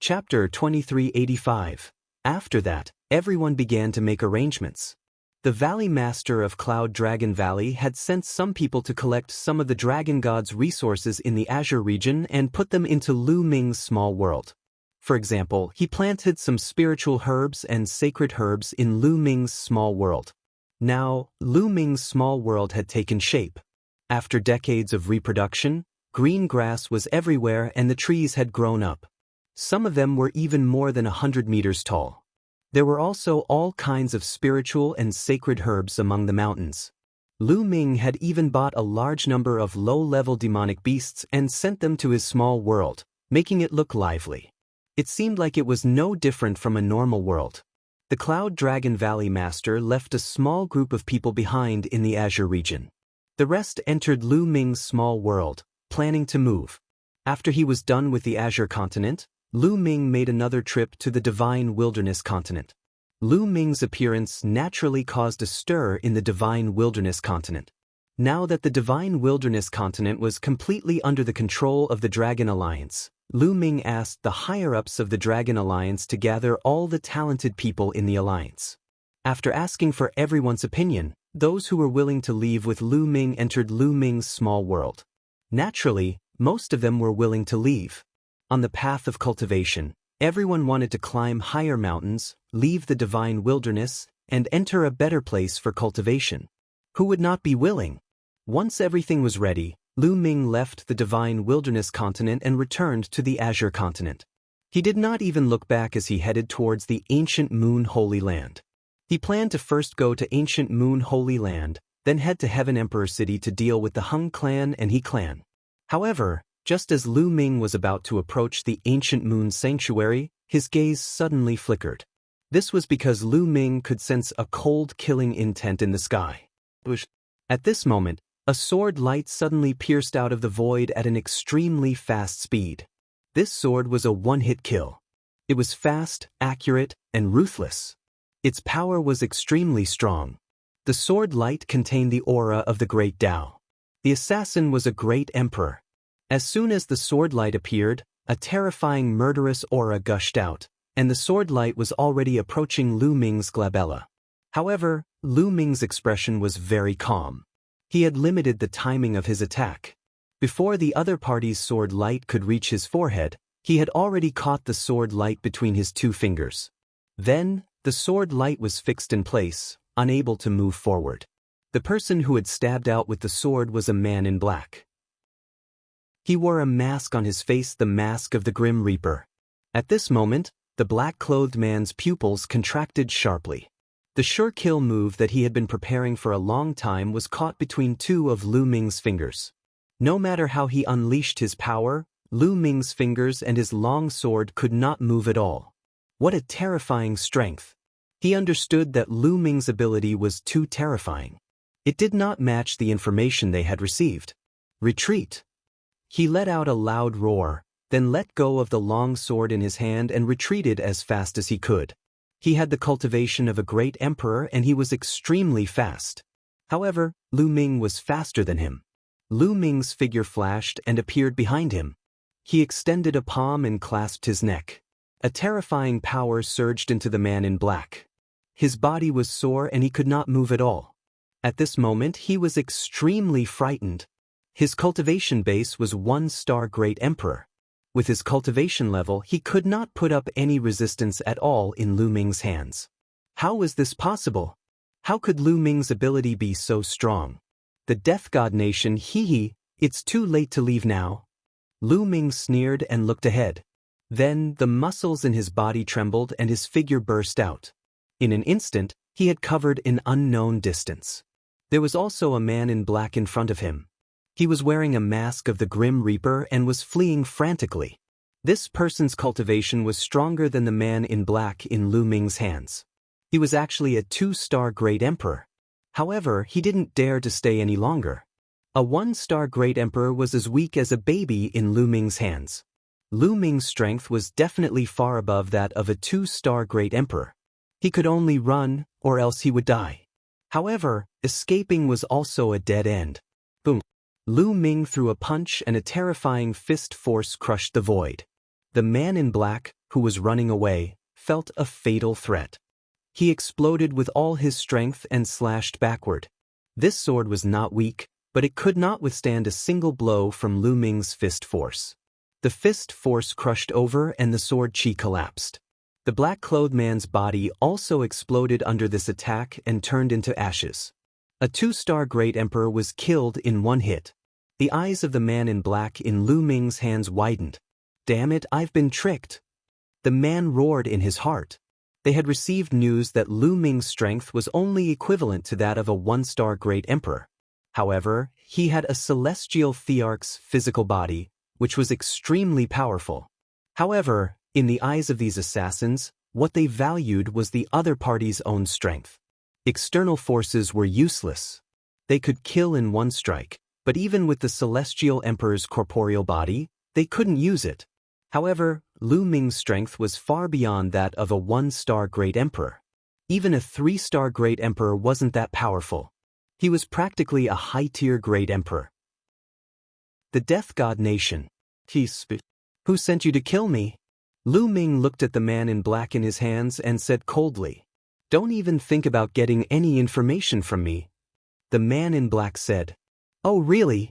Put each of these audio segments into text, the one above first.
Chapter 2385. After that, everyone began to make arrangements. The Valley Master of Cloud Dragon Valley had sent some people to collect some of the Dragon God's resources in the Azure region and put them into Lu Ming's small world. For example, he planted some spiritual herbs and sacred herbs in Lu Ming's small world. Now, Lu Ming's small world had taken shape. After decades of reproduction, green grass was everywhere and the trees had grown up. Some of them were even more than 100 meters tall. There were also all kinds of spiritual and sacred herbs among the mountains. Lu Ming had even bought a large number of low-level demonic beasts and sent them to his small world, making it look lively. It seemed like it was no different from a normal world. The Cloud Dragon Valley Master left a small group of people behind in the Azure region. The rest entered Lu Ming's small world, planning to move. After he was done with the Azure continent, Lu Ming made another trip to the Divine Wilderness continent. Lu Ming's appearance naturally caused a stir in the Divine Wilderness continent. Now that the Divine Wilderness continent was completely under the control of the Dragon Alliance, Lu Ming asked the higher-ups of the Dragon Alliance to gather all the talented people in the Alliance. After asking for everyone's opinion, those who were willing to leave with Lu Ming entered Lu Ming's small world. Naturally, most of them were willing to leave. On the path of cultivation, everyone wanted to climb higher mountains, leave the Divine Wilderness, and enter a better place for cultivation. Who would not be willing? Once everything was ready, Lu Ming left the Divine Wilderness continent and returned to the Azure continent. He did not even look back as he headed towards the Ancient Moon Holy Land. He planned to first go to Ancient Moon Holy Land, then head to Heaven Emperor City to deal with the Hung clan and He clan. However, just as Lu Ming was about to approach the Ancient Moon Sanctuary, his gaze suddenly flickered. This was because Lu Ming could sense a cold killing intent in the sky. At this moment, a sword light suddenly pierced out of the void at an extremely fast speed. This sword was a one-hit kill. It was fast, accurate, and ruthless. Its power was extremely strong. The sword light contained the aura of the Great Tao. The assassin was a great emperor. As soon as the sword light appeared, a terrifying murderous aura gushed out, and the sword light was already approaching Lu Ming's glabella. However, Lu Ming's expression was very calm. He had limited the timing of his attack. Before the other party's sword light could reach his forehead, he had already caught the sword light between his two fingers. Then, the sword light was fixed in place, unable to move forward. The person who had stabbed out with the sword was a man in black. He wore a mask on his face, the mask of the Grim Reaper. At this moment, the black-clothed man's pupils contracted sharply. The sure kill move that he had been preparing for a long time was caught between two of Lu Ming's fingers. No matter how he unleashed his power, Lu Ming's fingers and his long sword could not move at all. What a terrifying strength! He understood that Lu Ming's ability was too terrifying. It did not match the information they had received. Retreat! He let out a loud roar, then let go of the long sword in his hand and retreated as fast as he could. He had the cultivation of a great emperor and he was extremely fast. However, Lu Ming was faster than him. Lu Ming's figure flashed and appeared behind him. He extended a palm and clasped his neck. A terrifying power surged into the man in black. His body was sore and he could not move at all. At this moment he was extremely frightened. His cultivation base was 1-star Great Emperor. With his cultivation level, he could not put up any resistance at all in Lu Ming's hands. How was this possible? How could Lu Ming's ability be so strong? The Death God Nation, it's too late to leave now. Lu Ming sneered and looked ahead. Then, the muscles in his body trembled and his figure burst out. In an instant, he had covered an unknown distance. There was also a man in black in front of him. He was wearing a mask of the Grim Reaper and was fleeing frantically. This person's cultivation was stronger than the man in black in Lu Ming's hands. He was actually a 2-star Great Emperor. However, he didn't dare to stay any longer. A 1-star Great Emperor was as weak as a baby in Lu Ming's hands. Lu Ming's strength was definitely far above that of a 2-star Great Emperor. He could only run, or else he would die. However, escaping was also a dead end. Boom! Lu Ming threw a punch and a terrifying fist force crushed the void. The man in black, who was running away, felt a fatal threat. He exploded with all his strength and slashed backward. This sword was not weak, but it could not withstand a single blow from Lu Ming's fist force. The fist force crushed over and the sword chi collapsed. The black-clothed man's body also exploded under this attack and turned into ashes. A 2-star Great Emperor was killed in one hit. The eyes of the man in black in Lu Ming's hands widened. "Damn it, I've been tricked!" The man roared in his heart. They had received news that Lu Ming's strength was only equivalent to that of a 1-star Great Emperor. However, he had a celestial thearch's physical body, which was extremely powerful. However, in the eyes of these assassins, what they valued was the other party's own strength. External forces were useless. They could kill in one strike, but even with the celestial emperor's corporeal body, they couldn't use it. However, Lu Ming's strength was far beyond that of a 1-star Great Emperor. Even a 3-star Great Emperor wasn't that powerful. He was practically a high-tier Great Emperor. The Death God Nation. Who sent you to kill me? Lu Ming looked at the man in black in his hands and said coldly, "Don't even think about getting any information from me." The man in black said, "Oh really?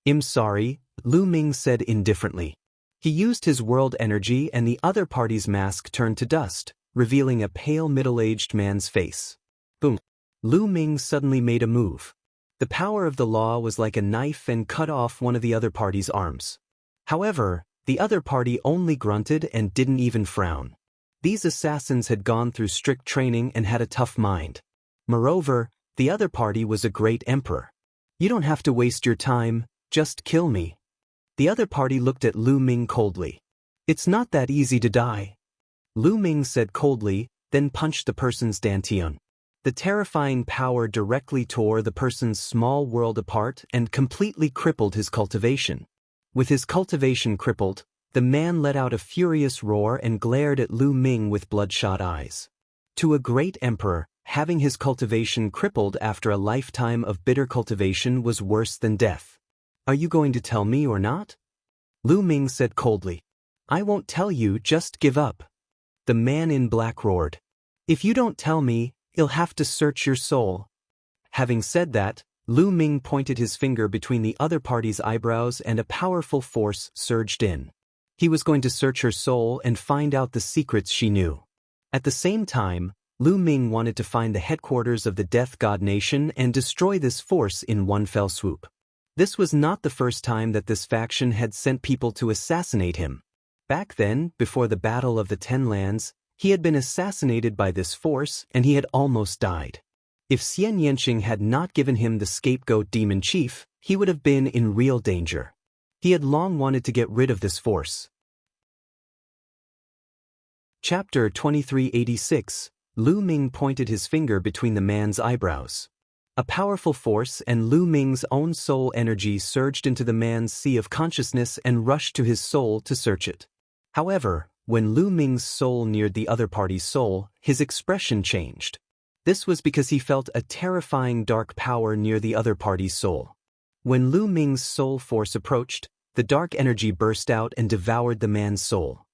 I'm sorry," Lu Ming said indifferently. He used his world energy and the other party's mask turned to dust, revealing a pale middle-aged man's face. Boom. Lu Ming suddenly made a move. The power of the law was like a knife and cut off one of the other party's arms. However, the other party only grunted and didn't even frown. These assassins had gone through strict training and had a tough mind. Moreover, the other party was a great emperor. "You don't have to waste your time, just kill me." The other party looked at Lu Ming coldly. "It's not that easy to die." Lu Ming said coldly, then punched the person's dantian. The terrifying power directly tore the person's small world apart and completely crippled his cultivation. With his cultivation crippled, the man let out a furious roar and glared at Lu Ming with bloodshot eyes. To a great emperor, having his cultivation crippled after a lifetime of bitter cultivation was worse than death. "Are you going to tell me or not?" Lu Ming said coldly. "I won't tell you, just give up." The man in black roared. "If you don't tell me, you'll have to search your soul." Having said that, Lu Ming pointed his finger between the other party's eyebrows and a powerful force surged in. He was going to search her soul and find out the secrets she knew. At the same time, Lu Ming wanted to find the headquarters of the Death God Nation and destroy this force in one fell swoop. This was not the first time that this faction had sent people to assassinate him. Back then, before the Battle of the Ten Lands, he had been assassinated by this force and he had almost died. If Xian Yanqing had not given him the scapegoat demon chief, he would have been in real danger. He had long wanted to get rid of this force. Chapter 2386. Lu Ming pointed his finger between the man's eyebrows. A powerful force and Lu Ming's own soul energy surged into the man's sea of consciousness and rushed to his soul to search it. However, when Lu Ming's soul neared the other party's soul, his expression changed. This was because he felt a terrifying dark power near the other party's soul. When Lu Ming's soul force approached, the dark energy burst out and devoured the man's soul.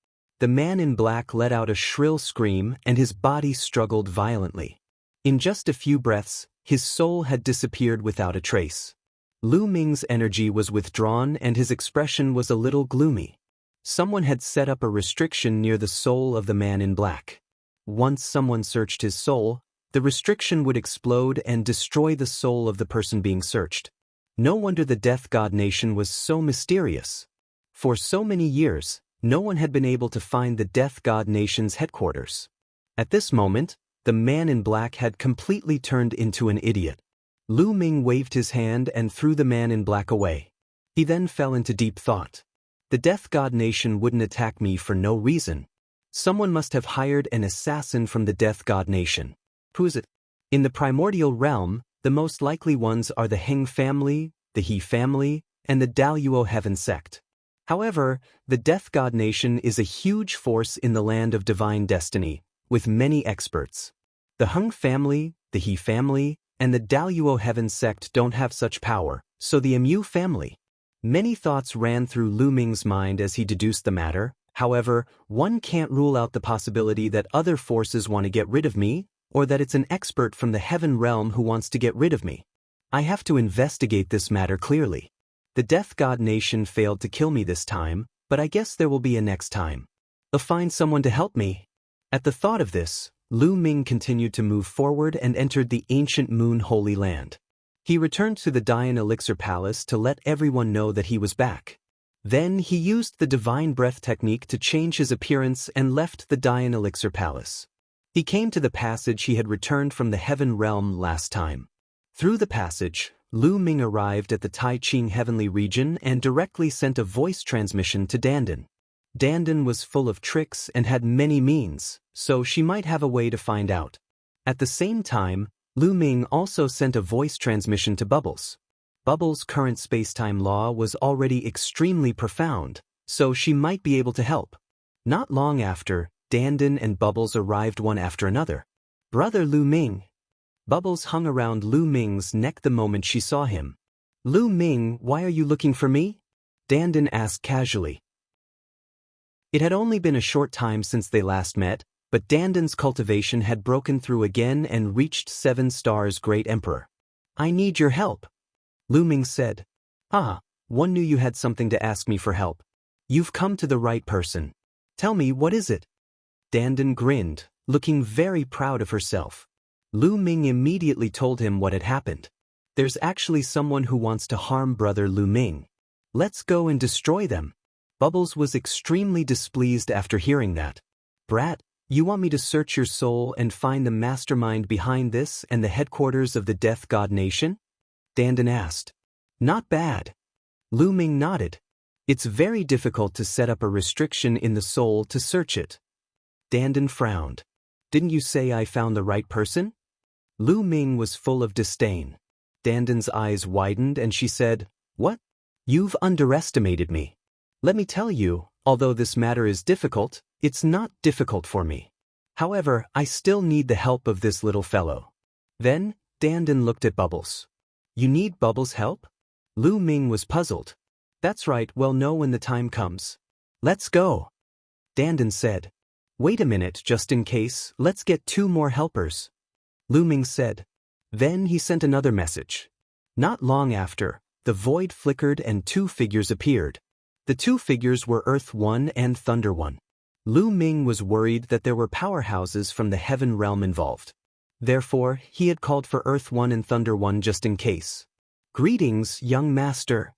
The man in black let out a shrill scream and his body struggled violently. In just a few breaths, his soul had disappeared without a trace. Lu Ming's energy was withdrawn and his expression was a little gloomy. Someone had set up a restriction near the soul of the man in black. Once someone searched his soul, the restriction would explode and destroy the soul of the person being searched. No wonder the Death God Nation was so mysterious. For so many years, no one had been able to find the Death God Nation's headquarters. At this moment, the man in black had completely turned into an idiot. Lu Ming waved his hand and threw the man in black away. He then fell into deep thought. The Death God Nation wouldn't attack me for no reason. Someone must have hired an assassin from the Death God Nation. Who is it? In the primordial realm, the most likely ones are the Heng family, the He family, and the Daluo Heaven sect. However, the Death God Nation is a huge force in the land of divine destiny, with many experts. The Heng family, the He family, and the Daluo Heaven sect don't have such power, so the Mu family. Many thoughts ran through Lu Ming's mind as he deduced the matter, However, one can't rule out the possibility that other forces want to get rid of me, or that it's an expert from the heaven realm who wants to get rid of me. I have to investigate this matter clearly. The Death God Nation failed to kill me this time, but I guess there will be a next time. I'll find someone to help me. At the thought of this, Lu Ming continued to move forward and entered the ancient Moon Holy Land. He returned to the Dian Elixir Palace to let everyone know that he was back. Then he used the Divine Breath technique to change his appearance and left the Dian Elixir Palace. He came to the passage he had returned from the Heaven Realm last time. Through the passage, Lu Ming arrived at the Tai Ching Heavenly Region and directly sent a voice transmission to Dandan. Dandan was full of tricks and had many means, so she might have a way to find out. At the same time, Lu Ming also sent a voice transmission to Bubbles. Bubbles' current spacetime law was already extremely profound, so she might be able to help. Not long after, Dandan and Bubbles arrived one after another. "Brother Lu Ming." Bubbles hung around Lu Ming's neck the moment she saw him. "Lu Ming, why are you looking for me?" Dandan asked casually. It had only been a short time since they last met, but Dandan's cultivation had broken through again and reached 7 stars Great Emperor. "I need your help," Lu Ming said. "Ah, one knew you had something to ask me for help. You've come to the right person. Tell me, what is it?" Dandan grinned, looking very proud of herself. Lu Ming immediately told him what had happened. "There's actually someone who wants to harm brother Lu Ming. Let's go and destroy them." Bubbles was extremely displeased after hearing that. "Brat, you want me to search your soul and find the mastermind behind this and the headquarters of the Death God Nation?" Dandan asked. "Not bad." Lu Ming nodded. "It's very difficult to set up a restriction in the soul to search it." Dandan frowned. "Didn't you say I found the right person?" Lu Ming was full of disdain. Dandan's eyes widened and she said, "What? You've underestimated me. Let me tell you, although this matter is difficult, it's not difficult for me. However, I still need the help of this little fellow." Then, Dandan looked at Bubbles. "You need Bubbles' help?" Lu Ming was puzzled. "That's right, well no when the time comes. Let's go." Dandan said. "Wait a minute, just in case, let's get 2 more helpers," Lu Ming said. Then he sent another message. Not long after, the void flickered and 2 figures appeared. The 2 figures were Earth 1 and Thunder 1. Lu Ming was worried that there were powerhouses from the Heaven Realm involved. Therefore, he had called for Earth 1 and Thunder 1 just in case. "Greetings, young master."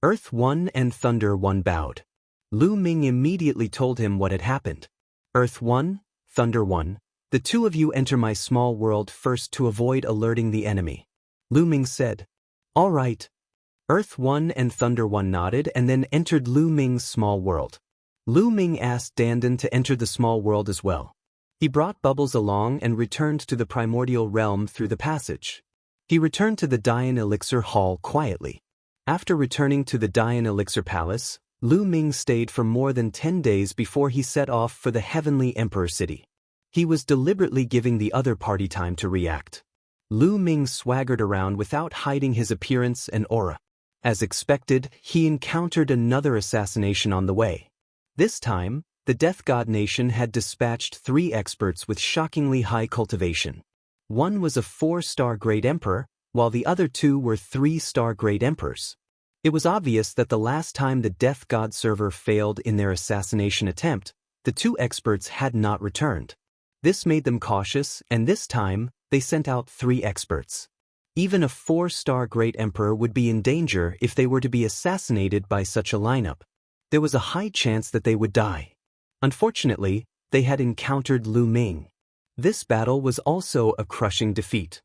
Earth 1 and Thunder 1 bowed. Lu Ming immediately told him what had happened. "Earth 1, Thunder 1, the 2 of you enter my small world first to avoid alerting the enemy," Lu Ming said. "All right." Earth 1 and Thunder 1 nodded and then entered Lu Ming's small world. Lu Ming asked Dandan to enter the small world as well. He brought Bubbles along and returned to the primordial realm through the passage. He returned to the Dian Elixir Hall quietly. After returning to the Dian Elixir Palace, Lu Ming stayed for more than 10 days before he set off for the Heavenly Emperor City. He was deliberately giving the other party time to react. Lu Ming swaggered around without hiding his appearance and aura. As expected, he encountered another assassination on the way. This time, the Death God Nation had dispatched 3 experts with shockingly high cultivation. One was a 4-star Great Emperor, while the other 2 were 3-star Great Emperors. It was obvious that the last time the Death God server failed in their assassination attempt, the 2 experts had not returned. This made them cautious, and this time, they sent out 3 experts. Even a 4-star Great Emperor would be in danger if they were to be assassinated by such a lineup. There was a high chance that they would die. Unfortunately, they had encountered Lu Ming. This battle was also a crushing defeat.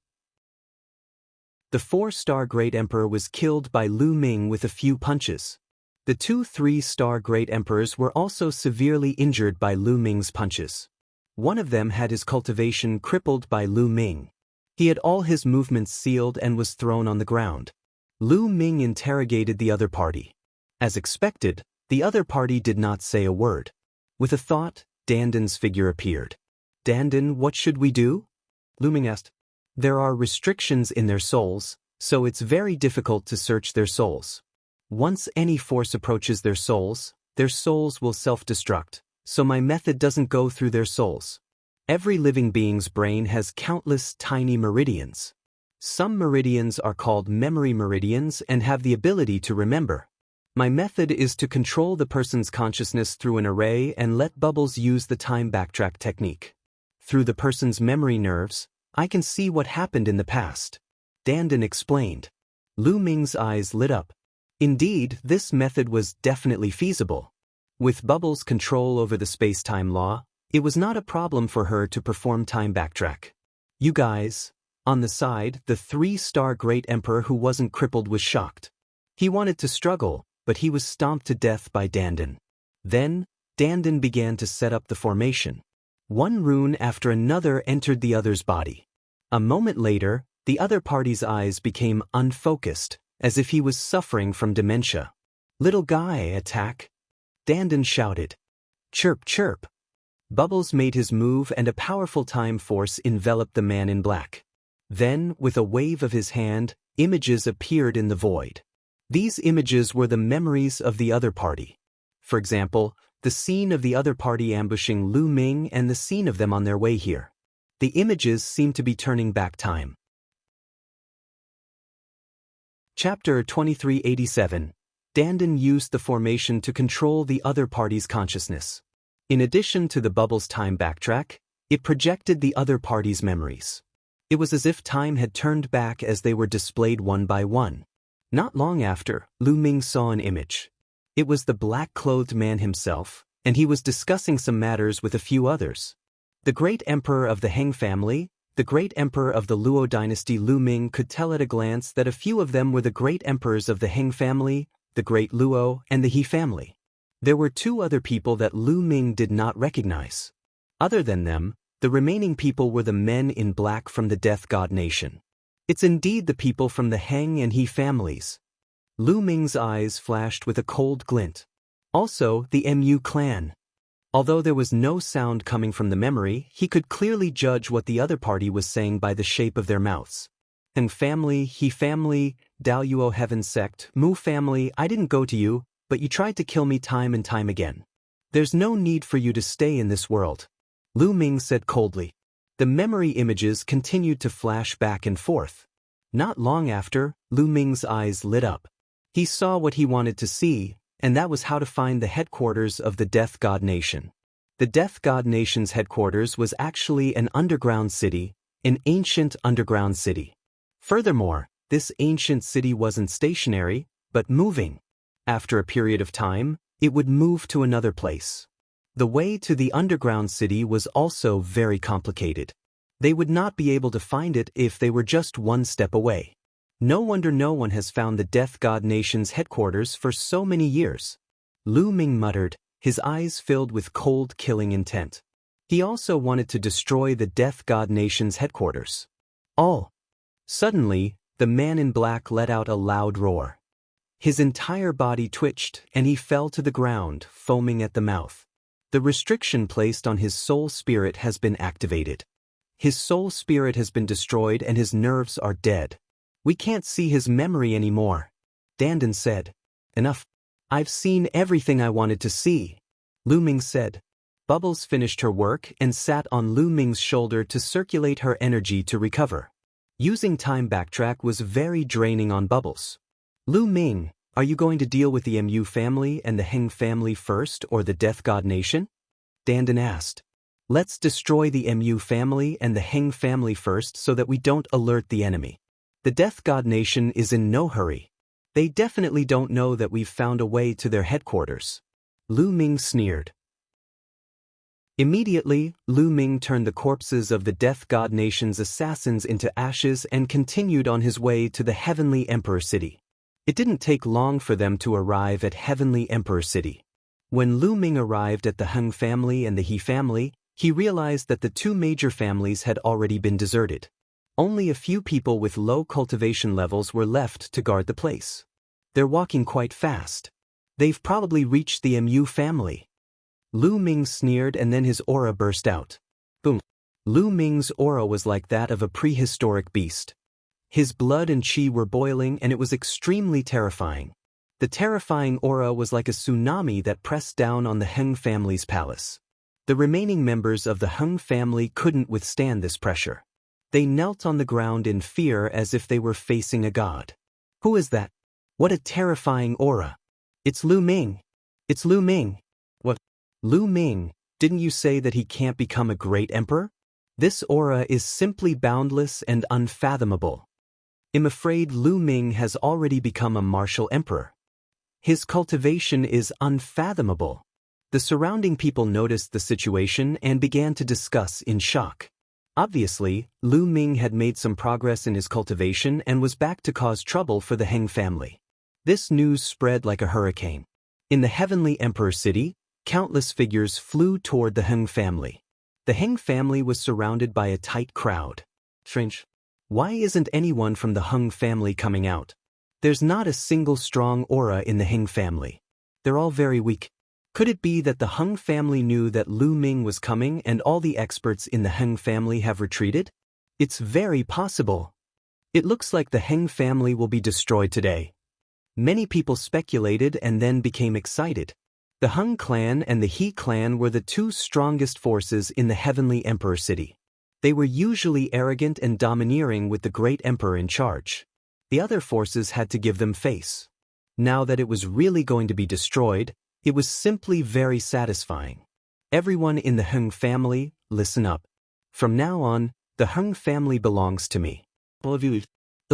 The 4-star Great Emperor was killed by Lu Ming with a few punches. The 2 3-star Great Emperors were also severely injured by Lu Ming's punches. One of them had his cultivation crippled by Lu Ming. He had all his movements sealed and was thrown on the ground. Lu Ming interrogated the other party. As expected, the other party did not say a word. With a thought, Dandan's figure appeared. "Dandan, what should we do?" Lu Ming asked. "There are restrictions in their souls, so it's very difficult to search their souls. Once any force approaches their souls, their souls will self-destruct, so my method doesn't go through their souls. Every living being's brain has countless tiny meridians. Some meridians are called memory meridians and have the ability to remember. My method is to control the person's consciousness through an array and let Bubbles use the time backtrack technique. Through the person's memory nerves, I can see what happened in the past. Dandan explained. Lu Ming's eyes lit up. Indeed, this method was definitely feasible. With Bubbles' control over the space-time law, it was not a problem for her to perform time backtrack. You guys. On the side, the 3-star Great Emperor who wasn't crippled was shocked. He wanted to struggle, but he was stomped to death by Dandan. Then, Dandan began to set up the formation. One rune after another entered the other's body. A moment later, the other party's eyes became unfocused, as if he was suffering from dementia. Little guy, attack! Dandan shouted. Chirp, chirp! Bubbles made his move and a powerful time force enveloped the man in black. Then, with a wave of his hand, images appeared in the void. These images were the memories of the other party. For example, the scene of the other party ambushing Lu Ming and the scene of them on their way here. The images seemed to be turning back time. Chapter 2387. Dandan used the formation to control the other party's consciousness. In addition to the Bubbles time backtrack, it projected the other party's memories. It was as if time had turned back as they were displayed one by one. Not long after, Lu Ming saw an image. It was the black-clothed man himself, and he was discussing some matters with a few others. The great emperor of the Heng family, the great emperor of the Luo dynasty Lu Ming could tell at a glance that a few of them were the great emperors of the Heng family, the great Luo, and the He family. There were 2 other people that Lu Ming did not recognize. Other than them, the remaining people were the men in black from the Death God Nation. It's indeed the people from the Heng and He families. Lu Ming's eyes flashed with a cold glint. Also, the Mu clan. Although there was no sound coming from the memory, he could clearly judge what the other party was saying by the shape of their mouths. Heng family, He family, Daluo heaven sect, Mu family, I didn't go to you, but you tried to kill me time and time again. There's no need for you to stay in this world. Lu Ming said coldly. The memory images continued to flash back and forth. Not long after, Lu Ming's eyes lit up. He saw what he wanted to see, and that was how to find the headquarters of the Death God Nation. The Death God Nation's headquarters was actually an underground city, an ancient underground city. Furthermore, this ancient city wasn't stationary, but moving. After a period of time, it would move to another place. The way to the underground city was also very complicated. They would not be able to find it if they were just one step away. No wonder no one has found the Death God Nation's headquarters for so many years. Lu Ming muttered, his eyes filled with cold killing intent. He also wanted to destroy the Death God Nation's headquarters. All. Suddenly, the man in black let out a loud roar. His entire body twitched and he fell to the ground, foaming at the mouth. The restriction placed on his soul spirit has been activated. His soul spirit has been destroyed and his nerves are dead. We can't see his memory anymore. Dandan said. Enough. I've seen everything I wanted to see. Lu Ming said. Bubbles finished her work and sat on Lu Ming's shoulder to circulate her energy to recover. Using time backtrack was very draining on Bubbles. Lu Ming, are you going to deal with the Mu family and the Heng family first or the Death God Nation? Dandan asked. Let's destroy the Mu family and the Heng family first so that we don't alert the enemy. The Death God Nation is in no hurry. They definitely don't know that we've found a way to their headquarters. Lu Ming sneered. Immediately, Lu Ming turned the corpses of the Death God Nation's assassins into ashes and continued on his way to the Heavenly Emperor City. It didn't take long for them to arrive at Heavenly Emperor City. When Lu Ming arrived at the Heng family and the He family, he realized that the 2 major families had already been deserted. Only a few people with low cultivation levels were left to guard the place. They're walking quite fast. They've probably reached the Mu family. Lu Ming sneered and then his aura burst out. Boom. Lu Ming's aura was like that of a prehistoric beast. His blood and qi were boiling and it was extremely terrifying. The terrifying aura was like a tsunami that pressed down on the Heng family's palace. The remaining members of the Heng family couldn't withstand this pressure. They knelt on the ground in fear as if they were facing a god. Who is that? What a terrifying aura. It's Lu Ming. It's Lu Ming. What? Lu Ming, didn't you say that he can't become a great emperor? This aura is simply boundless and unfathomable. I'm afraid Lu Ming has already become a martial emperor. His cultivation is unfathomable. The surrounding people noticed the situation and began to discuss in shock. Obviously, Lu Ming had made some progress in his cultivation and was back to cause trouble for the Heng family. This news spread like a hurricane. In the Heavenly Emperor City, countless figures flew toward the Heng family. The Heng family was surrounded by a tight crowd. Strange. Why isn't anyone from the Heng family coming out? There's not a single strong aura in the Heng family. They're all very weak. Could it be that the Heng family knew that Lu Ming was coming and all the experts in the Heng family have retreated? It's very possible. It looks like the Heng family will be destroyed today. Many people speculated and then became excited. The Heng clan and the He clan were the two strongest forces in the Heavenly Emperor City. They were usually arrogant and domineering with the great emperor in charge. The other forces had to give them face. Now that it was really going to be destroyed, it was simply very satisfying. Everyone in the Heng family, listen up. From now on, the Heng family belongs to me. I'll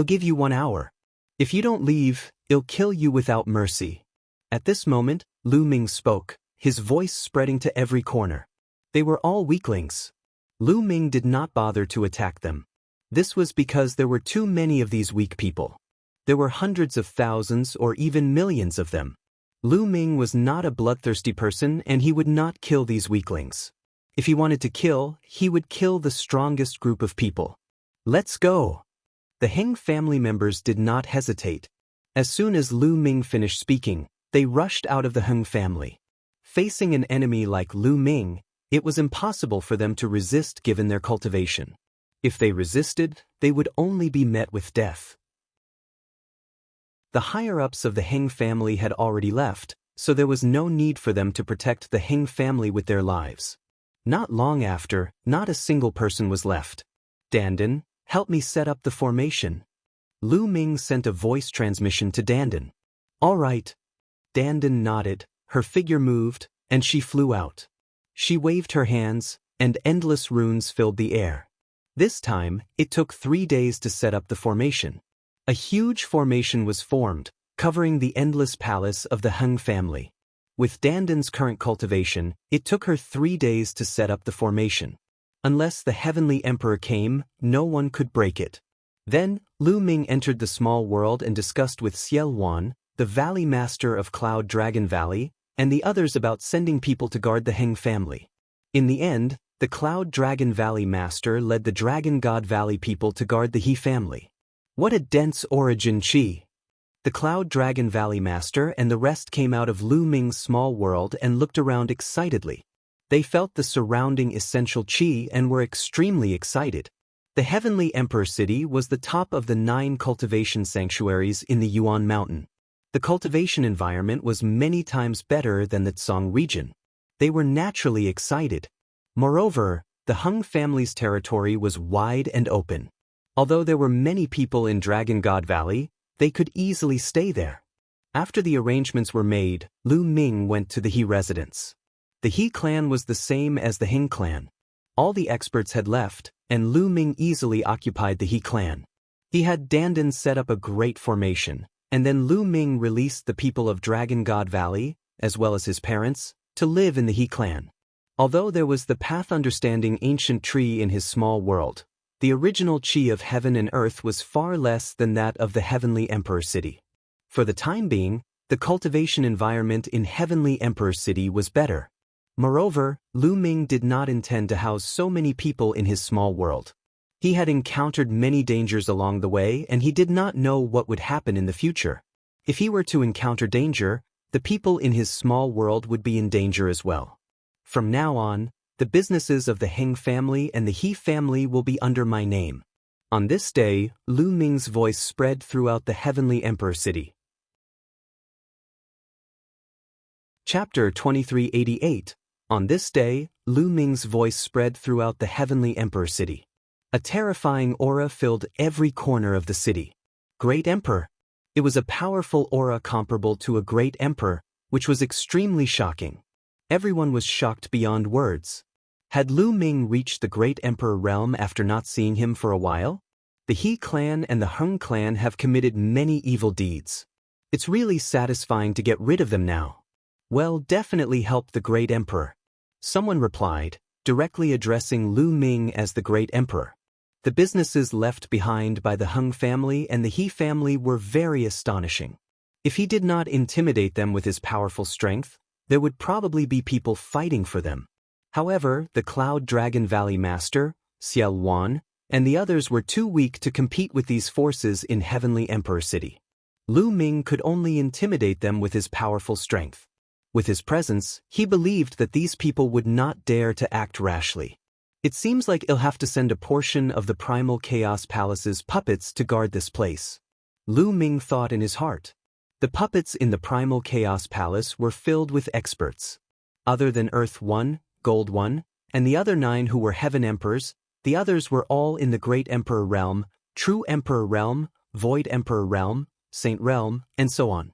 give you 1 hour. If you don't leave, I'll kill you without mercy. At this moment, Lu Ming spoke, his voice spreading to every corner. They were all weaklings. Lu Ming did not bother to attack them. This was because there were too many of these weak people. There were hundreds of thousands or even millions of them. Lu Ming was not a bloodthirsty person and he would not kill these weaklings. If he wanted to kill, he would kill the strongest group of people. Let's go! The Heng family members did not hesitate. As soon as Lu Ming finished speaking, they rushed out of the Heng family. Facing an enemy like Lu Ming, it was impossible for them to resist given their cultivation. If they resisted, they would only be met with death. The higher-ups of the Heng family had already left, so there was no need for them to protect the Heng family with their lives. Not long after, not a single person was left. Dandan, help me set up the formation. Lu Ming sent a voice transmission to Dandan. All right. Dandan nodded, her figure moved, and she flew out. She waved her hands, and endless runes filled the air. This time, it took 3 days to set up the formation. A huge formation was formed, covering the endless palace of the Heng family. With Dandan's current cultivation, it took her 3 days to set up the formation. Unless the Heavenly Emperor came, no one could break it. Then, Lu Ming entered the small world and discussed with Xiel Wan, the Valley Master of Cloud Dragon Valley, and the others about sending people to guard the Heng family. In the end, the Cloud Dragon Valley Master led the Dragon God Valley people to guard the He family. What a dense origin chi! The Cloud Dragon Valley Master and the rest came out of Lu Ming's small world and looked around excitedly. They felt the surrounding essential chi and were extremely excited. The Heavenly Emperor City was the top of the 9 cultivation sanctuaries in the Yuan Mountain. The cultivation environment was many times better than the Tsong region. They were naturally excited. Moreover, the Heng family's territory was wide and open. Although there were many people in Dragon God Valley, they could easily stay there. After the arrangements were made, Lu Ming went to the He residence. The He clan was the same as the Heng clan. All the experts had left, and Lu Ming easily occupied the He clan. He had Dandan set up a great formation, and then Lu Ming released the people of Dragon God Valley, as well as his parents, to live in the He clan. Although there was the path understanding ancient tree in his small world, the original chi of heaven and earth was far less than that of the Heavenly Emperor City. For the time being, the cultivation environment in Heavenly Emperor City was better. Moreover, Lu Ming did not intend to house so many people in his small world. He had encountered many dangers along the way and he did not know what would happen in the future. If he were to encounter danger, the people in his small world would be in danger as well. From now on, the businesses of the Heng family and the He family will be under my name. On this day, Lu Ming's voice spread throughout the Heavenly Emperor City. Chapter 2388. On this day, Lu Ming's voice spread throughout the heavenly Emperor city. A terrifying aura filled every corner of the city. Great Emperor. It was a powerful aura comparable to a great emperor, which was extremely shocking. Everyone was shocked beyond words. Had Lu Ming reached the great emperor realm after not seeing him for a while? The He clan and the Hung clan have committed many evil deeds. It's really satisfying to get rid of them now. Well, definitely help the great emperor. Someone replied, directly addressing Lu Ming as the great emperor. The businesses left behind by the Hung family and the He family were very astonishing. If he did not intimidate them with his powerful strength, there would probably be people fighting for them. However, the Cloud Dragon Valley Master, Xiao Wan, and the others were too weak to compete with these forces in Heavenly Emperor City. Lu Ming could only intimidate them with his powerful strength. With his presence, he believed that these people would not dare to act rashly. It seems like he'll have to send a portion of the Primal Chaos Palace's puppets to guard this place. Lu Ming thought in his heart. The puppets in the Primal Chaos Palace were filled with experts. Other than Earth 1, Gold 1, and the other 9 who were Heaven Emperors, the others were all in the Great Emperor Realm, True Emperor Realm, Void Emperor Realm, Saint Realm, and so on.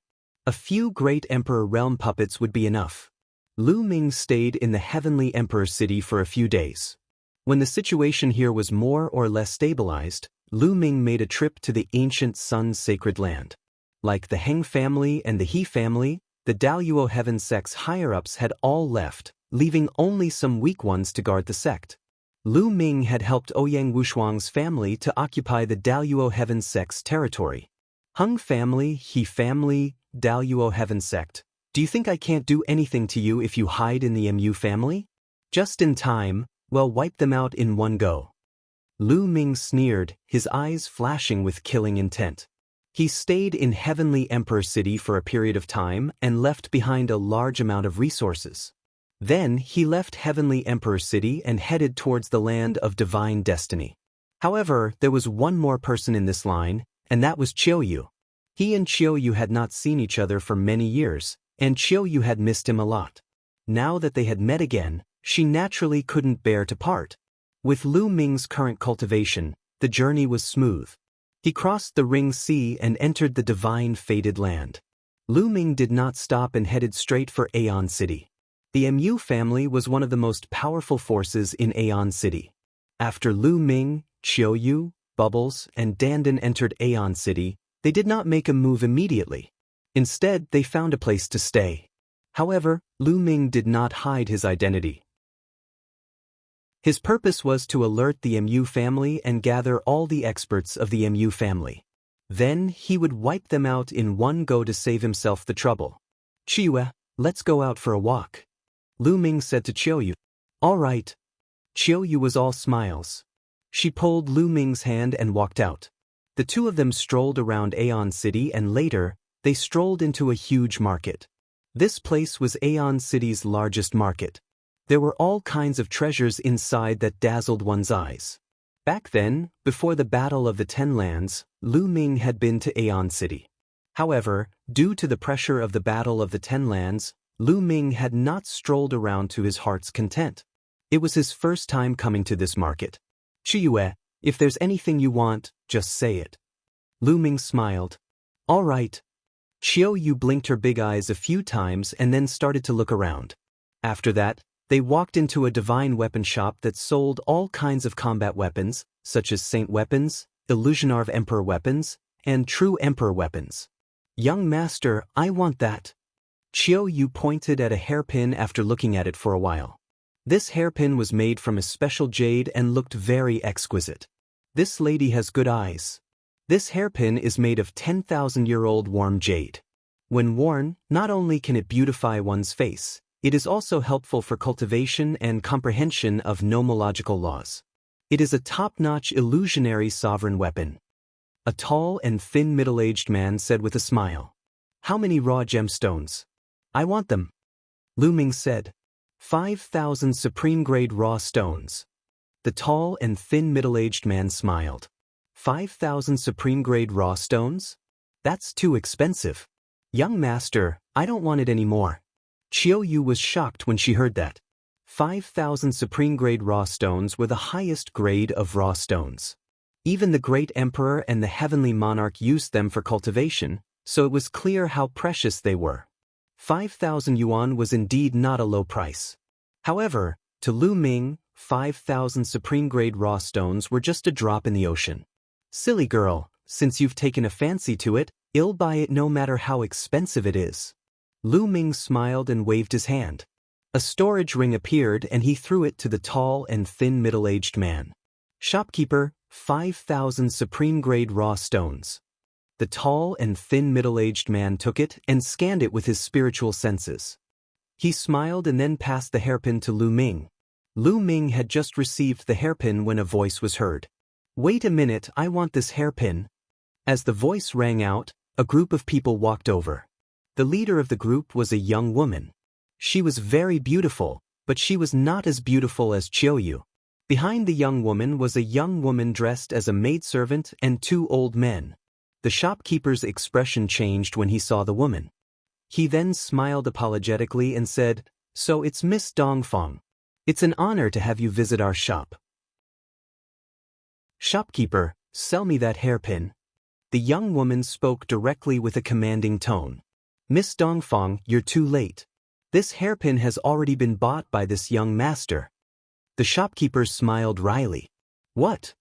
A few Great Emperor Realm puppets would be enough. Lu Ming stayed in the Heavenly Emperor City for a few days. When the situation here was more or less stabilized, Lu Ming made a trip to the ancient Sun's sacred land. Like the Heng family and the He family, the Daluo Heaven sect's higher-ups had all left, leaving only some weak ones to guard the sect. Lu Ming had helped Ouyang Wushuang's family to occupy the Daluo Heaven sect's territory. Hung family, He family, Daluo Heaven sect, do you think I can't do anything to you if you hide in the Mu family? Just in time, well, wipe them out in one go. Lu Ming sneered, his eyes flashing with killing intent. He stayed in Heavenly Emperor City for a period of time and left behind a large amount of resources. Then he left Heavenly Emperor City and headed towards the land of divine destiny. However, there was one more person in this line, and that was Qiuyu. He and Qiuyu had not seen each other for many years, and Qiuyu had missed him a lot. Now that they had met again, she naturally couldn't bear to part. With Lu Ming's current cultivation, the journey was smooth. He crossed the Ring Sea and entered the divine fated land. Lu Ming did not stop and headed straight for Aeon City. The Mu family was one of the most powerful forces in Aeon City. After Lu Ming, Qiuyu, Bubbles, and Dandan entered Aeon City, they did not make a move immediately. Instead, they found a place to stay. However, Lu Ming did not hide his identity. His purpose was to alert the Mu family and gather all the experts of the Mu family. Then, he would wipe them out in one go to save himself the trouble. Qiuyu, let's go out for a walk. Lu Ming said to Qiuyu. All right. Qiuyu was all smiles. She pulled Lu Ming's hand and walked out. The two of them strolled around Aeon City and later, they strolled into a huge market. This place was Aeon City's largest market. There were all kinds of treasures inside that dazzled one's eyes. Back then, before the Battle of the Ten Lands, Lu Ming had been to Aeon City. However, due to the pressure of the Battle of the Ten Lands, Lu Ming had not strolled around to his heart's content. It was his first time coming to this market. Qiuyu, if there's anything you want, just say it. Lu Ming smiled. All right. Qiuyu blinked her big eyes a few times and then started to look around. After that, they walked into a divine weapon shop that sold all kinds of combat weapons, such as Saint weapons, Illusionarv Emperor weapons, and True Emperor weapons. Young master, I want that. Qiuyu pointed at a hairpin after looking at it for a while. This hairpin was made from a special jade and looked very exquisite. This lady has good eyes. This hairpin is made of 10,000-year-old warm jade. When worn, not only can it beautify one's face, it is also helpful for cultivation and comprehension of nomological laws. It is a top-notch illusionary sovereign weapon. A tall and thin middle-aged man said with a smile. How many raw gemstones? I want them. Lu Ming said. 5,000 supreme-grade raw stones. The tall and thin middle-aged man smiled. 5,000 supreme-grade raw stones? That's too expensive. Young master, I don't want it anymore. Chiao Yu was shocked when she heard that. 5,000 supreme-grade raw stones were the highest grade of raw stones. Even the great emperor and the heavenly monarch used them for cultivation, so it was clear how precious they were. 5,000 yuan was indeed not a low price. However, to Lu Ming, 5,000 supreme-grade raw stones were just a drop in the ocean. Silly girl, since you've taken a fancy to it, I'll buy it no matter how expensive it is. Lu Ming smiled and waved his hand. A storage ring appeared and he threw it to the tall and thin middle-aged man. Shopkeeper, 5,000 supreme-grade raw stones. The tall and thin middle-aged man took it and scanned it with his spiritual senses. He smiled and then passed the hairpin to Lu Ming. Lu Ming had just received the hairpin when a voice was heard. Wait a minute, I want this hairpin. As the voice rang out, a group of people walked over. The leader of the group was a young woman. She was very beautiful, but she was not as beautiful as Chiao Yu. Behind the young woman was a young woman dressed as a maidservant and two old men. The shopkeeper's expression changed when he saw the woman. He then smiled apologetically and said, "So it's Miss Dongfang. It's an honor to have you visit our shop." "Shopkeeper, sell me that hairpin." The young woman spoke directly with a commanding tone. "Miss Dongfang, you're too late. This hairpin has already been bought by this young master." The shopkeeper smiled wryly. "What?"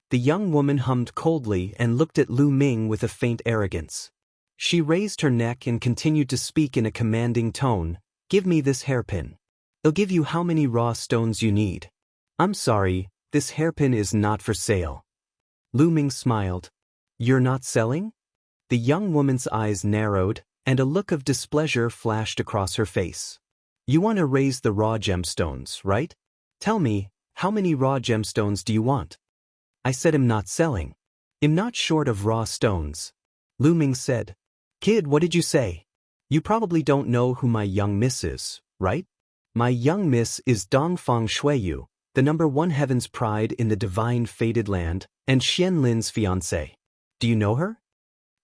The young woman hummed coldly and looked at Lu Ming with a faint arrogance. She raised her neck and continued to speak in a commanding tone. "Give me this hairpin. I'll give you how many raw stones you need." "I'm sorry, this hairpin is not for sale." Lu Ming smiled. "You're not selling?" The young woman's eyes narrowed, and a look of displeasure flashed across her face. "You want to raise the raw gemstones, right? Tell me, how many raw gemstones do you want?" "I said I'm not selling. I'm not short of raw stones." Lu Ming said. "Kid, what did you say? You probably don't know who my young miss is, right? My young miss is Dongfang Shuiyu, the #1 heaven's pride in the divine fated land, and Xian Lin's fiancée. Do you know her?"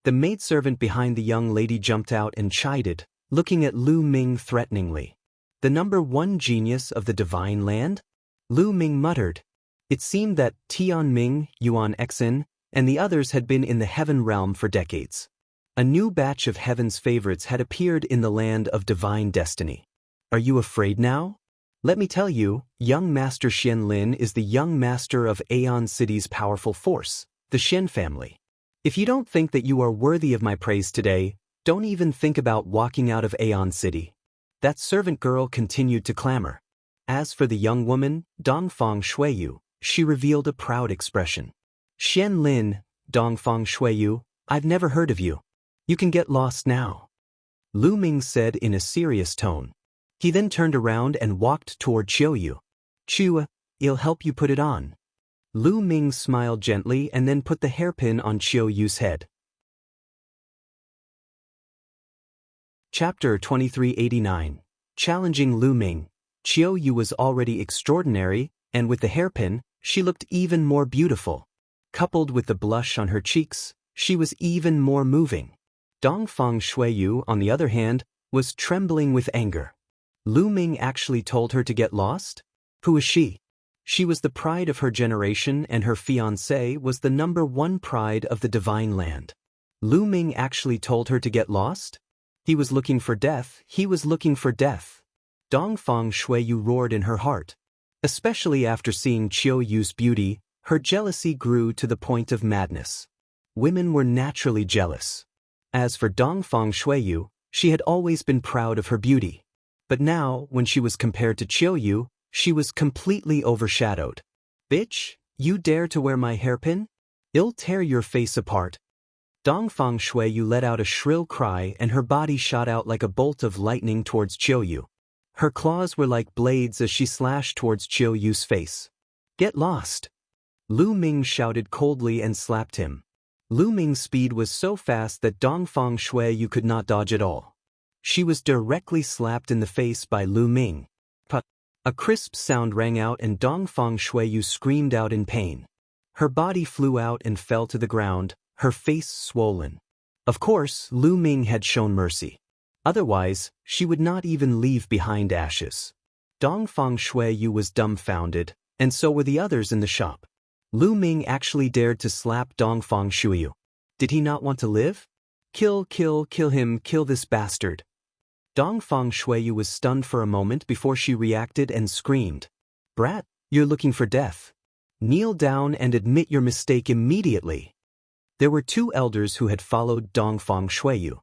The maidservant behind the young lady jumped out and chided, looking at Lu Ming threateningly. "The #1 genius of the divine land?" Lu Ming muttered. It seemed that Tian Ming, Yuan Exin, and the others had been in the heaven realm for decades. A new batch of heaven's favorites had appeared in the land of divine destiny. "Are you afraid now? Let me tell you, young Master Xian Lin is the young master of Aeon City's powerful force, the Xian family. If you don't think that you are worthy of my praise today, don't even think about walking out of Aeon City." That servant girl continued to clamor. As for the young woman, Dongfang Shuiyu, she revealed a proud expression. "Xian Lin, Dongfang Shuiyu, I've never heard of you. You can get lost now," Lu Ming said in a serious tone. He then turned around and walked toward Chiao Yu. "Chua, I'll help you put it on." Lu Ming smiled gently and then put the hairpin on Chiao Yu's head. Chapter 2389. Challenging Lu Ming. Chiao Yu was already extraordinary, and with the hairpin, she looked even more beautiful. Coupled with the blush on her cheeks, she was even more moving. Dongfang Shuiyu, on the other hand, was trembling with anger. Lu Ming actually told her to get lost? Who is she? She was the pride of her generation and her fiancé was the #1 pride of the divine land. Lu Ming actually told her to get lost? He was looking for death, he was looking for death. Dongfang Shuiyu roared in her heart. Especially after seeing Chiao Yu's beauty, her jealousy grew to the point of madness. Women were naturally jealous. As for Dongfang Shuiyu, she had always been proud of her beauty. But now, when she was compared to Chiao Yu, she was completely overshadowed. "Bitch, you dare to wear my hairpin? I'll tear your face apart." Dongfang Shuiyu let out a shrill cry and her body shot out like a bolt of lightning towards Chiao Yu. Her claws were like blades as she slashed towards Chiao Yu's face. "Get lost!" Lu Ming shouted coldly and slapped him. Lu Ming's speed was so fast that Dongfang Shuiyu could not dodge at all. She was directly slapped in the face by Lu Ming. A crisp sound rang out and Dongfang Shuiyu screamed out in pain. Her body flew out and fell to the ground, her face swollen. Of course, Lu Ming had shown mercy. Otherwise, she would not even leave behind ashes. Dongfang Shuiyu was dumbfounded, and so were the others in the shop. Lu Ming actually dared to slap Dongfang Shuiyu. Did he not want to live? Kill him, kill this bastard. Dongfang Shuiyu was stunned for a moment before she reacted and screamed. Brat, you're looking for death. Kneel down and admit your mistake immediately. There were two elders who had followed Dongfang Shuiyu.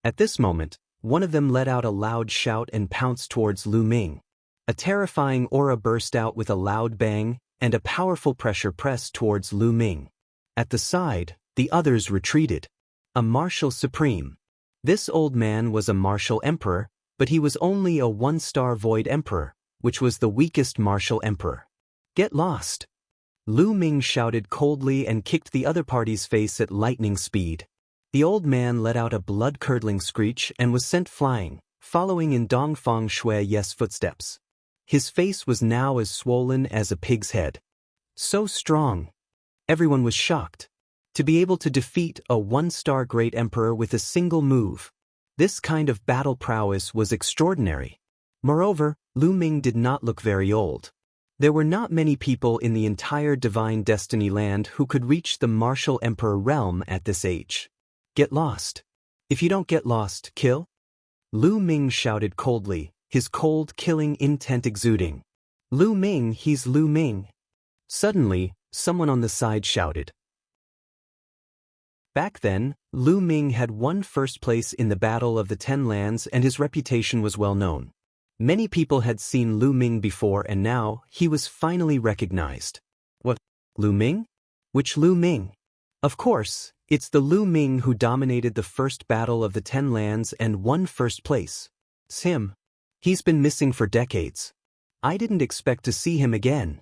At this moment, one of them let out a loud shout and pounced towards Lu Ming. A terrifying aura burst out with a loud bang, and a powerful pressure pressed towards Lu Ming. At the side, the others retreated. A martial supreme. This old man was a martial emperor, but he was only a one-star void emperor, which was the weakest martial emperor. Get lost! Lu Ming shouted coldly and kicked the other party's face at lightning speed. The old man let out a blood-curdling screech and was sent flying, following in Dongfang Shuiyu's footsteps. His face was now as swollen as a pig's head. So strong. Everyone was shocked. To be able to defeat a one-star great emperor with a single move. This kind of battle prowess was extraordinary. Moreover, Lu Ming did not look very old. There were not many people in the entire Divine Destiny land who could reach the martial emperor realm at this age. Get lost. If you don't get lost, kill? Lu Ming shouted coldly, his cold, killing intent exuding. Lu Ming, he's Lu Ming. Suddenly, someone on the side shouted. Back then, Lu Ming had won first place in the Battle of the Ten Lands and his reputation was well known. Many people had seen Lu Ming before and now, he was finally recognized. What? Lu Ming? Which Lu Ming? Of course, it's the Lu Ming who dominated the first Battle of the Ten Lands and won first place. It's him. He's been missing for decades. I didn't expect to see him again.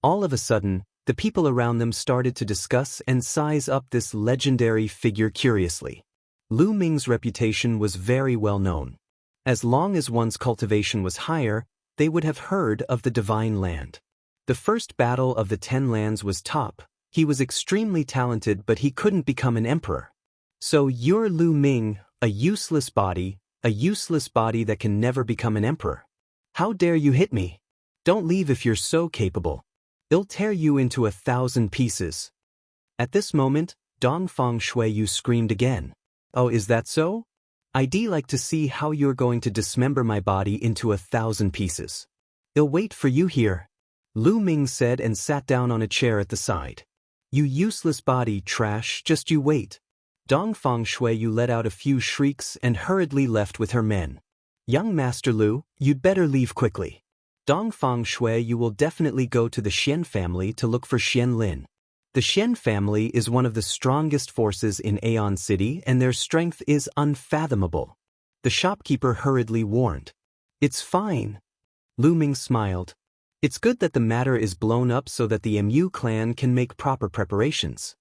All of a sudden, the people around them started to discuss and size up this legendary figure curiously. Lu Ming's reputation was very well known. As long as one's cultivation was higher, they would have heard of the Divine Land. The first Battle of the Ten Lands was top. He was extremely talented, but he couldn't become an emperor. So you're Lu Ming, a useless body that can never become an emperor. How dare you hit me? Don't leave if you're so capable. I'll tear you into 1,000 pieces. At this moment, Dongfang Shuiyu screamed again. Oh, is that so? I'd like to see how you're going to dismember my body into 1,000 pieces. I'll wait for you here. Lu Ming said and sat down on a chair at the side. You useless body trash, just you wait. Dongfang Shuiyu let out a few shrieks and hurriedly left with her men. Young Master Lu, you'd better leave quickly. Dongfang Shuiyu will definitely go to the Xian family to look for Xian Lin. The Xian family is one of the strongest forces in Aeon City and their strength is unfathomable. The shopkeeper hurriedly warned. It's fine. Lu Ming smiled. It's good that the matter is blown up so that the Mu clan can make proper preparations.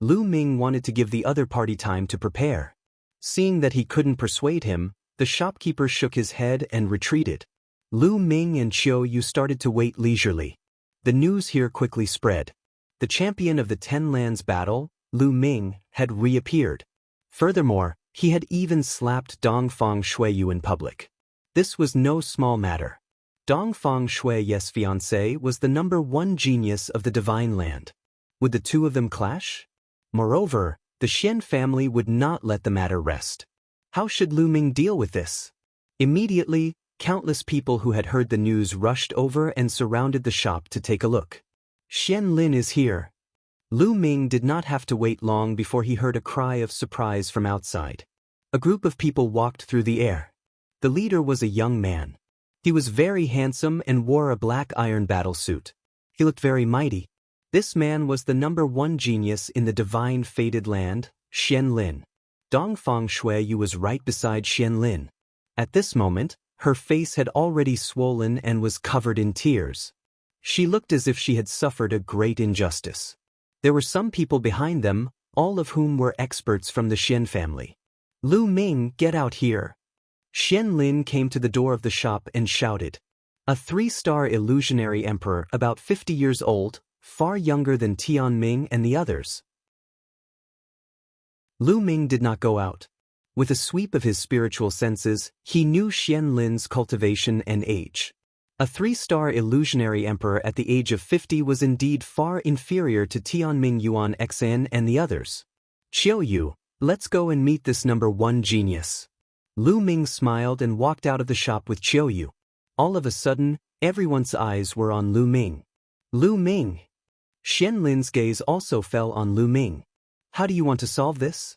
Lu Ming wanted to give the other party time to prepare. Seeing that he couldn't persuade him, the shopkeeper shook his head and retreated. Lu Ming and Qiu started to wait leisurely. The news here quickly spread. The champion of the Ten Lands battle, Lu Ming, had reappeared. Furthermore, he had even slapped Dongfang Shuiyu in public. This was no small matter. Dongfang Shuiyu's fiancé was the #1 genius of the Divine Land. Would the two of them clash? Moreover, the Xian family would not let the matter rest. How should Lu Ming deal with this? Immediately, countless people who had heard the news rushed over and surrounded the shop to take a look. Xian Lin is here. Lu Ming did not have to wait long before he heard a cry of surprise from outside. A group of people walked through the air. The leader was a young man. He was very handsome and wore a black iron battle suit. He looked very mighty. This man was the #1 genius in the divine fated land, Xian Lin. Dongfang Shuiyu was right beside Xian Lin. At this moment, her face had already swollen and was covered in tears. She looked as if she had suffered a great injustice. There were some people behind them, all of whom were experts from the Xian family. Lu Ming, get out here. Xian Lin came to the door of the shop and shouted. A 3-star illusionary emperor about 50 years old, far younger than Tian Ming and the others. Lu Ming did not go out. With a sweep of his spiritual senses, he knew Xian Lin's cultivation and age. A 3-star illusionary emperor at the age of 50 was indeed far inferior to Tianming Yuan Xan and the others. Qiu Yu, let's go and meet this number 1 genius. Lu Ming smiled and walked out of the shop with Qiu Yu. All of a sudden, everyone's eyes were on Lu Ming. Lu Ming! Xian Lin's gaze also fell on Lu Ming. How do you want to solve this?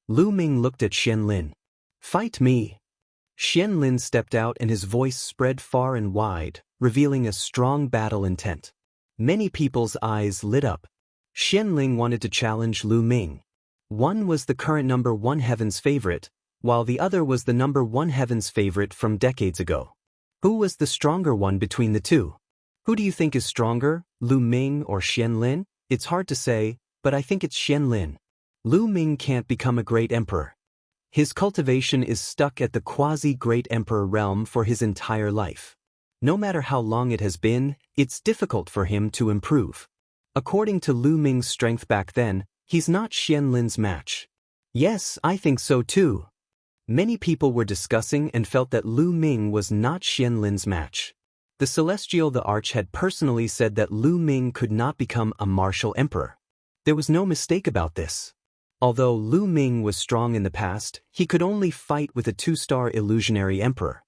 Lu Ming looked at Xian Lin. Fight me. Xian Lin stepped out and his voice spread far and wide, revealing a strong battle intent. Many people's eyes lit up. Xian Lin wanted to challenge Lu Ming. One was the current number 1 heaven's favorite, while the other was the number 1 heaven's favorite from decades ago. Who was the stronger one between the two? Who do you think is stronger, Lu Ming or Xian Lin? It's hard to say, but I think it's Xian Lin. Lu Ming can't become a great emperor. His cultivation is stuck at the quasi-great emperor realm for his entire life. No matter how long it has been, it's difficult for him to improve. According to Lu Ming's strength back then, he's not Xian Lin's match. Yes, I think so too. Many people were discussing and felt that Lu Ming was not Xian Lin's match. The Celestial the Arch had personally said that Lu Ming could not become a martial emperor. There was no mistake about this. Although Lu Ming was strong in the past, he could only fight with a 2-star illusionary emperor.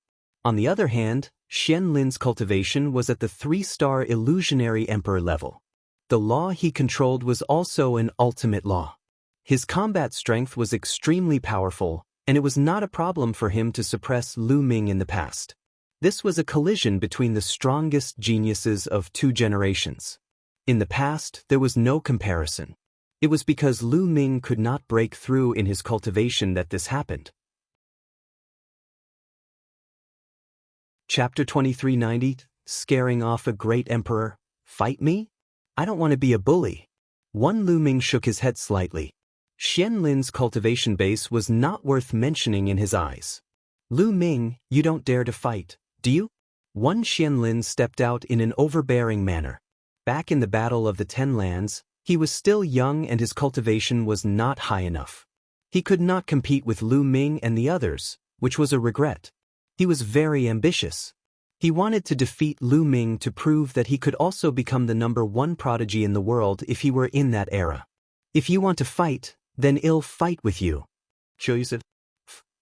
On the other hand, Xian Lin's cultivation was at the 3-star illusionary emperor level. The law he controlled was also an ultimate law. His combat strength was extremely powerful, and it was not a problem for him to suppress Lu Ming in the past. This was a collision between the strongest geniuses of 2 generations. In the past, there was no comparison. It was because Lu Ming could not break through in his cultivation that this happened. Chapter 2390, Scaring Off a Great Emperor. Fight me? I don't want to be a bully. Lu Ming shook his head slightly. Xian Lin's cultivation base was not worth mentioning in his eyes. Lu Ming, you don't dare to fight, do you? Xian Lin stepped out in an overbearing manner. Back in the Battle of the 10 Lands, he was still young and his cultivation was not high enough. He could not compete with Lu Ming and the others, which was a regret. He was very ambitious. He wanted to defeat Lu Ming to prove that he could also become the number 1 prodigy in the world if he were in that era. If you want to fight, then I'll fight with you. Qiu said.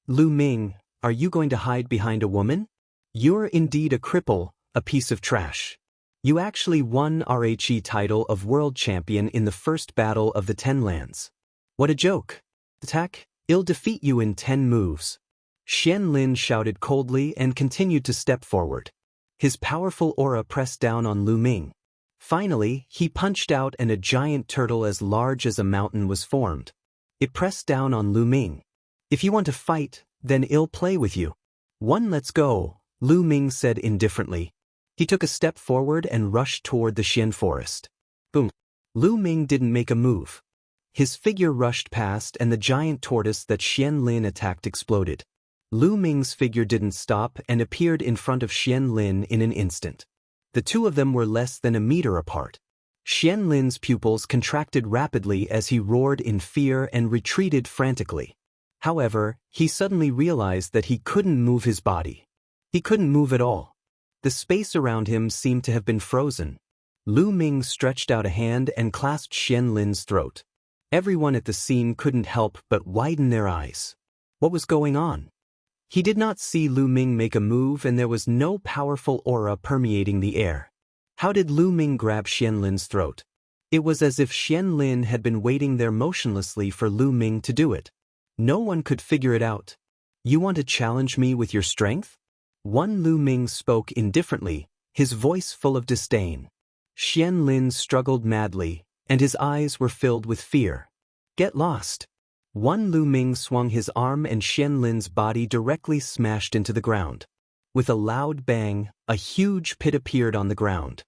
Lu Ming, are you going to hide behind a woman? You're indeed a cripple, a piece of trash. You actually won RHE title of world champion in the first battle of the 10 Lands. What a joke. Attack, I'll defeat you in 10 moves. Xian Lin shouted coldly and continued to step forward. His powerful aura pressed down on Lu Ming. Finally, he punched out and a giant turtle as large as a mountain was formed. It pressed down on Lu Ming. If you want to fight, then I'll play with you. Let's go, Lu Ming said indifferently. He took a step forward and rushed toward the Xian forest. Boom. Lu Ming didn't make a move. His figure rushed past and the giant tortoise that Xian Lin attacked exploded. Lu Ming's figure didn't stop and appeared in front of Xian Lin in an instant. The two of them were less than a meter apart. Xian Lin's pupils contracted rapidly as he roared in fear and retreated frantically. However, he suddenly realized that he couldn't move his body. He couldn't move at all. The space around him seemed to have been frozen. Lu Ming stretched out a hand and clasped Xian Lin's throat. Everyone at the scene couldn't help but widen their eyes. What was going on? He did not see Lu Ming make a move and there was no powerful aura permeating the air. How did Lu Ming grab Xian Lin's throat? It was as if Xian Lin had been waiting there motionlessly for Lu Ming to do it. No one could figure it out. You want to challenge me with your strength? Lu Ming spoke indifferently, his voice full of disdain. Xian Lin struggled madly, and his eyes were filled with fear. Get lost. Lu Ming swung his arm and Xian Lin's body directly smashed into the ground. With a loud bang, a huge pit appeared on the ground.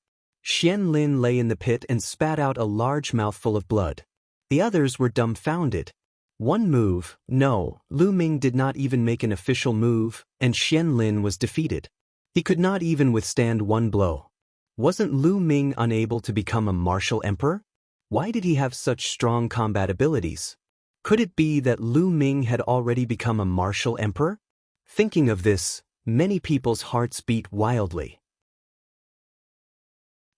Xian Lin lay in the pit and spat out a large mouthful of blood. The others were dumbfounded. One move, no, Lu Ming did not even make an official move, and Xian Lin was defeated. He could not even withstand one blow. Wasn't Lu Ming unable to become a martial emperor? Why did he have such strong combat abilities? Could it be that Lu Ming had already become a martial emperor? Thinking of this, many people's hearts beat wildly.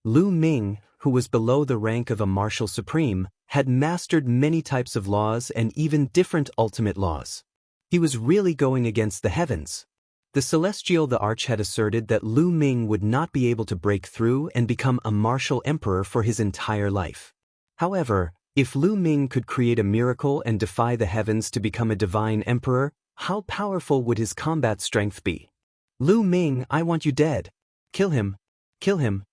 Lu Ming, who was below the rank of a martial supreme, had mastered many types of laws and even different ultimate laws. He was really going against the heavens. The Celestial the Arch had asserted that Lu Ming would not be able to break through and become a martial emperor for his entire life. However, if Lu Ming could create a miracle and defy the heavens to become a divine emperor, how powerful would his combat strength be? Lu Ming, I want you dead. Kill him. Kill him.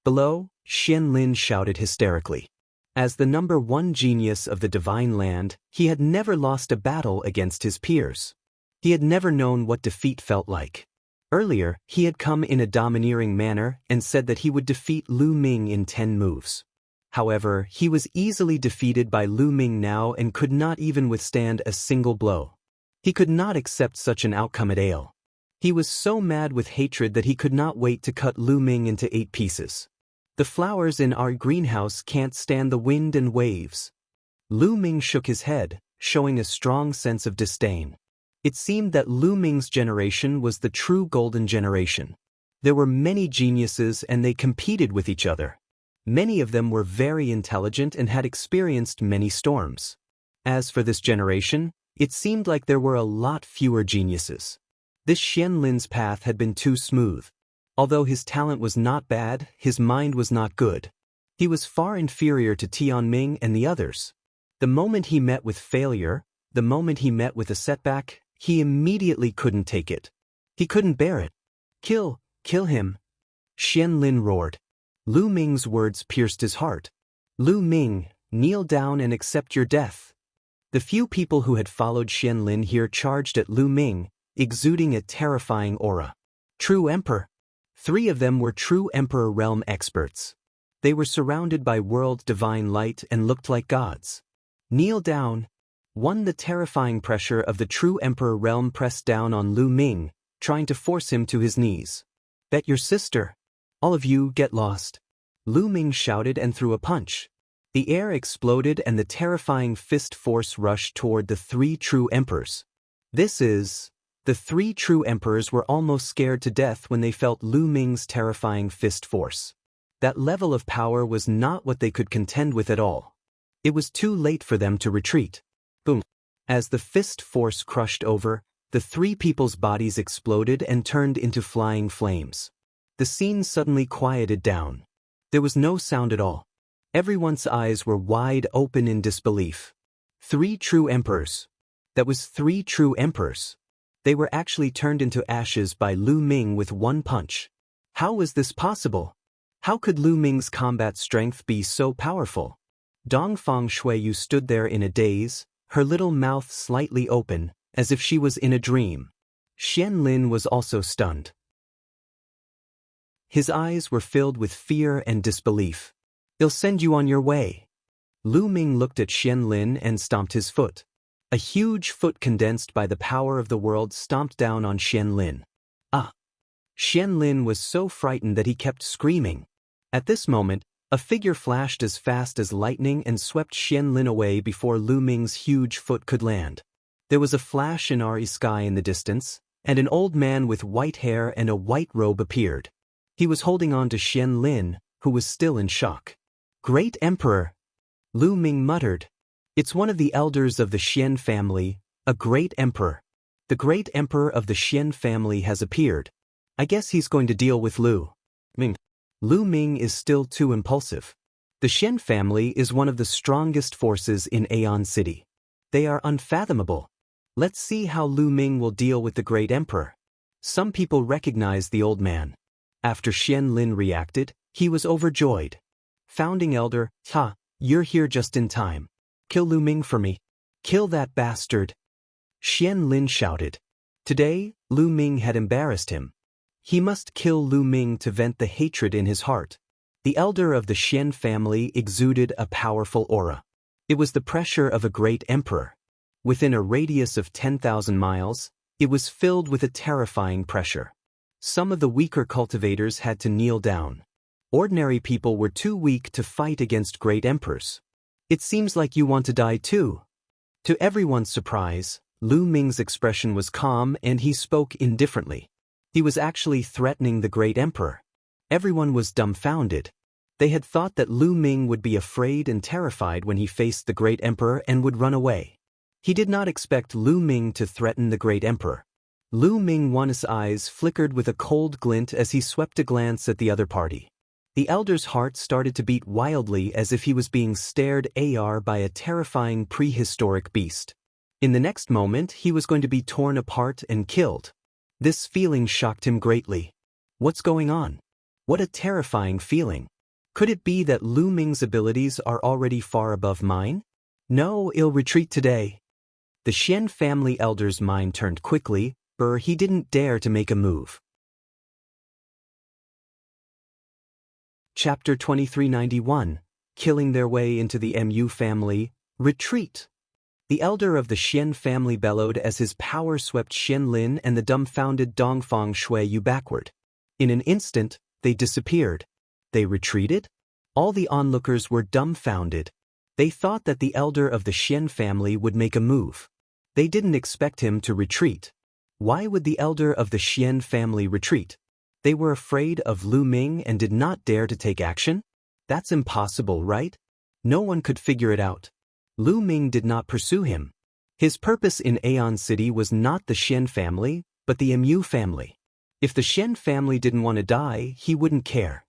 Below, Xian Lin shouted hysterically. As the #1 genius of the divine land, he had never lost a battle against his peers. He had never known what defeat felt like. Earlier, he had come in a domineering manner and said that he would defeat Lu Ming in 10 moves. However, he was easily defeated by Lu Ming now and could not even withstand a single blow. He could not accept such an outcome at all. He was so mad with hatred that he could not wait to cut Lu Ming into 8 pieces. The flowers in our greenhouse can't stand the wind and waves. Lu Ming shook his head, showing a strong sense of disdain. It seemed that Lu Ming's generation was the true golden generation. There were many geniuses and they competed with each other. Many of them were very intelligent and had experienced many storms. As for this generation, it seemed like there were a lot fewer geniuses. This Xian Lin's path had been too smooth. Although his talent was not bad, his mind was not good. He was far inferior to Tianming and the others. The moment he met with failure, the moment he met with a setback, he immediately couldn't take it. He couldn't bear it. Kill him. Xian Lin roared. Lu Ming's words pierced his heart. Lu Ming, kneel down and accept your death. The few people who had followed Xian Lin here charged at Lu Ming, exuding a terrifying aura. True Emperor. 3 of them were true Emperor realm experts. They were surrounded by world divine light and looked like gods. Kneel down. The terrifying pressure of the true Emperor realm pressed down on Lu Ming, trying to force him to his knees. Bet your sister. All of you get lost. Lu Ming shouted and threw a punch. The air exploded and the terrifying fist force rushed toward the 3 true emperors. The 3 true emperors were almost scared to death when they felt Lu Ming's terrifying fist force. That level of power was not what they could contend with at all. It was too late for them to retreat. Boom. As the fist force crushed over, the 3 people's bodies exploded and turned into flying flames. The scene suddenly quieted down. There was no sound at all. Everyone's eyes were wide open in disbelief. 3 true emperors. That was 3 true emperors. They were actually turned into ashes by Lu Ming with 1 punch. How was this possible? How could Lu Ming's combat strength be so powerful? Dongfang Shuiyu stood there in a daze, her little mouth slightly open, as if she was in a dream. Xian Lin was also stunned. His eyes were filled with fear and disbelief. They'll send you on your way. Lu Ming looked at Xian Lin and stomped his foot. A huge foot condensed by the power of the world stomped down on Xian Lin. Ah! Xian Lin was so frightened that he kept screaming. At this moment, a figure flashed as fast as lightning and swept Xian Lin away before Lu Ming's huge foot could land. There was a flash in our sky in the distance, and an old man with white hair and a white robe appeared. He was holding on to Xian Lin, who was still in shock. Great Emperor! Lu Ming muttered. It's one of the elders of the Xian family, a great emperor. The great emperor of the Xian family has appeared. I guess he's going to deal with Lu Ming. Lu Ming is still too impulsive. The Xian family is one of the strongest forces in Aeon City. They are unfathomable. Let's see how Lu Ming will deal with the great emperor. Some people recognized the old man. After Xian Lin reacted, he was overjoyed. Founding Elder, you're here just in time. Kill Lu Ming for me. Kill that bastard. Xian Lin shouted. Today, Lu Ming had embarrassed him. He must kill Lu Ming to vent the hatred in his heart. The elder of the Xian family exuded a powerful aura. It was the pressure of a great emperor. Within a radius of 10,000 miles, it was filled with a terrifying pressure. Some of the weaker cultivators had to kneel down. Ordinary people were too weak to fight against great emperors. It seems like you want to die too. To everyone's surprise, Lu Ming's expression was calm and he spoke indifferently. He was actually threatening the great emperor. Everyone was dumbfounded. They had thought that Lu Ming would be afraid and terrified when he faced the great emperor and would run away. He did not expect Lu Ming to threaten the great emperor. Lu Ming's eyes flickered with a cold glint as he swept a glance at the other party. The elder's heart started to beat wildly as if he was being stared at by a terrifying prehistoric beast. In the next moment, he was going to be torn apart and killed. This feeling shocked him greatly. What's going on? What a terrifying feeling. Could it be that Lu Ming's abilities are already far above mine? No, I'll retreat today. The Xian family elder's mind turned quickly, but he didn't dare to make a move. Chapter 2391, Killing Their Way into the Mu Family, Retreat. The elder of the Xian family bellowed as his power swept Xian Lin and the dumbfounded Dongfang Shuiyu backward. In an instant, they disappeared. They retreated? All the onlookers were dumbfounded. They thought that the elder of the Xian family would make a move. They didn't expect him to retreat. Why would the elder of the Xian family retreat? They were afraid of Lu Ming and did not dare to take action? That's impossible, right? No one could figure it out. Lu Ming did not pursue him. His purpose in Aeon City was not the Xian family, but the Mu family. If the Xian family didn't want to die, he wouldn't care.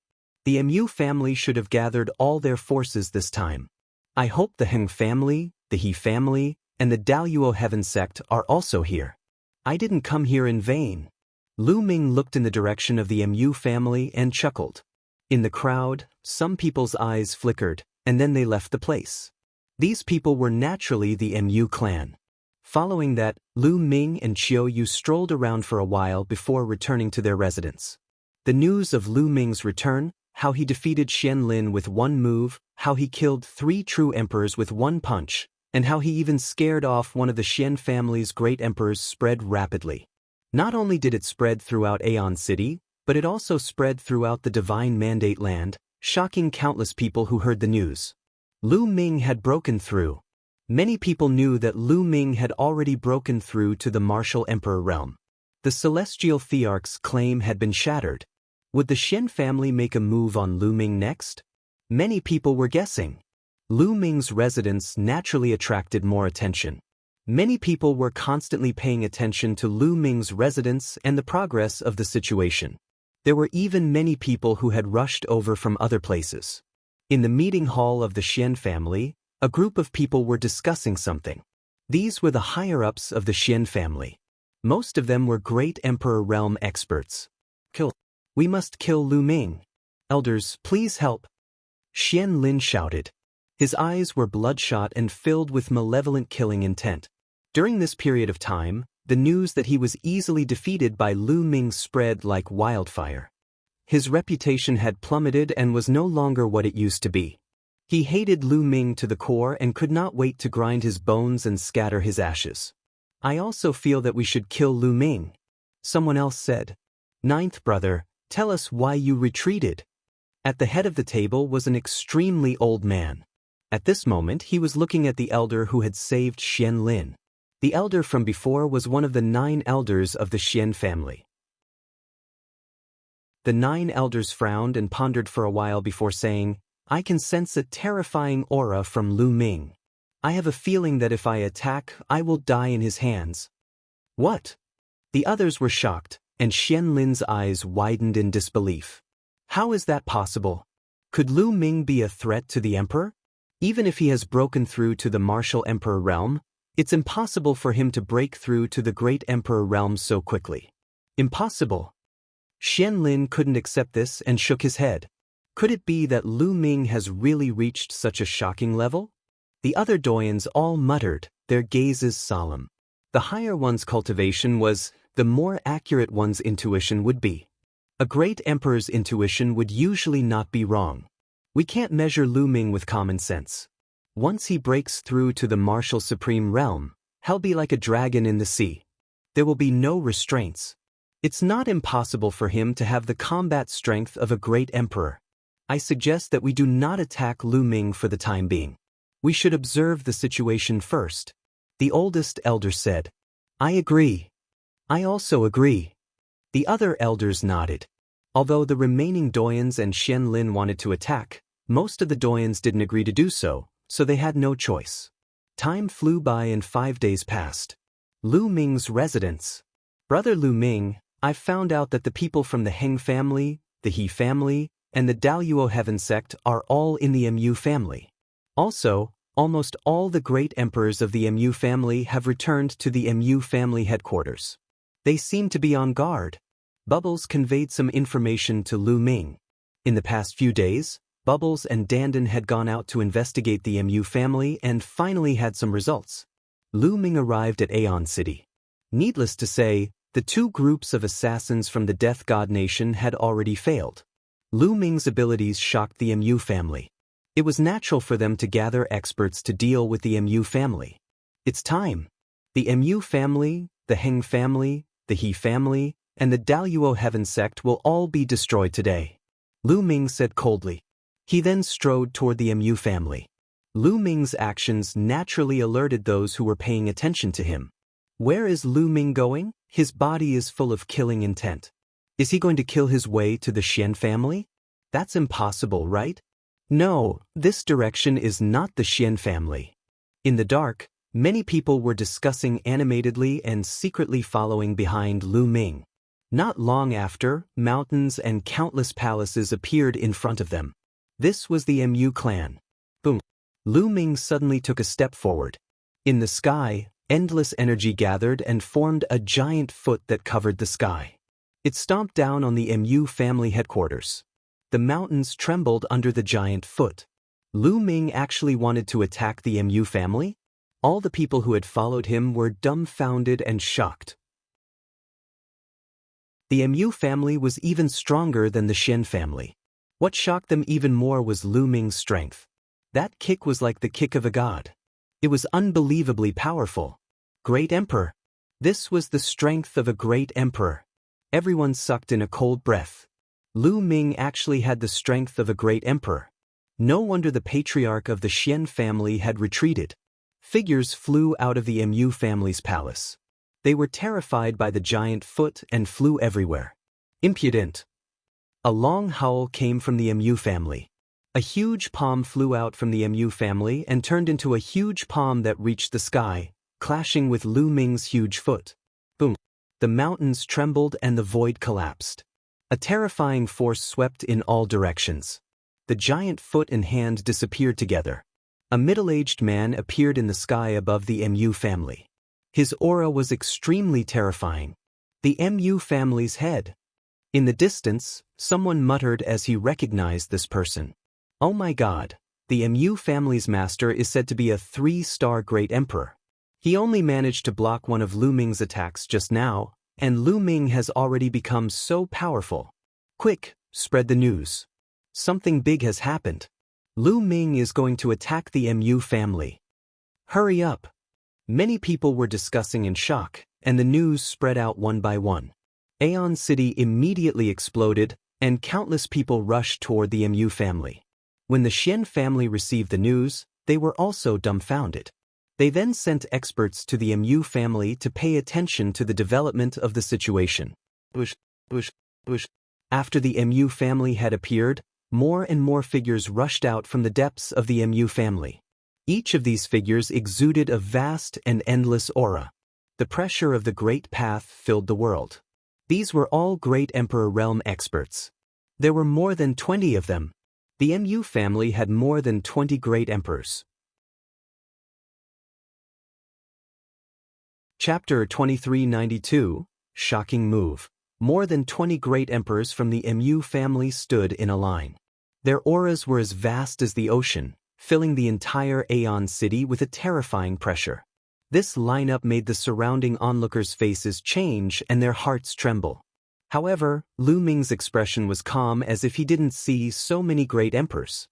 The Mu family should have gathered all their forces this time. I hope the Heng family, the He family, and the Daluo Heaven sect are also here. I didn't come here in vain. Lu Ming looked in the direction of the Mu family and chuckled. In the crowd, some people's eyes flickered, and then they left the place. These people were naturally the Mu clan. Following that, Lu Ming and Qiu Yu strolled around for a while before returning to their residence. The news of Lu Ming's return, how he defeated Xian Lin with one move, how he killed 3 true emperors with one punch, and how he even scared off one of the Xian family's great emperors spread rapidly. Not only did it spread throughout Aeon City, but it also spread throughout the Divine Mandate land, shocking countless people who heard the news. Lu Ming had broken through. Many people knew that Lu Ming had already broken through to the martial emperor realm. The celestial thearch's claim had been shattered. Would the Xian family make a move on Lu Ming next? Many people were guessing. Lu Ming's residence naturally attracted more attention. Many people were constantly paying attention to Lu Ming's residence and the progress of the situation. There were even many people who had rushed over from other places. In the meeting hall of the Xian family, a group of people were discussing something. These were the higher-ups of the Xian family. Most of them were great emperor realm experts. We must kill Lu Ming. Elders, please help. Xian Lin shouted. His eyes were bloodshot and filled with malevolent killing intent. During this period of time, the news that he was easily defeated by Lu Ming spread like wildfire. His reputation had plummeted and was no longer what it used to be. He hated Lu Ming to the core and could not wait to grind his bones and scatter his ashes. I also feel that we should kill Lu Ming. Someone else said. Ninth brother, tell us why you retreated. At the head of the table was an extremely old man. At this moment he was looking at the elder who had saved Xian Lin. The elder from before was one of the 9 elders of the Xian family. The 9 elders frowned and pondered for a while before saying, I can sense a terrifying aura from Lu Ming. I have a feeling that if I attack, I will die in his hands. What? The others were shocked, and Xian Lin's eyes widened in disbelief. How is that possible? Could Lu Ming be a threat to the emperor? Even if he has broken through to the martial emperor realm, it's impossible for him to break through to the great emperor realm so quickly. Impossible. Xian Lin couldn't accept this and shook his head. Could it be that Lu Ming has really reached such a shocking level? The other doyens all muttered, their gazes solemn. The higher one's cultivation was, the more accurate one's intuition would be. A great emperor's intuition would usually not be wrong. We can't measure Lu Ming with common sense. Once he breaks through to the martial supreme realm, he'll be like a dragon in the sea. There will be no restraints. It's not impossible for him to have the combat strength of a great emperor. I suggest that we do not attack Lu Ming for the time being. We should observe the situation first. The oldest elder said, "I agree. I also agree." The other elders nodded. Although the remaining Doyens and Xian Lin wanted to attack, most of the Doyens didn't agree to do so, so they had no choice. Time flew by and 5 days passed. Lu Ming's residence. Brother Lu Ming, I've found out that the people from the Heng family, the He family, and the Daluo Heaven sect are all in the Mu family. Also, almost all the great emperors of the Mu family have returned to the Mu family headquarters. They seem to be on guard. Bubbles conveyed some information to Lu Ming. In the past few days, Bubbles and Dandan had gone out to investigate the Mu family and finally had some results. Lu Ming arrived at Aeon City. Needless to say, the 2 groups of assassins from the Death God Nation had already failed. Lu Ming's abilities shocked the Mu family. It was natural for them to gather experts to deal with the Mu family. It's time. The Mu family, the Heng family, the He family, and the Daluo Heaven sect will all be destroyed today, Lu Ming said coldly. He then strode toward the Mu family. Lu Ming's actions naturally alerted those who were paying attention to him. Where is Lu Ming going? His body is full of killing intent. Is he going to kill his way to the Xian family? That's impossible, right? No, this direction is not the Xian family. In the dark, many people were discussing animatedly and secretly following behind Lu Ming. Not long after, mountains and countless palaces appeared in front of them. This was the Mu clan. Boom. Lu Ming suddenly took a step forward. In the sky, endless energy gathered and formed a giant foot that covered the sky. It stomped down on the Mu family headquarters. The mountains trembled under the giant foot. Lu Ming actually wanted to attack the Mu family? All the people who had followed him were dumbfounded and shocked. The Mu family was even stronger than the Xian family. What shocked them even more was Lu Ming's strength. That kick was like the kick of a god. It was unbelievably powerful. Great Emperor. This was the strength of a great emperor. Everyone sucked in a cold breath. Lu Ming actually had the strength of a great emperor. No wonder the patriarch of the Xian family had retreated. Figures flew out of the Mu family's palace. They were terrified by the giant foot and flew everywhere. Impudent. A long howl came from the Mu family. A huge palm flew out from the Mu family and turned into a huge palm that reached the sky, clashing with Lu Ming's huge foot. Boom. The mountains trembled and the void collapsed. A terrifying force swept in all directions. The giant foot and hand disappeared together. A middle-aged man appeared in the sky above the Mu family. His aura was extremely terrifying. The Mu family's head. In the distance, someone muttered as he recognized this person. Oh my god, the Mu family's master is said to be a 3-star great emperor. He only managed to block one of Lu Ming's attacks just now, and Lu Ming has already become so powerful. Quick, spread the news. Something big has happened. Lu Ming is going to attack the Mu family. Hurry up. Many people were discussing in shock, and the news spread out one by one. Aeon City immediately exploded, and countless people rushed toward the Mu family. When the Xian family received the news, they were also dumbfounded. They then sent experts to the Mu family to pay attention to the development of the situation. After the Mu family had appeared, more and more figures rushed out from the depths of the Mu family. Each of these figures exuded a vast and endless aura. The pressure of the Great Path filled the world. These were all Great Emperor Realm experts. There were more than 20 of them. The Mu family had more than 20 great emperors. Chapter 2392, Shocking Move. More than 20 great emperors from the Mu family stood in a line. Their auras were as vast as the ocean, filling the entire Aeon City with a terrifying pressure. This lineup made the surrounding onlookers' faces change and their hearts tremble. However, Lu Ming's expression was calm as if he didn't see so many great emperors.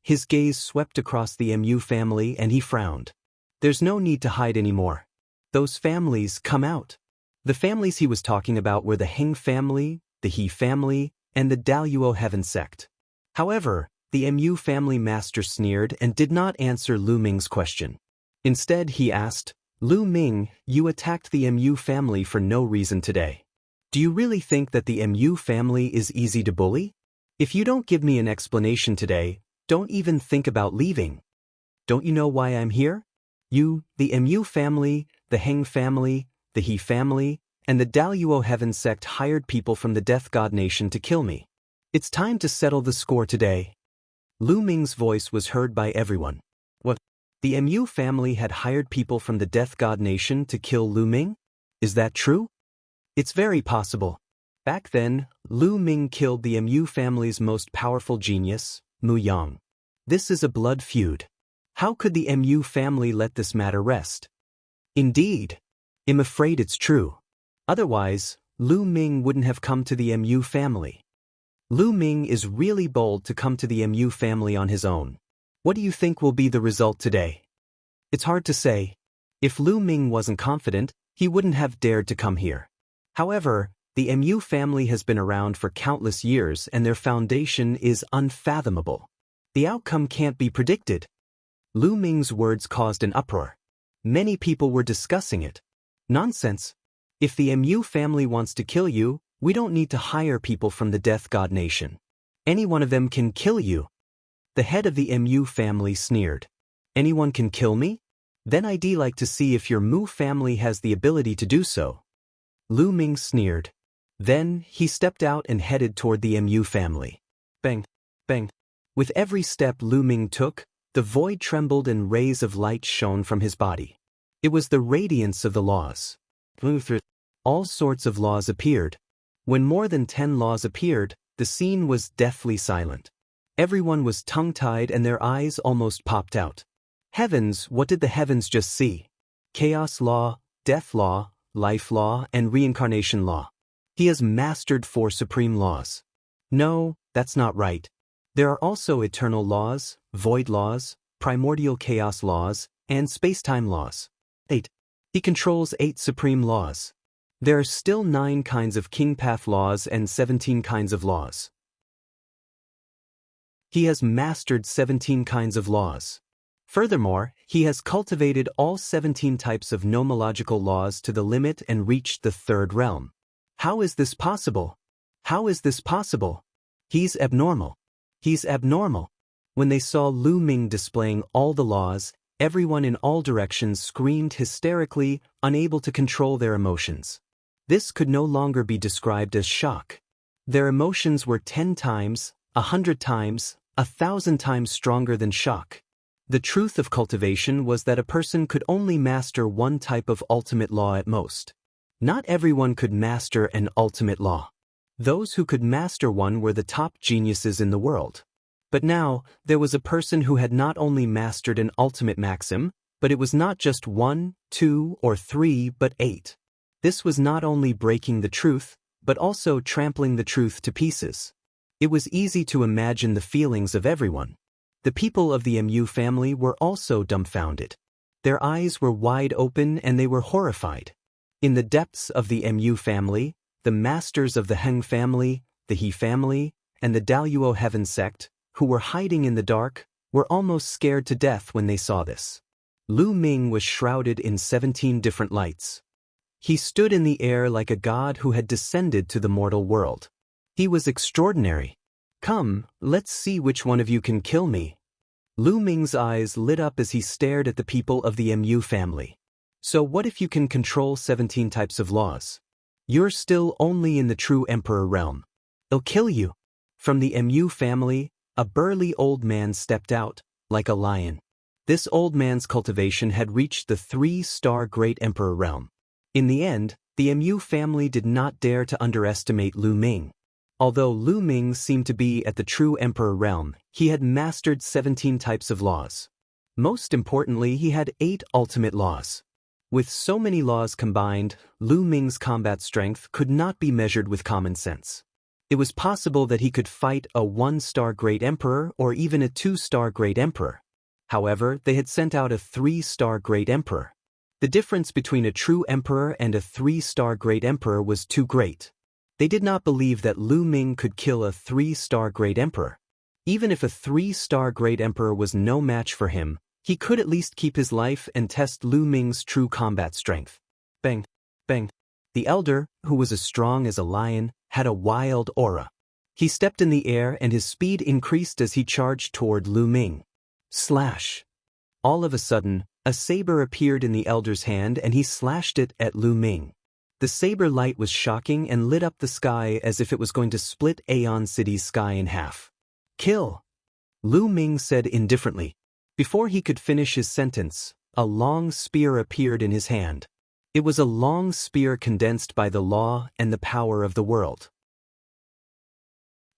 His gaze swept across the Mu family and he frowned. There's no need to hide anymore. Those families come out. The families he was talking about were the Heng family, the He family, and the Daluo Heaven sect. However, the Mu family master sneered and did not answer Lu Ming's question. Instead, he asked, Lu Ming, you attacked the Mu family for no reason today. Do you really think that the Mu family is easy to bully? If you don't give me an explanation today, don't even think about leaving. Don't you know why I'm here? You, the Mu family, the Heng family, the He family, and the Daluo Heaven sect hired people from the Death God Nation to kill me. It's time to settle the score today. Lu Ming's voice was heard by everyone. What? The Mu family had hired people from the Death God Nation to kill Lu Ming? Is that true? It's very possible. Back then, Lu Ming killed the Mu family's most powerful genius, Mu Yang. This is a blood feud. How could the Mu family let this matter rest? Indeed. I'm afraid it's true. Otherwise, Lu Ming wouldn't have come to the Mu family. Lu Ming is really bold to come to the Mu family on his own. What do you think will be the result today? It's hard to say. If Lu Ming wasn't confident, he wouldn't have dared to come here. However, the Mu family has been around for countless years and their foundation is unfathomable. The outcome can't be predicted. Lu Ming's words caused an uproar. Many people were discussing it. Nonsense. If the Mu family wants to kill you, we don't need to hire people from the Death God Nation. Any one of them can kill you. The head of the Mu family sneered. Anyone can kill me? Then I'd like to see if your Mu family has the ability to do so. Lu Ming sneered. Then, he stepped out and headed toward the Mu family. Bang, bang. With every step Lu Ming took, the void trembled and rays of light shone from his body. It was the radiance of the laws. All sorts of laws appeared. When more than 10 laws appeared, the scene was deathly silent. Everyone was tongue-tied and their eyes almost popped out. Heavens, what did the heavens just see? Chaos law, death law, life law, and reincarnation law. He has mastered 4 supreme laws. No, that's not right. There are also eternal laws, void laws, primordial chaos laws, and space-time laws. 8. He controls 8 supreme laws. There are still 9 kinds of king path laws and 17 kinds of laws. He has mastered 17 kinds of laws. Furthermore, he has cultivated all 17 types of nomological laws to the limit and reached the 3rd realm. How is this possible? How is this possible? He's abnormal. He's abnormal. When they saw Lu Ming displaying all the laws, everyone in all directions screamed hysterically, unable to control their emotions. This could no longer be described as shock. Their emotions were 10 times, 100 times, 1,000 times stronger than shock. The truth of cultivation was that a person could only master one type of ultimate law at most. Not everyone could master an ultimate law. Those who could master one were the top geniuses in the world. But now, there was a person who had not only mastered an ultimate maxim, but it was not just 1, 2, or 3, but 8. This was not only breaking the truth, but also trampling the truth to pieces. It was easy to imagine the feelings of everyone. The people of the Mu family were also dumbfounded. Their eyes were wide open and they were horrified. In the depths of the Mu family, the masters of the Heng family, the He family, and the Daluo Heaven sect, who were hiding in the dark, were almost scared to death when they saw this. Lu Ming was shrouded in 17 different lights. He stood in the air like a god who had descended to the mortal world. He was extraordinary. Come, let's see which one of you can kill me. Lu Ming's eyes lit up as he stared at the people of the Mu family. So what if you can control 17 types of laws? You're still only in the true emperor realm. I'll kill you. From the Mu family, a burly old man stepped out, like a lion. This old man's cultivation had reached the 3-star great emperor realm. In the end, the Mu family did not dare to underestimate Lu Ming. Although Lu Ming seemed to be at the true emperor realm, he had mastered 17 types of laws. Most importantly, he had 8 ultimate laws. With so many laws combined, Lu Ming's combat strength could not be measured with common sense. It was possible that he could fight a 1-star great emperor or even a 2-star great emperor. However, they had sent out a 3-star great emperor. The difference between a true emperor and a 3-star great emperor was too great. They did not believe that Lu Ming could kill a 3-star great emperor. Even if a 3-star great emperor was no match for him, He could at least keep his life and test Lu Ming's true combat strength. Bang, bang. The elder, who was as strong as a lion, had a wild aura. He stepped in the air and his speed increased as he charged toward Lu Ming. Slash. All of a sudden, a saber appeared in the elder's hand and he slashed it at Lu Ming. The saber light was shocking and lit up the sky as if it was going to split Aeon City's sky in half. Kill! Lu Ming said indifferently. Before he could finish his sentence, a long spear appeared in his hand. It was a long spear condensed by the law and the power of the world.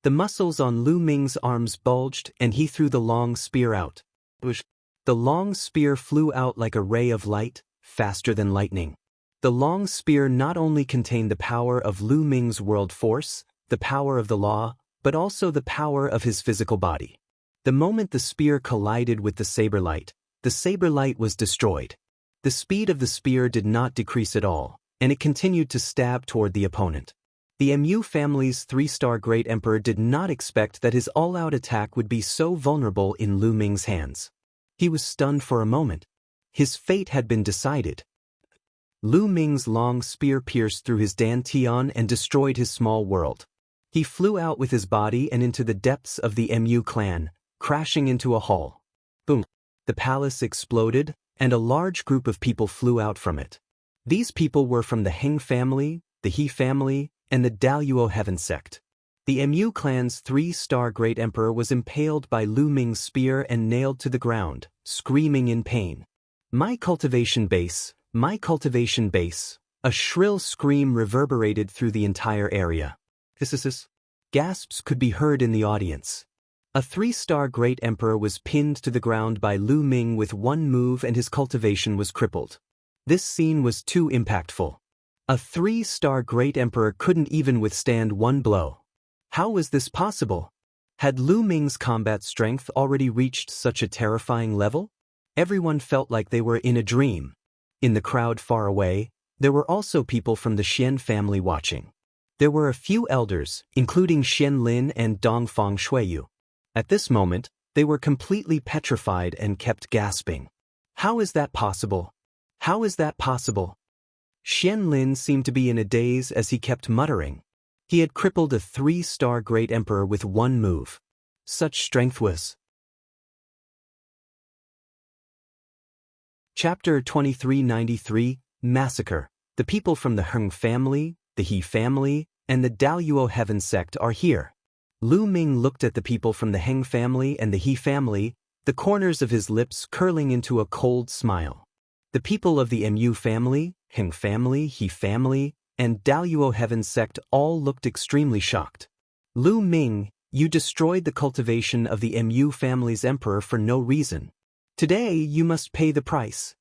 The muscles on Lu Ming's arms bulged and he threw the long spear out. The long spear flew out like a ray of light, faster than lightning. The long spear not only contained the power of Lu Ming's world force, the power of the law, but also the power of his physical body. The moment the spear collided with the saber light was destroyed. The speed of the spear did not decrease at all, and it continued to stab toward the opponent. The Mu family's 3-star Great Emperor did not expect that his all-out attack would be so vulnerable in Lu Ming's hands. He was stunned for a moment. His fate had been decided. Lu Ming's long spear pierced through his dantian and destroyed his small world. He flew out with his body and into the depths of the Mu clan, crashing into a hall. Boom! The palace exploded, and a large group of people flew out from it. These people were from the Heng family, the He family, and the Daluo Heaven sect. The Mu clan's 3-star Great Emperor was impaled by Lu Ming's spear and nailed to the ground, screaming in pain. My cultivation base, my cultivation base. A shrill scream reverberated through the entire area. Gasps could be heard in the audience. A 3-star Great Emperor was pinned to the ground by Lu Ming with one move and his cultivation was crippled. This scene was too impactful. A 3-star Great Emperor couldn't even withstand one blow. How was this possible? Had Lu Ming's combat strength already reached such a terrifying level? Everyone felt like they were in a dream. In the crowd far away, there were also people from the Xian family watching. There were a few elders, including Xian Lin and Dongfang Shuiyu. At this moment, they were completely petrified and kept gasping. How is that possible? How is that possible? Xian Lin seemed to be in a daze as he kept muttering. He had crippled a 3-star Great Emperor with one move. Such strength was. Chapter 2393, Massacre. The people from the Heng family, the He family, and the Daluo Heaven sect are here. Lu Ming looked at the people from the Heng family and the He family, the corners of his lips curling into a cold smile. The people of the Mu family, Heng family, He family, and Daluo Heaven sect all looked extremely shocked. Lu Ming, you destroyed the cultivation of the Mu family's emperor for no reason. Today you must pay the price.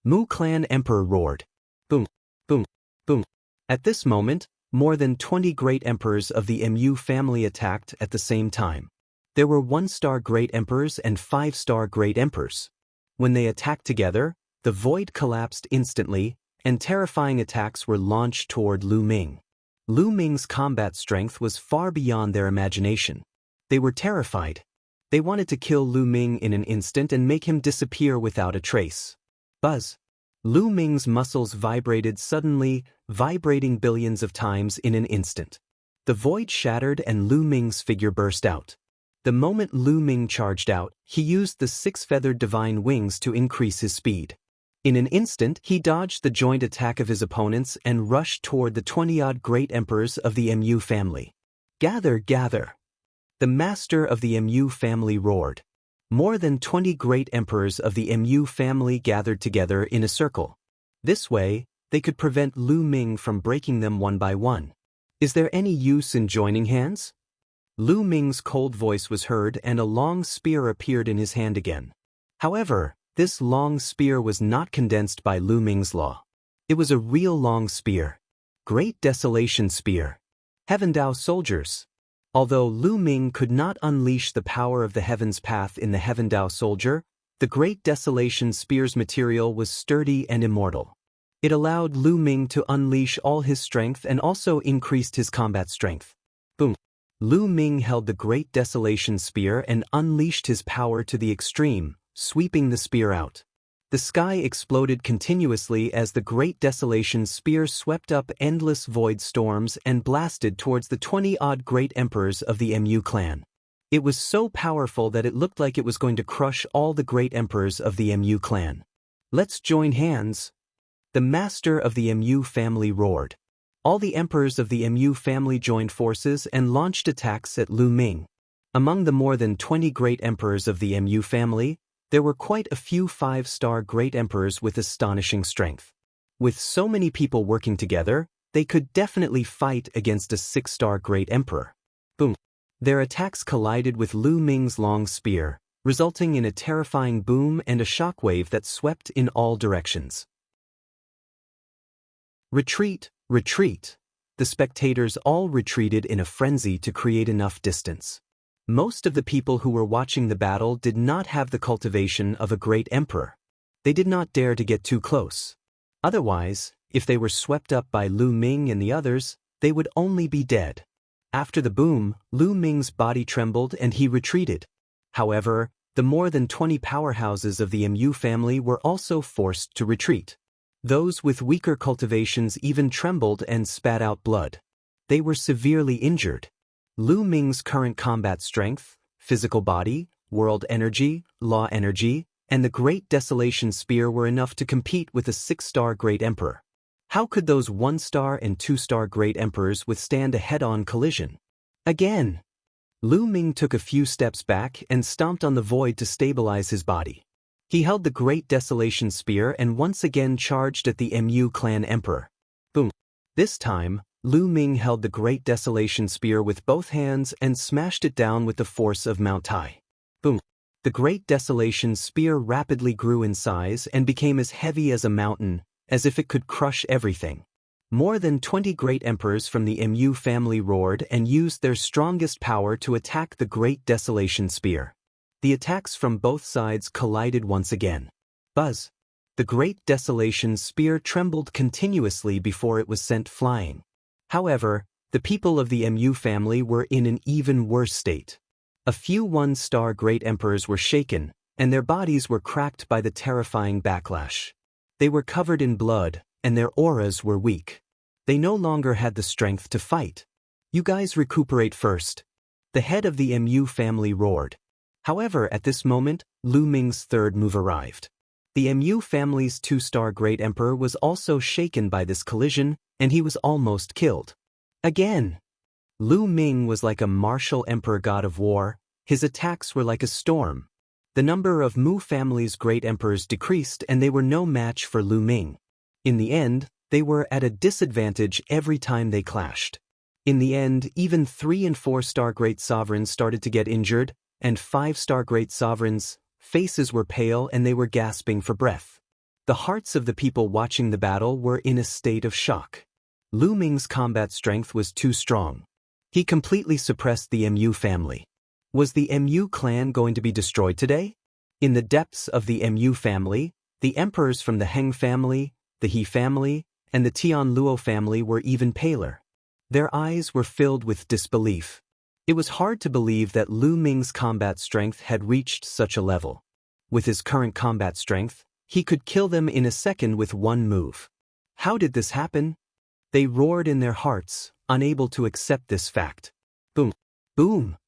Mu clan emperor roared. Boom, boom, boom. At this moment, more than 20 great emperors of the Mu family attacked at the same time. There were 1-star great emperors and 5-star great emperors. When they attacked together, the void collapsed instantly, and terrifying attacks were launched toward Lu Ming. Lu Ming's combat strength was far beyond their imagination. They were terrified. They wanted to kill Lu Ming in an instant and make him disappear without a trace. Buzz. Lu Ming's muscles vibrated suddenly, vibrating billions of times in an instant. The void shattered and Lu Ming's figure burst out. The moment Lu Ming charged out, he used the 6-feathered divine wings to increase his speed. In an instant, he dodged the joint attack of his opponents and rushed toward the 20-odd great emperors of the Mu family. Gather, gather. The master of the Mu family roared. More than 20 great emperors of the Mu family gathered together in a circle. This way, they could prevent Lu Ming from breaking them one by one. Is there any use in joining hands? Lu Ming's cold voice was heard and a long spear appeared in his hand again. However, this long spear was not condensed by Lu Ming's law. It was a real long spear. Great Desolation Spear. Heaven Dao soldiers. Although Lu Ming could not unleash the power of the Heaven's Path in the Heaven Dao soldier, the Great Desolation Spear's material was sturdy and immortal. It allowed Lu Ming to unleash all his strength and also increased his combat strength. Boom. Lu Ming held the Great Desolation Spear and unleashed his power to the extreme, sweeping the spear out. The sky exploded continuously as the Great Desolation Spear swept up endless void storms and blasted towards the 20-odd great emperors of the Mu clan. It was so powerful that it looked like it was going to crush all the great emperors of the Mu clan. "Let's join hands!" The master of the Mu family roared. All the emperors of the Mu family joined forces and launched attacks at Lu Ming. Among the more than 20 great emperors of the Mu family, there were quite a few 5-star great emperors with astonishing strength. With so many people working together, they could definitely fight against a 6-star great emperor. Boom! Their attacks collided with Lu Ming's long spear, resulting in a terrifying boom and a shockwave that swept in all directions. "Retreat! Retreat!" The spectators all retreated in a frenzy to create enough distance. Most of the people who were watching the battle did not have the cultivation of a great emperor. They did not dare to get too close. Otherwise, if they were swept up by Lu Ming and the others, they would only be dead. After the boom, Lu Ming's body trembled and he retreated. However, the more than 20 powerhouses of the Mu family were also forced to retreat. Those with weaker cultivations even trembled and spat out blood. They were severely injured. Lu Ming's current combat strength, physical body, world energy, law energy, and the Great Desolation Spear were enough to compete with a 6-star Great Emperor. How could those 1-star and 2-star Great Emperors withstand a head-on collision? Again! Lu Ming took a few steps back and stomped on the void to stabilize his body. He held the Great Desolation Spear and once again charged at the Mu clan emperor. Boom! This time, Lu Ming held the Great Desolation Spear with both hands and smashed it down with the force of Mount Tai. Boom! The Great Desolation Spear rapidly grew in size and became as heavy as a mountain, as if it could crush everything. More than 20 great emperors from the Mu family roared and used their strongest power to attack the Great Desolation Spear. The attacks from both sides collided once again. Buzz! The Great Desolation Spear trembled continuously before it was sent flying. However, the people of the Mu family were in an even worse state. A few 1-star great emperors were shaken, and their bodies were cracked by the terrifying backlash. They were covered in blood, and their auras were weak. They no longer had the strength to fight. "You guys recuperate first," the head of the Mu family roared. However, at this moment, Lu Ming's third move arrived. The Mu family's 2-star great emperor was also shaken by this collision, and he was almost killed. Again! Lu Ming was like a martial emperor god of war. His attacks were like a storm. The number of Mu family's great emperors decreased and they were no match for Lu Ming. In the end, they were at a disadvantage every time they clashed. In the end, even 3- and 4-star great sovereigns started to get injured, and 5-star great sovereigns' faces were pale and they were gasping for breath. The hearts of the people watching the battle were in a state of shock. Lu Ming's combat strength was too strong. He completely suppressed the Mu family. Was the Mu clan going to be destroyed today? In the depths of the Mu family, the emperors from the Heng family, the He family, and the Tian Luo family were even paler. Their eyes were filled with disbelief. It was hard to believe that Lu Ming's combat strength had reached such a level. With his current combat strength, he could kill them in a second with one move. How did this happen? They roared in their hearts, unable to accept this fact. Boom! Boom!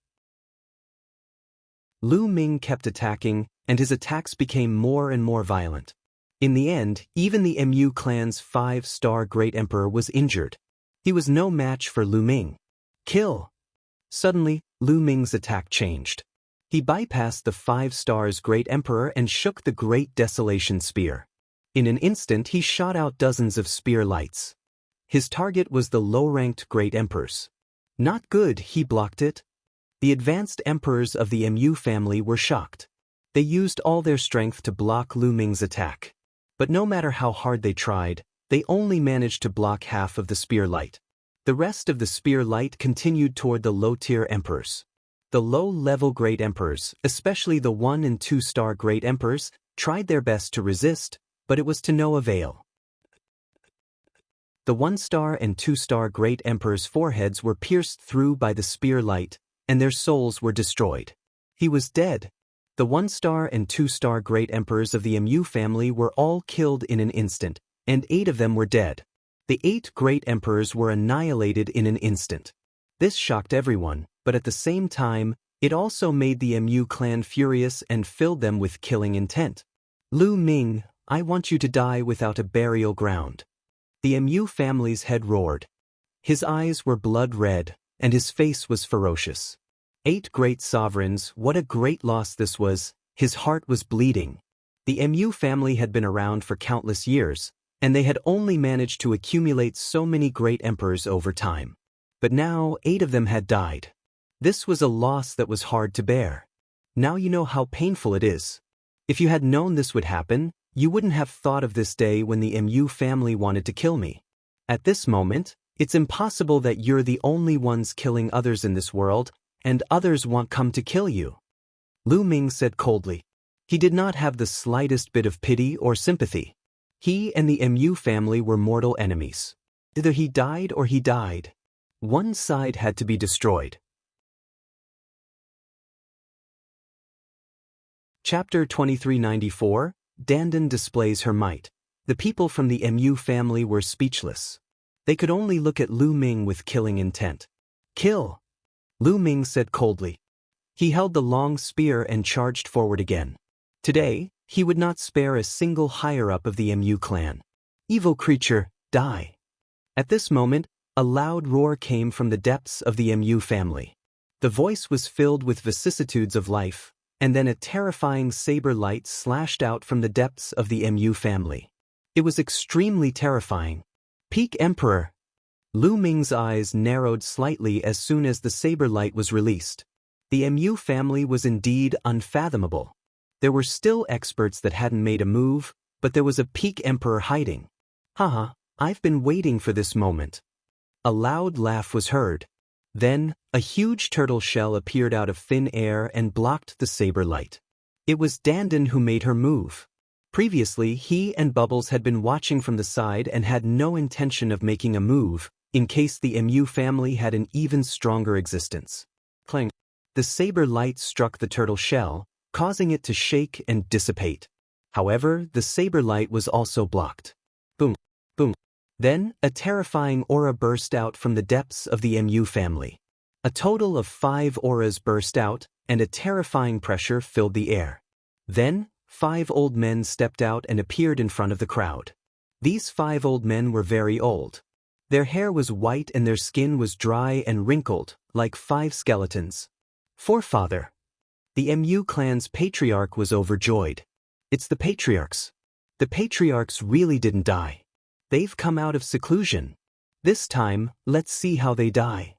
Lu Ming kept attacking, and his attacks became more and more violent. In the end, even the Mu clan's 5-star great emperor was injured. He was no match for Lu Ming. Kill! Suddenly, Lu Ming's attack changed. He bypassed the 5-star's great emperor and shook the Great Desolation Spear. In an instant he shot out dozens of spear lights. His target was the low-ranked great emperors. Not good, he blocked it. The advanced emperors of the Mu family were shocked. They used all their strength to block Lu Ming's attack. But no matter how hard they tried, they only managed to block half of the spear light. The rest of the spear light continued toward the low-tier emperors. The low-level great emperors, especially the 1- and 2-star great emperors, tried their best to resist, but it was to no avail. The 1-star and 2-star great emperors' foreheads were pierced through by the spear light, and their souls were destroyed. He was dead. The 1-star and 2-star great emperors of the Mu family were all killed in an instant, and 8 of them were dead. The 8 great emperors were annihilated in an instant. This shocked everyone, but at the same time, it also made the Mu clan furious and filled them with killing intent. Lu Ming, I want you to die without a burial ground. The Mu family's head roared. His eyes were blood red, and his face was ferocious. 8 great sovereigns, what a great loss this was. His heart was bleeding. The Mu family had been around for countless years, and they had only managed to accumulate so many great emperors over time. But now 8 of them had died. This was a loss that was hard to bear. Now you know how painful it is. If you had known this would happen, you wouldn't have thought of this day when the Mu family wanted to kill me. At this moment, it's impossible that you're the only ones killing others in this world, and others won't come to kill you. Lu Ming said coldly. He did not have the slightest bit of pity or sympathy. He and the Mu family were mortal enemies. Either he died or he died. One side had to be destroyed. Chapter 2394, Dandan displays her might. The people from the Mu family were speechless. They could only look at Lu Ming with killing intent. Kill! Lu Ming said coldly. He held the long spear and charged forward again. Today, he would not spare a single higher-up of the Mu clan. Evil creature, die! At this moment, a loud roar came from the depths of the Mu family. The voice was filled with vicissitudes of life, and then a terrifying saber light slashed out from the depths of the Mu family. It was extremely terrifying. Peak Emperor! Lu Ming's eyes narrowed slightly as soon as the saber light was released. The Mu family was indeed unfathomable. There were still experts that hadn't made a move, but there was a peak emperor hiding. Haha, I've been waiting for this moment. A loud laugh was heard. Then, a huge turtle shell appeared out of thin air and blocked the saber light. It was Dandan who made her move. Previously, he and Bubbles had been watching from the side and had no intention of making a move, in case the Mu family had an even stronger existence. Clang! The saber light struck the turtle shell, causing it to shake and dissipate. However, the saber light was also blocked. Boom! Boom! Then, a terrifying aura burst out from the depths of the Mu family. A total of 5 auras burst out, and a terrifying pressure filled the air. Then, 5 old men stepped out and appeared in front of the crowd. These 5 old men were very old. Their hair was white and their skin was dry and wrinkled, like 5 skeletons. Forefather! The Mu clan's patriarch was overjoyed. It's the patriarchs. The patriarchs really didn't die. They've come out of seclusion. This time, let's see how they die.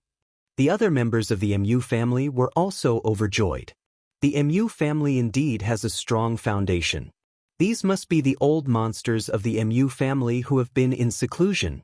The other members of the Mu family were also overjoyed. The Mu family indeed has a strong foundation. These must be the old monsters of the Mu family who have been in seclusion.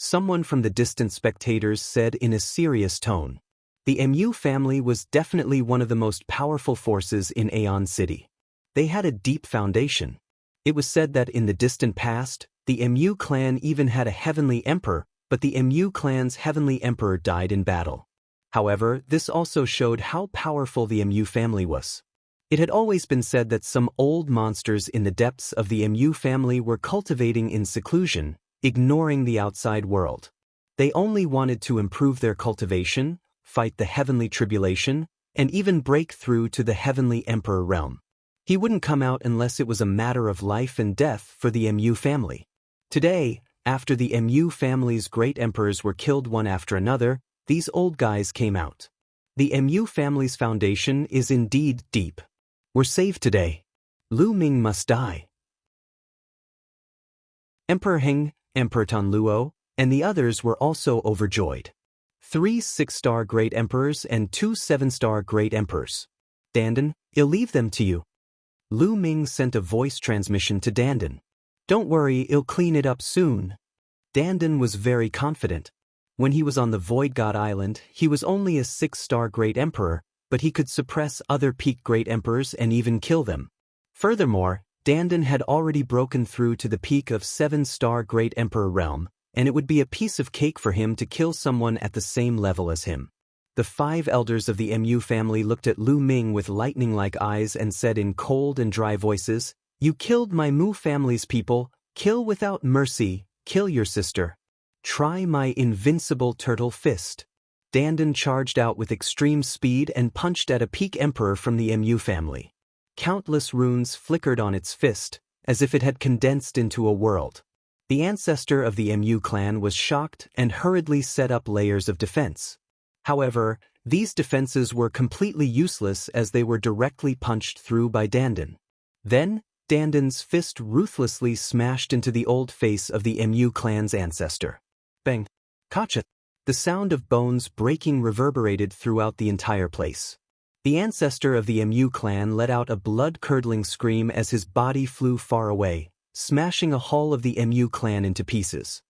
Someone from the distant spectators said in a serious tone. The Mu family was definitely one of the most powerful forces in Aeon City. They had a deep foundation. It was said that in the distant past, the Mu clan even had a heavenly emperor, but the Mu clan's heavenly emperor died in battle. However, this also showed how powerful the Mu family was. It had always been said that some old monsters in the depths of the Mu family were cultivating in seclusion, ignoring the outside world. They only wanted to improve their cultivation, fight the heavenly tribulation, and even break through to the heavenly emperor realm. He wouldn't come out unless it was a matter of life and death for the Mu family. Today, after the Mu family's great emperors were killed one after another, these old guys came out. The Mu family's foundation is indeed deep. We're saved today. Lu Ming must die. Emperor Heng, Emperor Tan Luo, and the others were also overjoyed. 3 6-star great emperors and 2 7-star great emperors. Dandan, I'll leave them to you. Lu Ming sent a voice transmission to Dandan. Don't worry, I'll clean it up soon. Dandan was very confident. When he was on the Void God Island, he was only a 6-star great emperor, but he could suppress other peak great emperors and even kill them. Furthermore, Dandan had already broken through to the peak of 7-star great emperor realm, and it would be a piece of cake for him to kill someone at the same level as him. The 5 elders of the Mu family looked at Lu Ming with lightning-like eyes and said in cold and dry voices, "You killed my Mu family's people, kill without mercy, kill your sister. Try my invincible turtle fist." Dandan charged out with extreme speed and punched at a peak emperor from the Mu family. Countless runes flickered on its fist, as if it had condensed into a world. The ancestor of the Mu clan was shocked and hurriedly set up layers of defense. However, these defenses were completely useless as they were directly punched through by Dandan. Then, Dandan's fist ruthlessly smashed into the old face of the Mu clan's ancestor. Bang! Kacha! The sound of bones breaking reverberated throughout the entire place. The ancestor of the Mu clan let out a blood-curdling scream as his body flew far away, smashing a hull of the Mu clan into pieces.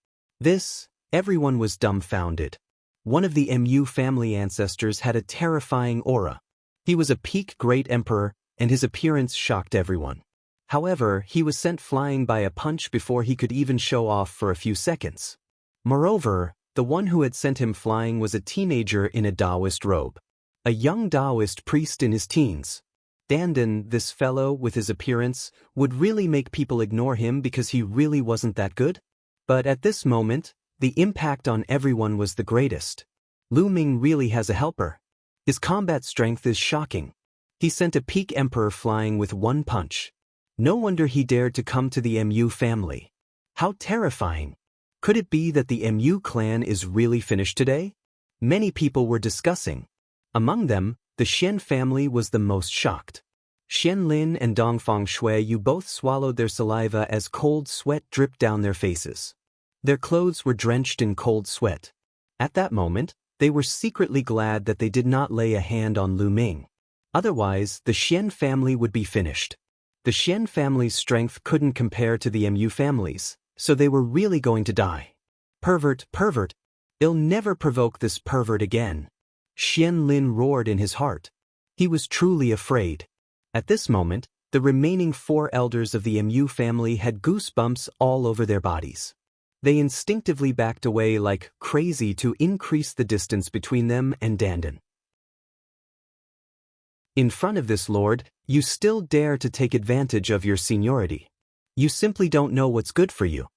Everyone was dumbfounded. One of the Mu family ancestors had a terrifying aura. He was a peak great emperor, and his appearance shocked everyone. However, he was sent flying by a punch before he could even show off for a few seconds. Moreover, the one who had sent him flying was a teenager in a Taoist robe. A young Taoist priest in his teens. Dandan, this fellow with his appearance, would really make people ignore him because he really wasn't that good? But at this moment, the impact on everyone was the greatest. Lu Ming really has a helper. His combat strength is shocking. He sent a peak emperor flying with one punch. No wonder he dared to come to the Mu family. How terrifying. Could it be that the Mu clan is really finished today? Many people were discussing. Among them, the Xian family was the most shocked. Xian Lin and Dongfang Shui both swallowed their saliva as cold sweat dripped down their faces. Their clothes were drenched in cold sweat. At that moment, they were secretly glad that they did not lay a hand on Lu Ming. Otherwise, the Xian family would be finished. The Xian family's strength couldn't compare to the Mu family's, so they were really going to die. Pervert, pervert. I'll never provoke this pervert again. Xian Lin roared in his heart. He was truly afraid. At this moment, the remaining 4 elders of the Mu family had goosebumps all over their bodies. They instinctively backed away like crazy to increase the distance between them and Dandan. In front of this lord, you still dare to take advantage of your seniority. You simply don't know what's good for you.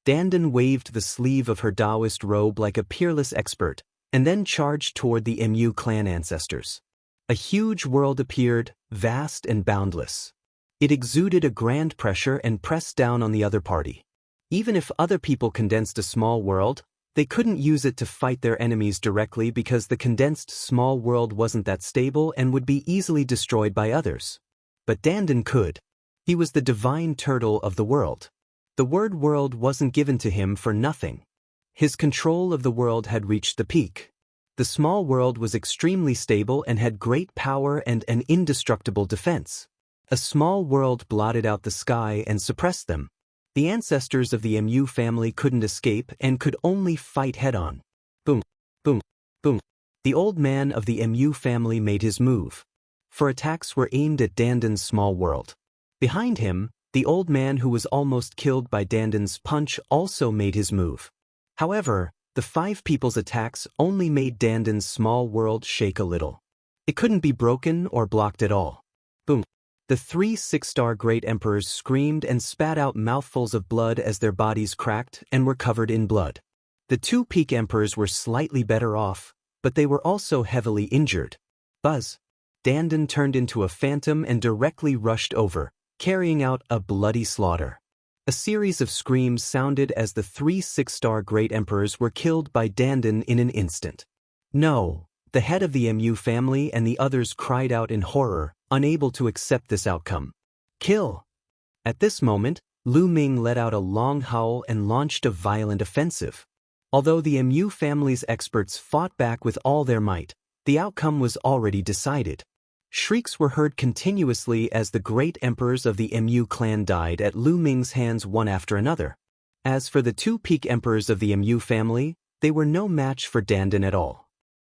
Dandan waved the sleeve of her Taoist robe like a peerless expert, and then charged toward the Mu clan ancestors. A huge world appeared, vast and boundless. It exuded a grand pressure and pressed down on the other party. Even if other people condensed a small world, they couldn't use it to fight their enemies directly because the condensed small world wasn't that stable and would be easily destroyed by others. But Dandan could. He was the divine turtle of the world. The word world wasn't given to him for nothing. His control of the world had reached the peak. The small world was extremely stable and had great power and an indestructible defense. A small world blotted out the sky and suppressed them. The ancestors of the Mu family couldn't escape and could only fight head-on. Boom, boom, boom. The old man of the Mu family made his move. 4 attacks were aimed at Dandan's small world. Behind him, the old man who was almost killed by Dandan's punch also made his move. However, the 5 people's attacks only made Dandan's small world shake a little. It couldn't be broken or blocked at all. Boom. The 3 6-star great emperors screamed and spat out mouthfuls of blood as their bodies cracked and were covered in blood. The 2 peak emperors were slightly better off, but they were also heavily injured. Buzz. Dandan turned into a phantom and directly rushed over, carrying out a bloody slaughter. A series of screams sounded as the 3 6-star great emperors were killed by Dandan in an instant. No, the head of the Mu family and the others cried out in horror, unable to accept this outcome. Kill! At this moment, Lu Ming let out a long howl and launched a violent offensive. Although the Mu family's experts fought back with all their might, the outcome was already decided. Shrieks were heard continuously as the great emperors of the Mu clan died at Lu Ming's hands one after another. As for the 2 peak emperors of the Mu family, they were no match for Dandan at all.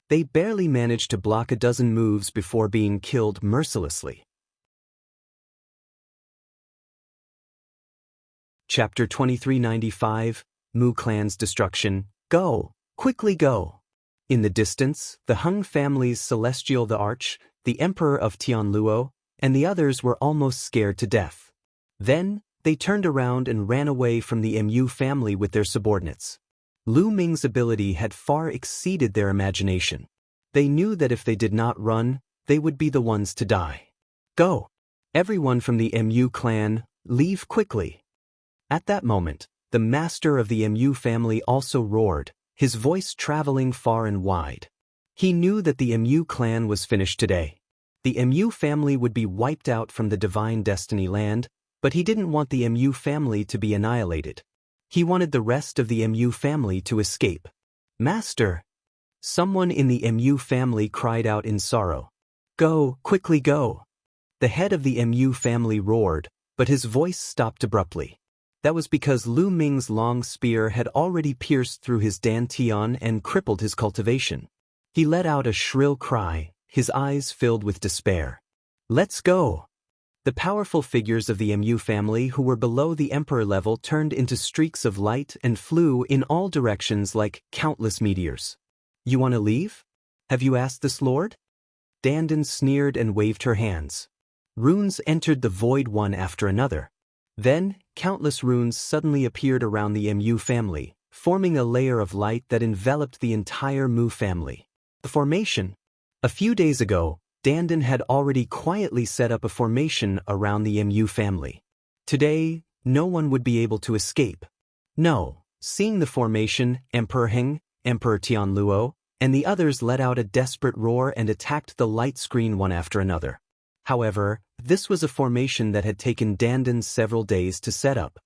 They barely managed to block a dozen moves before being killed mercilessly. Chapter 2395, Mu Clan's Destruction. Go! Quickly go! In the distance, the Hung family's Celestial the Arch, the Emperor of Tianluo, and the others were almost scared to death. Then, they turned around and ran away from the Mu family with their subordinates. Lu Ming's ability had far exceeded their imagination. They knew that if they did not run, they would be the ones to die. Go! Everyone from the Mu clan, leave quickly! At that moment, the master of the Mu family also roared, his voice traveling far and wide. He knew that the Mu clan was finished today. The Mu family would be wiped out from the Divine Destiny land, but he didn't want the Mu family to be annihilated. He wanted the rest of the Mu family to escape. Master! Someone in the Mu family cried out in sorrow. Go, quickly go! The head of the Mu family roared, but his voice stopped abruptly. That was because Lu Ming's long spear had already pierced through his dantian and crippled his cultivation. He let out a shrill cry, his eyes filled with despair. Let's go! The powerful figures of the Mu family who were below the emperor level turned into streaks of light and flew in all directions like countless meteors. You want to leave? Have you asked this lord? Dandan sneered and waved her hands. Runes entered the void one after another. Then, countless runes suddenly appeared around the Mu family, forming a layer of light that enveloped the entire Mu family. The formation. A few days ago, Dandan had already quietly set up a formation around the Mu family. Today, no one would be able to escape. No, seeing the formation, Emperor Heng, Emperor Tianluo, and the others let out a desperate roar and attacked the light screen one after another. However, this was a formation that had taken Dandan several days to set up.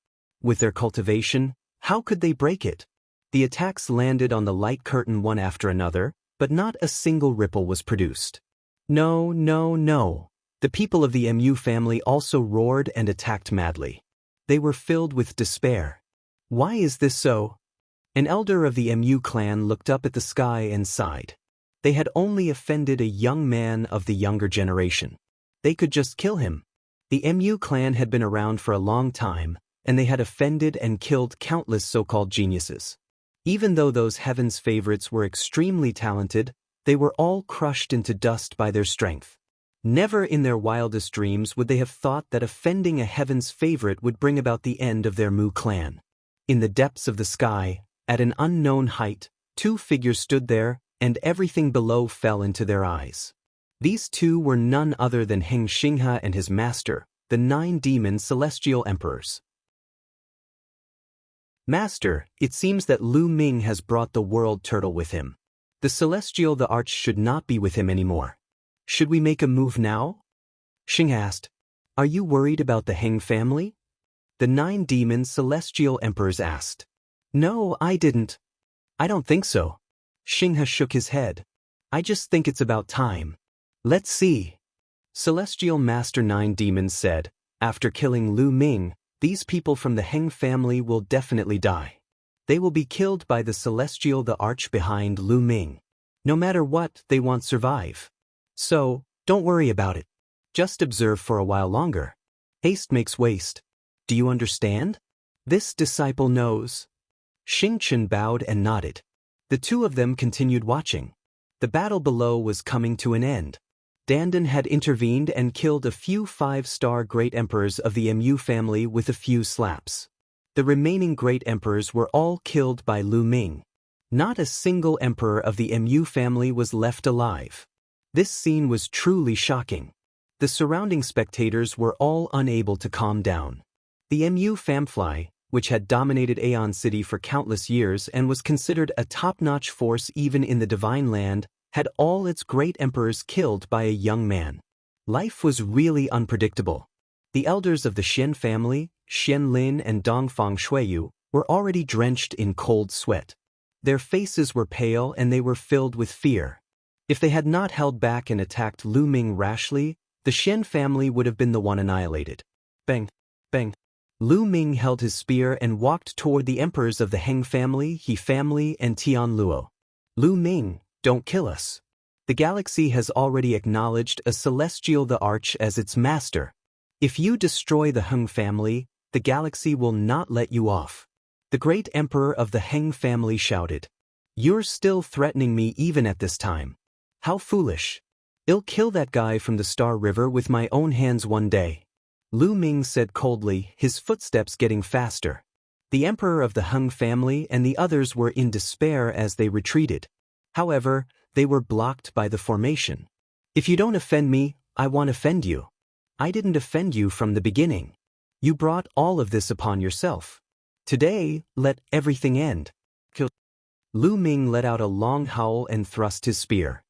With their cultivation, how could they break it? The attacks landed on the light curtain one after another, but not a single ripple was produced. No, no, no. The people of the Mu family also roared and attacked madly. They were filled with despair. Why is this so? An elder of the Mu clan looked up at the sky and sighed. They had only offended a young man of the younger generation. They could just kill him. The Mu clan had been around for a long time, and they had offended and killed countless so-called geniuses. Even though those heaven's favorites were extremely talented, they were all crushed into dust by their strength. Never in their wildest dreams would they have thought that offending a heaven's favorite would bring about the end of their Mu clan. In the depths of the sky, at an unknown height, two figures stood there, and everything below fell into their eyes. These two were none other than Heng Xinghe and his master, the 9 demon celestial emperors. Master, it seems that Lu Ming has brought the world turtle with him. The Celestial the Arch should not be with him anymore. Should we make a move now? Xing asked. Are you worried about the Heng family? The 9 demon celestial emperors asked. No, I didn't. I don't think so. Xinghe shook his head. I just think it's about time. Let's see. Celestial Master 9 demons said, after killing Lu Ming, these people from the Heng family will definitely die. They will be killed by the Celestial the Arch behind Lu Ming. No matter what, they won't survive. So, don't worry about it. Just observe for a while longer. Haste makes waste. Do you understand? This disciple knows. Xing Chen bowed and nodded. The two of them continued watching. The battle below was coming to an end. Dandan had intervened and killed a few 5-star great emperors of the Mu family with a few slaps. The remaining great emperors were all killed by Lu Ming. Not a single emperor of the Mu family was left alive. This scene was truly shocking. The surrounding spectators were all unable to calm down. The Mu famfly, which had dominated Aeon City for countless years and was considered a top-notch force even in the Divine Land, had all its great emperors killed by a young man. Life was really unpredictable. The elders of the Xian family, Xian Lin and Dongfang Shuiyu, were already drenched in cold sweat. Their faces were pale and they were filled with fear. If they had not held back and attacked Lu Ming rashly, the Xian family would have been the one annihilated. Bang! Bang! Lu Ming held his spear and walked toward the emperors of the Heng family, He family, and Tianluo. Lu Ming, don't kill us. The galaxy has already acknowledged a Celestial the Arch as its master. If you destroy the Heng family, the galaxy will not let you off. The great emperor of the Heng family shouted. You're still threatening me even at this time. How foolish. I'll kill that guy from the Star River with my own hands one day. Lu Ming said coldly, his footsteps getting faster. The emperor of the Hung family and the others were in despair as they retreated. However, they were blocked by the formation. If you don't offend me, I won't offend you. I didn't offend you from the beginning. You brought all of this upon yourself. Today, let everything end. Kill. Lu Ming let out a long howl and thrust his spear.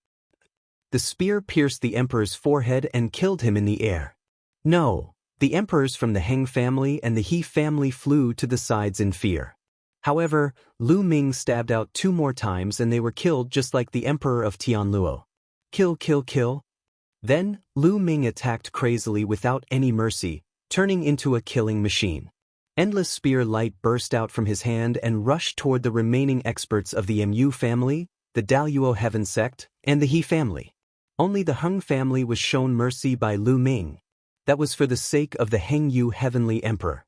The spear pierced the emperor's forehead and killed him in the air. No, the emperors from the Heng family and the He family flew to the sides in fear. However, Lu Ming stabbed out 2 more times and they were killed just like the emperor of Tianluo. Kill, kill, kill. Then, Lu Ming attacked crazily without any mercy, turning into a killing machine. Endless spear light burst out from his hand and rushed toward the remaining experts of the Mu family, the Daluo Heaven sect, and the He family. Only the Hung family was shown mercy by Lu Ming. That was for the sake of the Heng Yu Heavenly Emperor.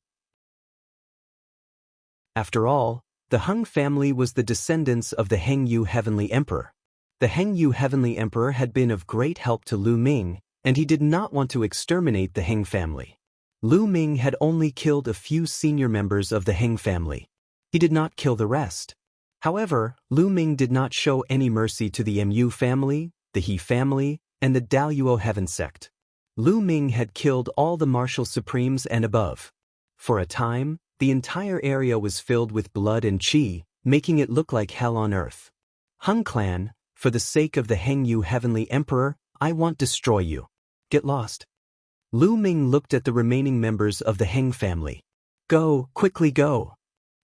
After all, the Hung family was the descendants of the Heng Yu Heavenly Emperor. The Heng Yu Heavenly Emperor had been of great help to Lu Ming, and he did not want to exterminate the Heng family. Lu Ming had only killed a few senior members of the Heng family. He did not kill the rest. However, Lu Ming did not show any mercy to the Mu family, the He family, and the Daluo Heaven sect. Lu Ming had killed all the martial supremes and above. For a time, the entire area was filled with blood and qi, making it look like hell on earth. Hung clan, for the sake of the Heng Yu Heavenly Emperor, I want destroy you. Get lost. Lu Ming looked at the remaining members of the Heng family. Go, quickly go.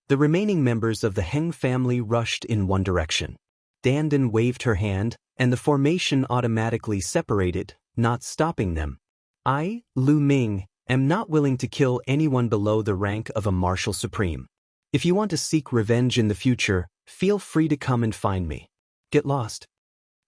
The remaining members of the Heng family rushed in one direction. Dandan waved her hand, and the formation automatically separated, not stopping them. I, Lu Ming, am not willing to kill anyone below the rank of a martial supreme. If you want to seek revenge in the future, feel free to come and find me. Get lost.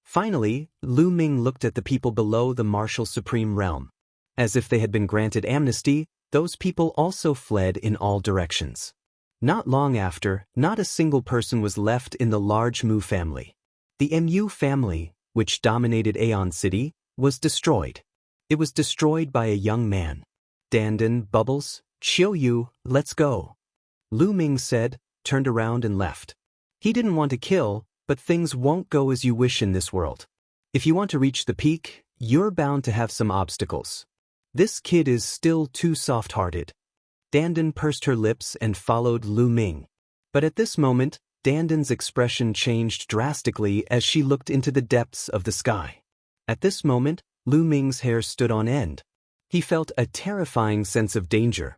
Finally, Lu Ming looked at the people below the martial supreme realm. As if they had been granted amnesty, those people also fled in all directions. Not long after, not a single person was left in the large Mu family. The Mu family, which dominated Aeon City, was destroyed. It was destroyed by a young man. Dandan, Bubbles, Qiuyu, let's go. Lu Ming said, turned around and left. He didn't want to kill, but things won't go as you wish in this world. If you want to reach the peak, you're bound to have some obstacles. This kid is still too soft-hearted. Dandan pursed her lips and followed Lu Ming. But at this moment, Dandan's expression changed drastically as she looked into the depths of the sky. At this moment, Lu Ming's hair stood on end. He felt a terrifying sense of danger.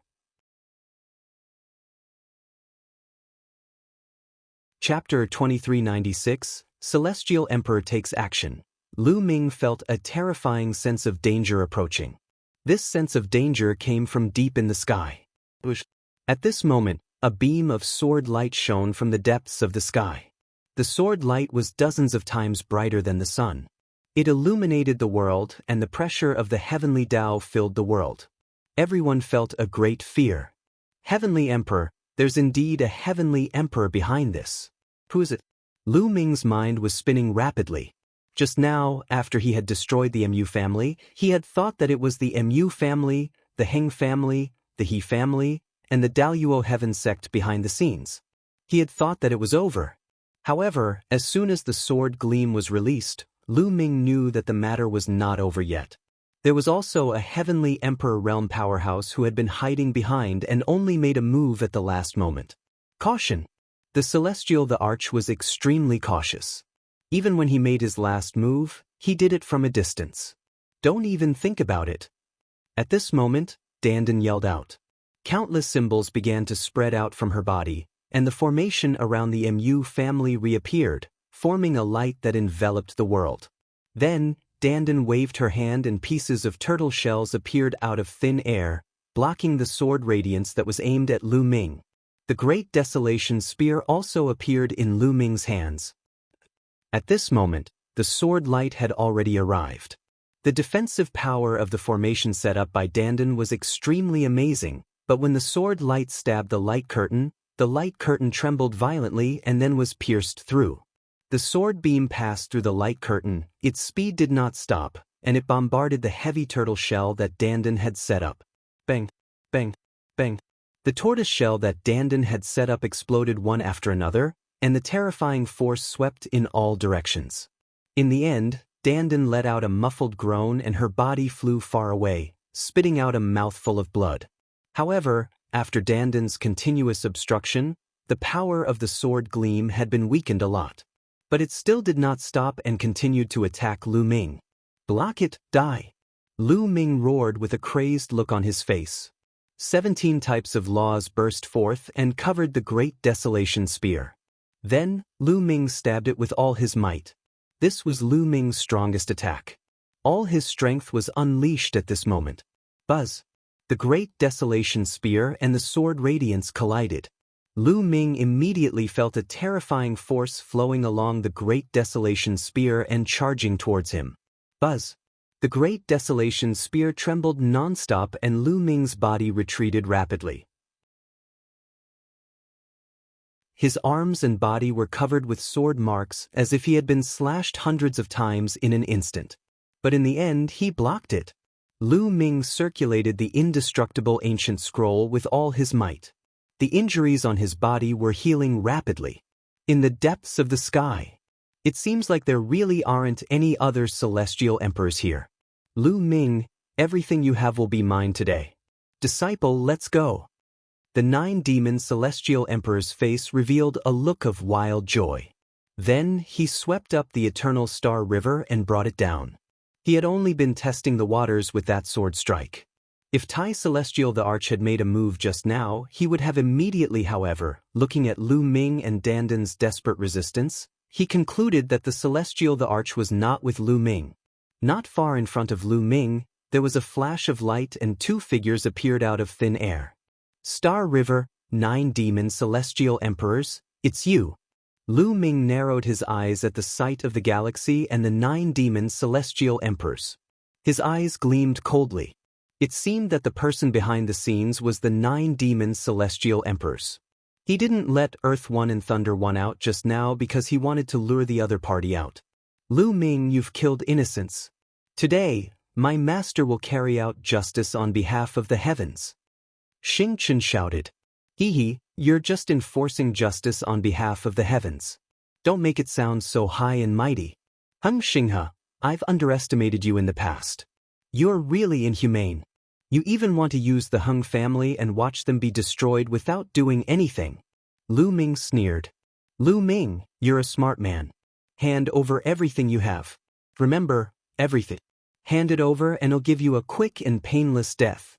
Chapter 2396, Celestial Emperor Takes Action. Lu Ming felt a terrifying sense of danger approaching. This sense of danger came from deep in the sky. At this moment, a beam of sword light shone from the depths of the sky. The sword light was dozens of times brighter than the sun. It illuminated the world, and the pressure of the heavenly Tao filled the world. Everyone felt a great fear. Heavenly Emperor, there's indeed a heavenly emperor behind this. Who is it? Lu Ming's mind was spinning rapidly. Just now, after he had destroyed the Mu family, he had thought that it was the Mu family, the Heng family, the He family, and the Daluo Heaven sect behind the scenes. He had thought that it was over. However, as soon as the sword gleam was released, Lu Ming knew that the matter was not over yet. There was also a heavenly emperor realm powerhouse who had been hiding behind and only made a move at the last moment. Caution! The Celestial the Arch was extremely cautious. Even when he made his last move, he did it from a distance. Don't even think about it. At this moment, Dandan yelled out. Countless symbols began to spread out from her body, and the formation around the Mu family reappeared, forming a light that enveloped the world. Then, Dandan waved her hand and pieces of turtle shells appeared out of thin air, blocking the sword radiance that was aimed at Lu Ming. The Great Desolation Spear also appeared in Lu Ming's hands. At this moment, the sword light had already arrived. The defensive power of the formation set up by Dandan was extremely amazing, but when the sword light stabbed the light curtain trembled violently and then was pierced through. The sword beam passed through the light curtain, its speed did not stop, and it bombarded the heavy turtle shell that Dandan had set up. Bang, bang, bang. The tortoise shell that Dandan had set up exploded one after another, and the terrifying force swept in all directions. In the end, Dandan let out a muffled groan and her body flew far away, spitting out a mouthful of blood. However, after Dandan's continuous obstruction, the power of the sword gleam had been weakened a lot. But it still did not stop and continued to attack Lu Ming. Block it, die! Lu Ming roared with a crazed look on his face. 17 types of laws burst forth and covered the great desolation spear. Then, Lu Ming stabbed it with all his might. This was Lu Ming's strongest attack. All his strength was unleashed at this moment. Buzz! The great desolation spear and the sword radiance collided. Lu Ming immediately felt a terrifying force flowing along the great desolation spear and charging towards him. Buzz! The great desolation spear trembled non-stop and Lu Ming's body retreated rapidly. His arms and body were covered with sword marks as if he had been slashed hundreds of times in an instant. But in the end he blocked it. Lu Ming circulated the indestructible ancient scroll with all his might. The injuries on his body were healing rapidly. In the depths of the sky. It seems like there really aren't any other celestial emperors here. Lu Ming, everything you have will be mine today. Disciple, let's go. The 9 demon celestial emperor's face revealed a look of wild joy. Then he swept up the eternal star river and brought it down. He had only been testing the waters with that sword strike. If Tai Celestial the Arch had made a move just now, he would have immediately, however, looking at Lu Ming and Dandan's desperate resistance, he concluded that the Celestial the Arch was not with Lu Ming. Not far in front of Lu Ming, there was a flash of light and 2 figures appeared out of thin air. Star River, 9 demon celestial emperors, it's you. Lu Ming narrowed his eyes at the sight of the galaxy and the 9 demon celestial emperors. His eyes gleamed coldly. It seemed that the person behind the scenes was the 9 demon celestial emperors. He didn't let Earth 1 and Thunder 1 out just now because he wanted to lure the other party out. Lu Ming, you've killed innocents. Today, my master will carry out justice on behalf of the heavens. Xing Chen shouted. Hee, you're just enforcing justice on behalf of the heavens. Don't make it sound so high and mighty. Hung Xinghe, I've underestimated you in the past. You're really inhumane. You even want to use the Hung family and watch them be destroyed without doing anything. Lu Ming sneered. Lu Ming, you're a smart man. Hand over everything you have. Remember, everything. Hand it over and I'll give you a quick and painless death.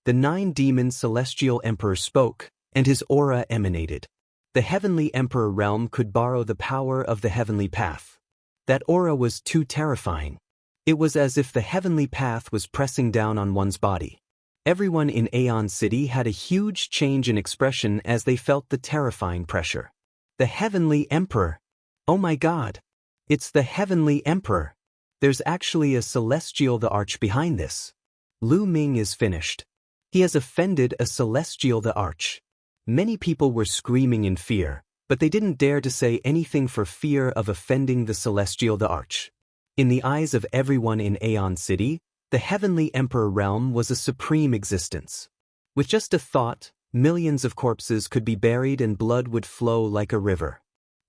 The 9 demon celestial emperor spoke, and his aura emanated. The heavenly emperor realm could borrow the power of the heavenly path. That aura was too terrifying. It was as if the heavenly path was pressing down on one's body. Everyone in Aeon City had a huge change in expression as they felt the terrifying pressure. The heavenly emperor. Oh my God. It's the heavenly emperor. There's actually a celestial the Arch behind this. Lu Ming is finished. He has offended a celestial the Arch. Many people were screaming in fear, but they didn't dare to say anything for fear of offending the celestial the Arch. In the eyes of everyone in Aeon City, the heavenly emperor realm was a supreme existence. With just a thought, millions of corpses could be buried and blood would flow like a river.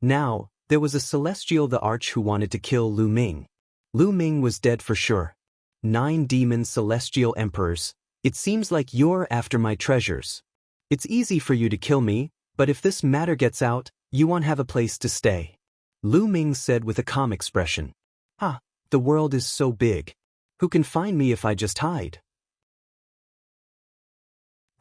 Now, there was a celestial the Arch who wanted to kill Lu Ming. Lu Ming was dead for sure. 9 demon celestial emperors, it seems like you're after my treasures. It's easy for you to kill me, but if this matter gets out, you won't have a place to stay. Lu Ming said with a calm expression. The world is so big. Who can find me if I just hide?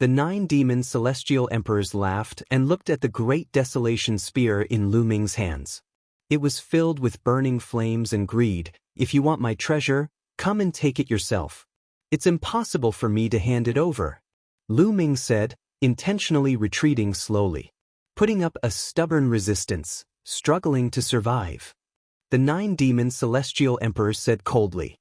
The 9 demon celestial emperors laughed and looked at the great desolation spear in Lu Ming's hands. It was filled with burning flames and greed. If you want my treasure, come and take it yourself. It's impossible for me to hand it over. Lu Ming said, intentionally retreating slowly. Putting up a stubborn resistance, struggling to survive. The 9 demon celestial emperor said coldly.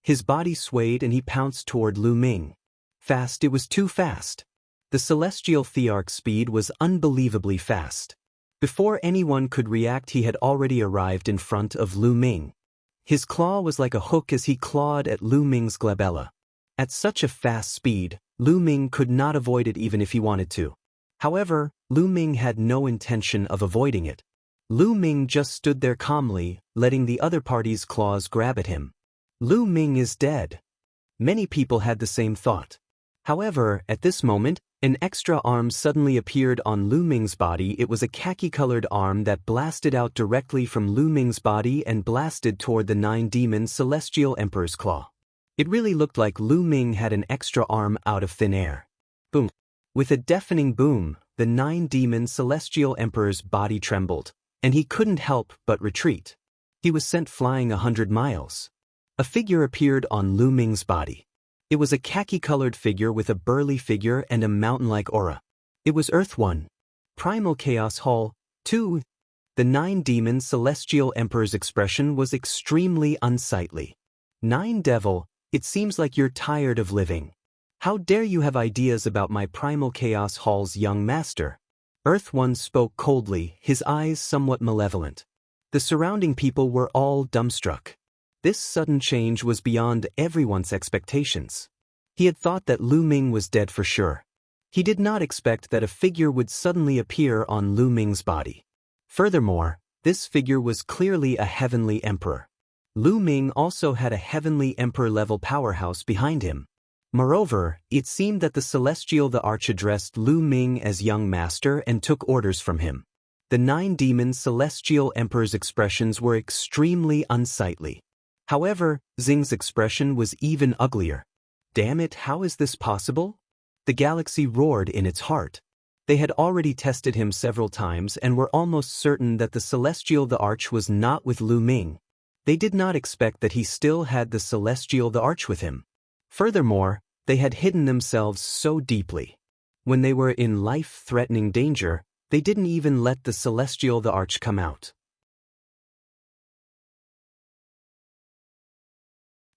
His body swayed and he pounced toward Lu Ming. Fast, it was too fast. The celestial thearch's speed was unbelievably fast. Before anyone could react, he had already arrived in front of Lu Ming. His claw was like a hook as he clawed at Lu Ming's glabella. At such a fast speed, Lu Ming could not avoid it even if he wanted to. However, Lu Ming had no intention of avoiding it. Lu Ming just stood there calmly, letting the other party's claws grab at him. Lu Ming is dead. Many people had the same thought. However, at this moment, an extra arm suddenly appeared on Lu Ming's body. It was a khaki-colored arm that blasted out directly from Lu Ming's body and blasted toward the nine-demon celestial emperor's claw. It really looked like Lu Ming had an extra arm out of thin air. Boom. With a deafening boom, the nine-demon celestial emperor's body trembled, and he couldn't help but retreat. He was sent flying 100 miles. A figure appeared on Lu Ming's body. It was a khaki-colored figure with a burly figure and a mountain-like aura. It was Earth 1. Primal Chaos Hall 2. The nine-demon celestial emperor's expression was extremely unsightly. Nine Devil, it seems like you're tired of living. How dare you have ideas about my Primal Chaos Hall's young master? Earth 1 spoke coldly, his eyes somewhat malevolent. The surrounding people were all dumbstruck. This sudden change was beyond everyone's expectations. He had thought that Lu Ming was dead for sure. He did not expect that a figure would suddenly appear on Lu Ming's body. Furthermore, this figure was clearly a heavenly emperor. Lu Ming also had a heavenly emperor-level powerhouse behind him. Moreover, it seemed that the Celestial the Arch addressed Lu Ming as young master and took orders from him. The nine-demon celestial emperor's expressions were extremely unsightly. However, Xing's expression was even uglier. Damn it, how is this possible? The galaxy roared in its heart. They had already tested him several times and were almost certain that the Celestial the Arch was not with Lu Ming. They did not expect that he still had the Celestial the Arch with him. Furthermore, they had hidden themselves so deeply. When they were in life-threatening danger, they didn't even let the Celestial the Arch come out.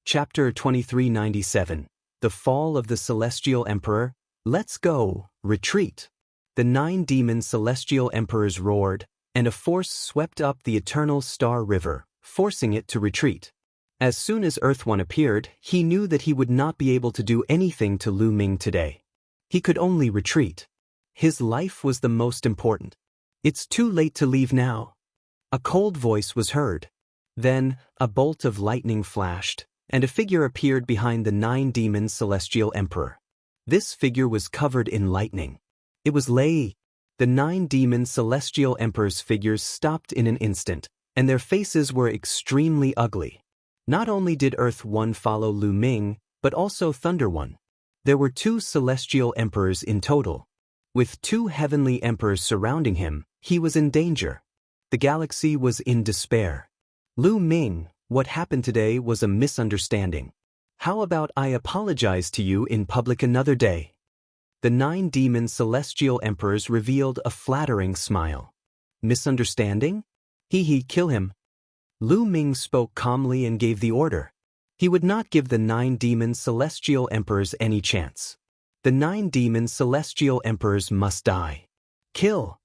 Chapter 2397. The Fall of the Celestial Emperor. Let's go, retreat. The nine-demon celestial emperors roared, and a force swept up the eternal Star River, forcing it to retreat. As soon as Earth 1 appeared, he knew that he would not be able to do anything to Lu Ming today. He could only retreat. His life was the most important. It's too late to leave now. A cold voice was heard. Then, a bolt of lightning flashed, and a figure appeared behind the nine-demon celestial emperor. This figure was covered in lightning. It was Lei. The nine-demon celestial emperor's figures stopped in an instant, and their faces were extremely ugly. Not only did Earth 1 follow Lu Ming, but also Thunder 1. There were two celestial emperors in total. With two heavenly emperors surrounding him, he was in danger. The galaxy was in despair. Lu Ming, what happened today was a misunderstanding. How about I apologize to you in public another day? The nine-demon celestial emperors revealed a flattering smile. Misunderstanding? Kill him. Lu Ming spoke calmly and gave the order. He would not give the nine-demon celestial emperors any chance. The nine-demon celestial emperors must die. Kill!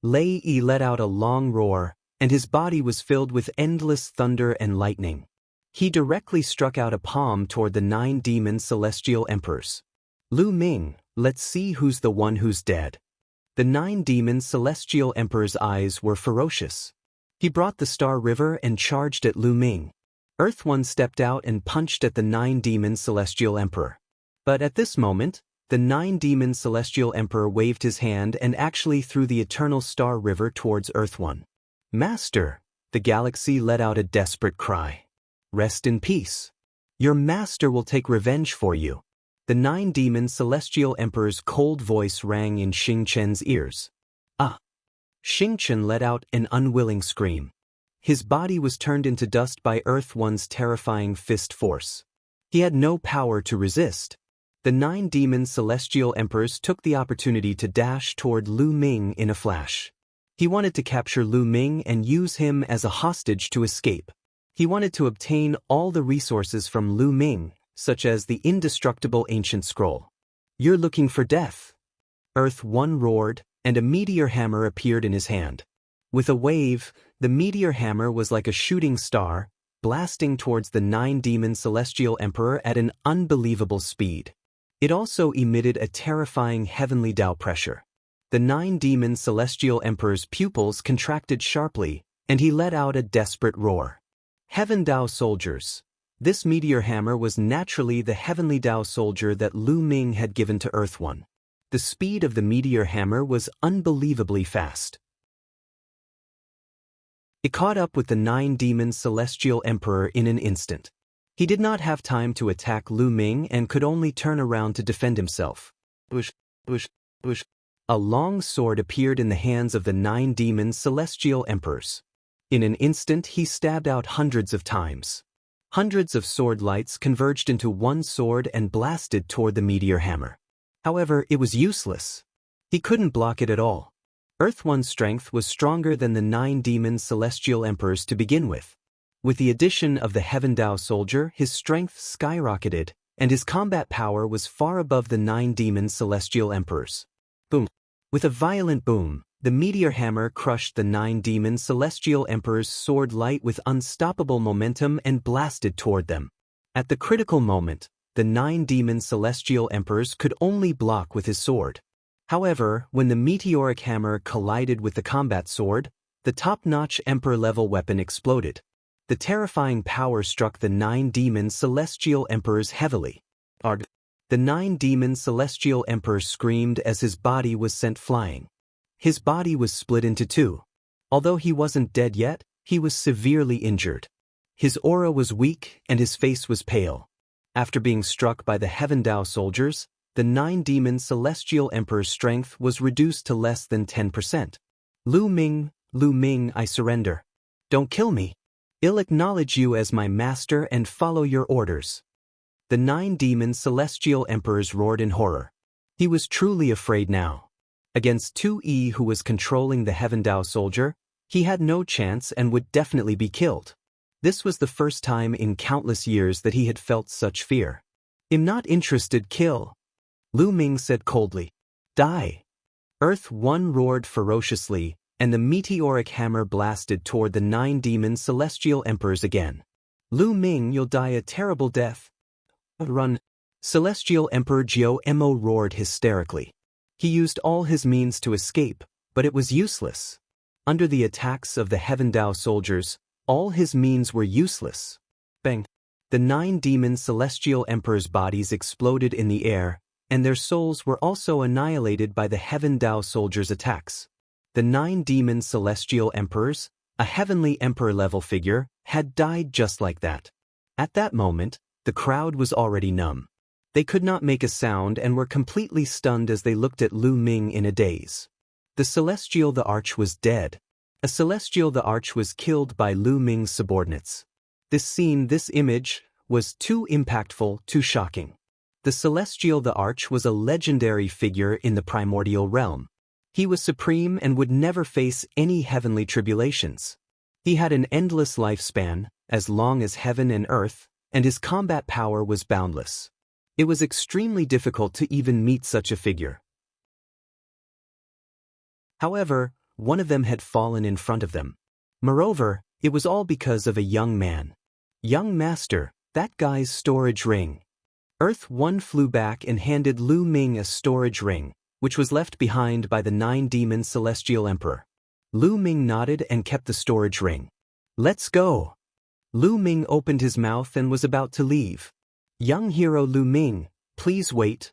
Lei let out a long roar, and his body was filled with endless thunder and lightning. He directly struck out a palm toward the nine-demon celestial emperors. Lu Ming, let's see who's the one who's dead. The nine-demon celestial emperor's eyes were ferocious. He brought the Star River and charged at Lu Ming. Earth 1 stepped out and punched at the nine-demon celestial emperor. But at this moment, the nine-demon celestial emperor waved his hand and actually threw the eternal Star River towards Earth 1. Master! The galaxy let out a desperate cry. Rest in peace. Your master will take revenge for you. The nine-demon celestial emperor's cold voice rang in Xing Chen's ears. Ah! Xing Chen let out an unwilling scream. His body was turned into dust by Earth 1's terrifying fist force. He had no power to resist. The nine-demon celestial emperors took the opportunity to dash toward Lu Ming in a flash. He wanted to capture Lu Ming and use him as a hostage to escape. He wanted to obtain all the resources from Lu Ming, such as the indestructible ancient scroll. You're looking for death. Earth 1 roared, and a meteor hammer appeared in his hand. With a wave, the meteor hammer was like a shooting star, blasting towards the 9-demon celestial emperor at an unbelievable speed. It also emitted a terrifying heavenly Tao pressure. The 9-demon celestial emperor's pupils contracted sharply, and he let out a desperate roar. Heaven Tao soldiers. This meteor hammer was naturally the heavenly Tao soldier that Lu Ming had given to Earth One. The speed of the meteor hammer was unbelievably fast. It caught up with the 9-demon celestial emperor in an instant. He did not have time to attack Lu Ming and could only turn around to defend himself. Bush, bush, bush. A long sword appeared in the hands of the 9-demon celestial emperors. In an instant he stabbed out hundreds of times. Hundreds of sword lights converged into one sword and blasted toward the meteor hammer. However, it was useless. He couldn't block it at all. Earth One's strength was stronger than the 9-demon celestial emperors to begin with. With the addition of the Heaven Tao soldier, his strength skyrocketed, and his combat power was far above the 9-demon celestial emperors. Boom! With a violent boom, the meteor hammer crushed the 9-demon celestial emperor's sword light with unstoppable momentum and blasted toward them. At the critical moment, the 9-demon celestial emperors could only block with his sword. However, when the meteoric hammer collided with the combat sword, the top-notch emperor-level weapon exploded. The terrifying power struck the 9-demon celestial emperors heavily. The 9-demon celestial emperor screamed as his body was sent flying. His body was split into two. Although he wasn't dead yet, he was severely injured. His aura was weak and his face was pale. After being struck by the Heaven Tao soldiers, the 9-demon celestial emperor's strength was reduced to less than 10%. Lu Ming, I surrender. Don't kill me. I'll acknowledge you as my master and follow your orders. The 9-demon celestial emperors roared in horror. He was truly afraid now. Against 2E, who was controlling the Heaven Tao soldier, he had no chance and would definitely be killed. This was the first time in countless years that he had felt such fear. I'm not interested, kill. Lu Ming said coldly. Die. Earth One roared ferociously, and the meteoric hammer blasted toward the 9-demon celestial emperors again. Lu Ming, you'll die a terrible death. Run. Celestial Emperor Jiao Mo roared hysterically. He used all his means to escape, but it was useless. Under the attacks of the Heaven Tao soldiers, all his means were useless. Bang! The 9-demon celestial emperors' bodies exploded in the air, and their souls were also annihilated by the Heaven Tao soldiers' attacks. The 9-demon celestial emperors, a heavenly emperor-level figure, had died just like that. At that moment, the crowd was already numb. They could not make a sound and were completely stunned as they looked at Lu Ming in a daze. The Celestial the Arch was dead. A Celestial the Arch was killed by Lu Ming's subordinates. This scene, this image, was too impactful, too shocking. The Celestial the Arch was a legendary figure in the primordial realm. He was supreme and would never face any heavenly tribulations. He had an endless lifespan, as long as heaven and earth, and his combat power was boundless. It was extremely difficult to even meet such a figure. However, one of them had fallen in front of them. Moreover, it was all because of a young man. Young master, that guy's storage ring. Earth One flew back and handed Lu Ming a storage ring, which was left behind by the 9-demon celestial emperor. Lu Ming nodded and kept the storage ring. Let's go. Lu Ming opened his mouth and was about to leave. Young hero Lu Ming, please wait.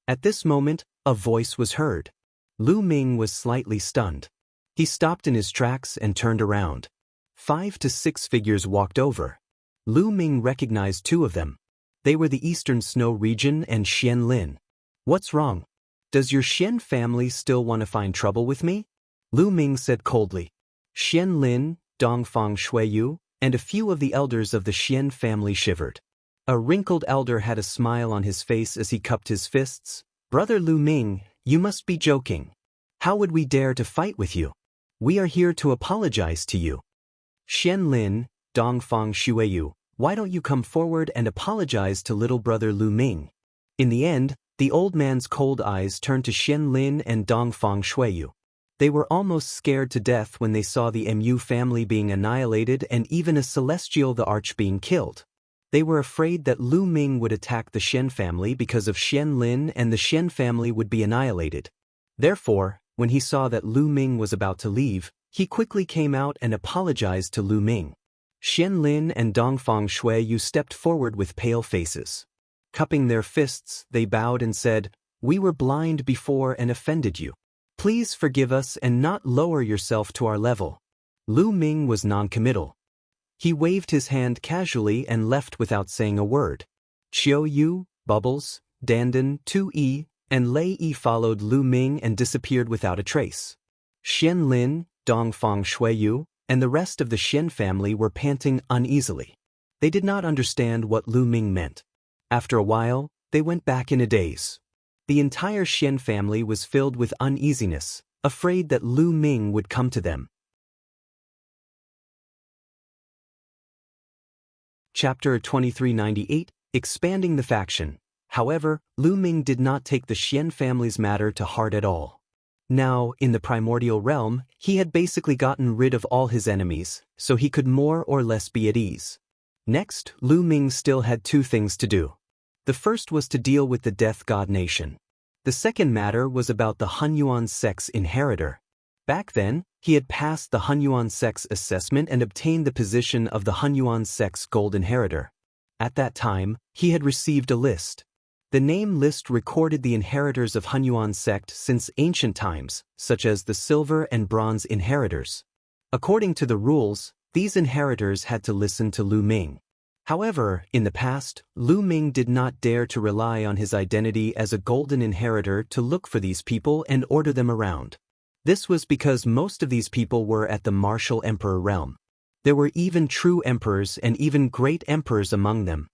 At this moment, a voice was heard. Lu Ming was slightly stunned. He stopped in his tracks and turned around. 5 to 6 figures walked over. Lu Ming recognized 2 of them. They were the Eastern Snow region and Xian Lin. What's wrong? Does your Xian family still want to find trouble with me? Lu Ming said coldly. Xian Lin, Dongfang Shuiyu, and a few of the elders of the Xian family shivered. A wrinkled elder had a smile on his face as he cupped his fists. Brother Lu Ming, you must be joking. How would we dare to fight with you? We are here to apologize to you. Xian Lin, Dongfang Shuiyu, why don't you come forward and apologize to little brother Lu Ming? In the end, the old man's cold eyes turned to Xian Lin and Dongfang Shuiyu. They were almost scared to death when they saw the Mu family being annihilated and even a celestial the Arch being killed. They were afraid that Lu Ming would attack the Shen family because of Shen Lin and the Shen family would be annihilated. Therefore, when he saw that Lu Ming was about to leave, he quickly came out and apologized to Lu Ming. Shen Lin and Dongfang Shuiyu stepped forward with pale faces. Cupping their fists, they bowed and said, "We were blind before and offended you. Please forgive us and not lower yourself to our level." Lu Ming was non-committal. He waved his hand casually and left without saying a word. Qiu Yu, Bubbles, Dandan, 2E, and Lei Yi followed Lu Ming and disappeared without a trace. Shen Lin, Dongfang Shuiyu, and the rest of the Shen family were panting uneasily. They did not understand what Lu Ming meant. After a while, they went back in a daze. The entire Shen family was filled with uneasiness, afraid that Lu Ming would come to them. Chapter 2398, Expanding the Faction. However, Lu Ming did not take the Shen family's matter to heart at all. Now, in the primordial realm, he had basically gotten rid of all his enemies, so he could more or less be at ease. Next, Lu Ming still had two things to do. The first was to deal with the Death God Nation. The second matter was about the Hunyuan Sect's inheritor. Back then, he had passed the Hunyuan Sect's assessment and obtained the position of the Hunyuan Sect's gold inheritor. At that time, he had received a list. The name list recorded the inheritors of Hunyuan Sect since ancient times, such as the silver and bronze inheritors. According to the rules, these inheritors had to listen to Lu Ming. However, in the past, Lu Ming did not dare to rely on his identity as a golden inheritor to look for these people and order them around. This was because most of these people were at the martial emperor realm. There were even true emperors and even great emperors among them.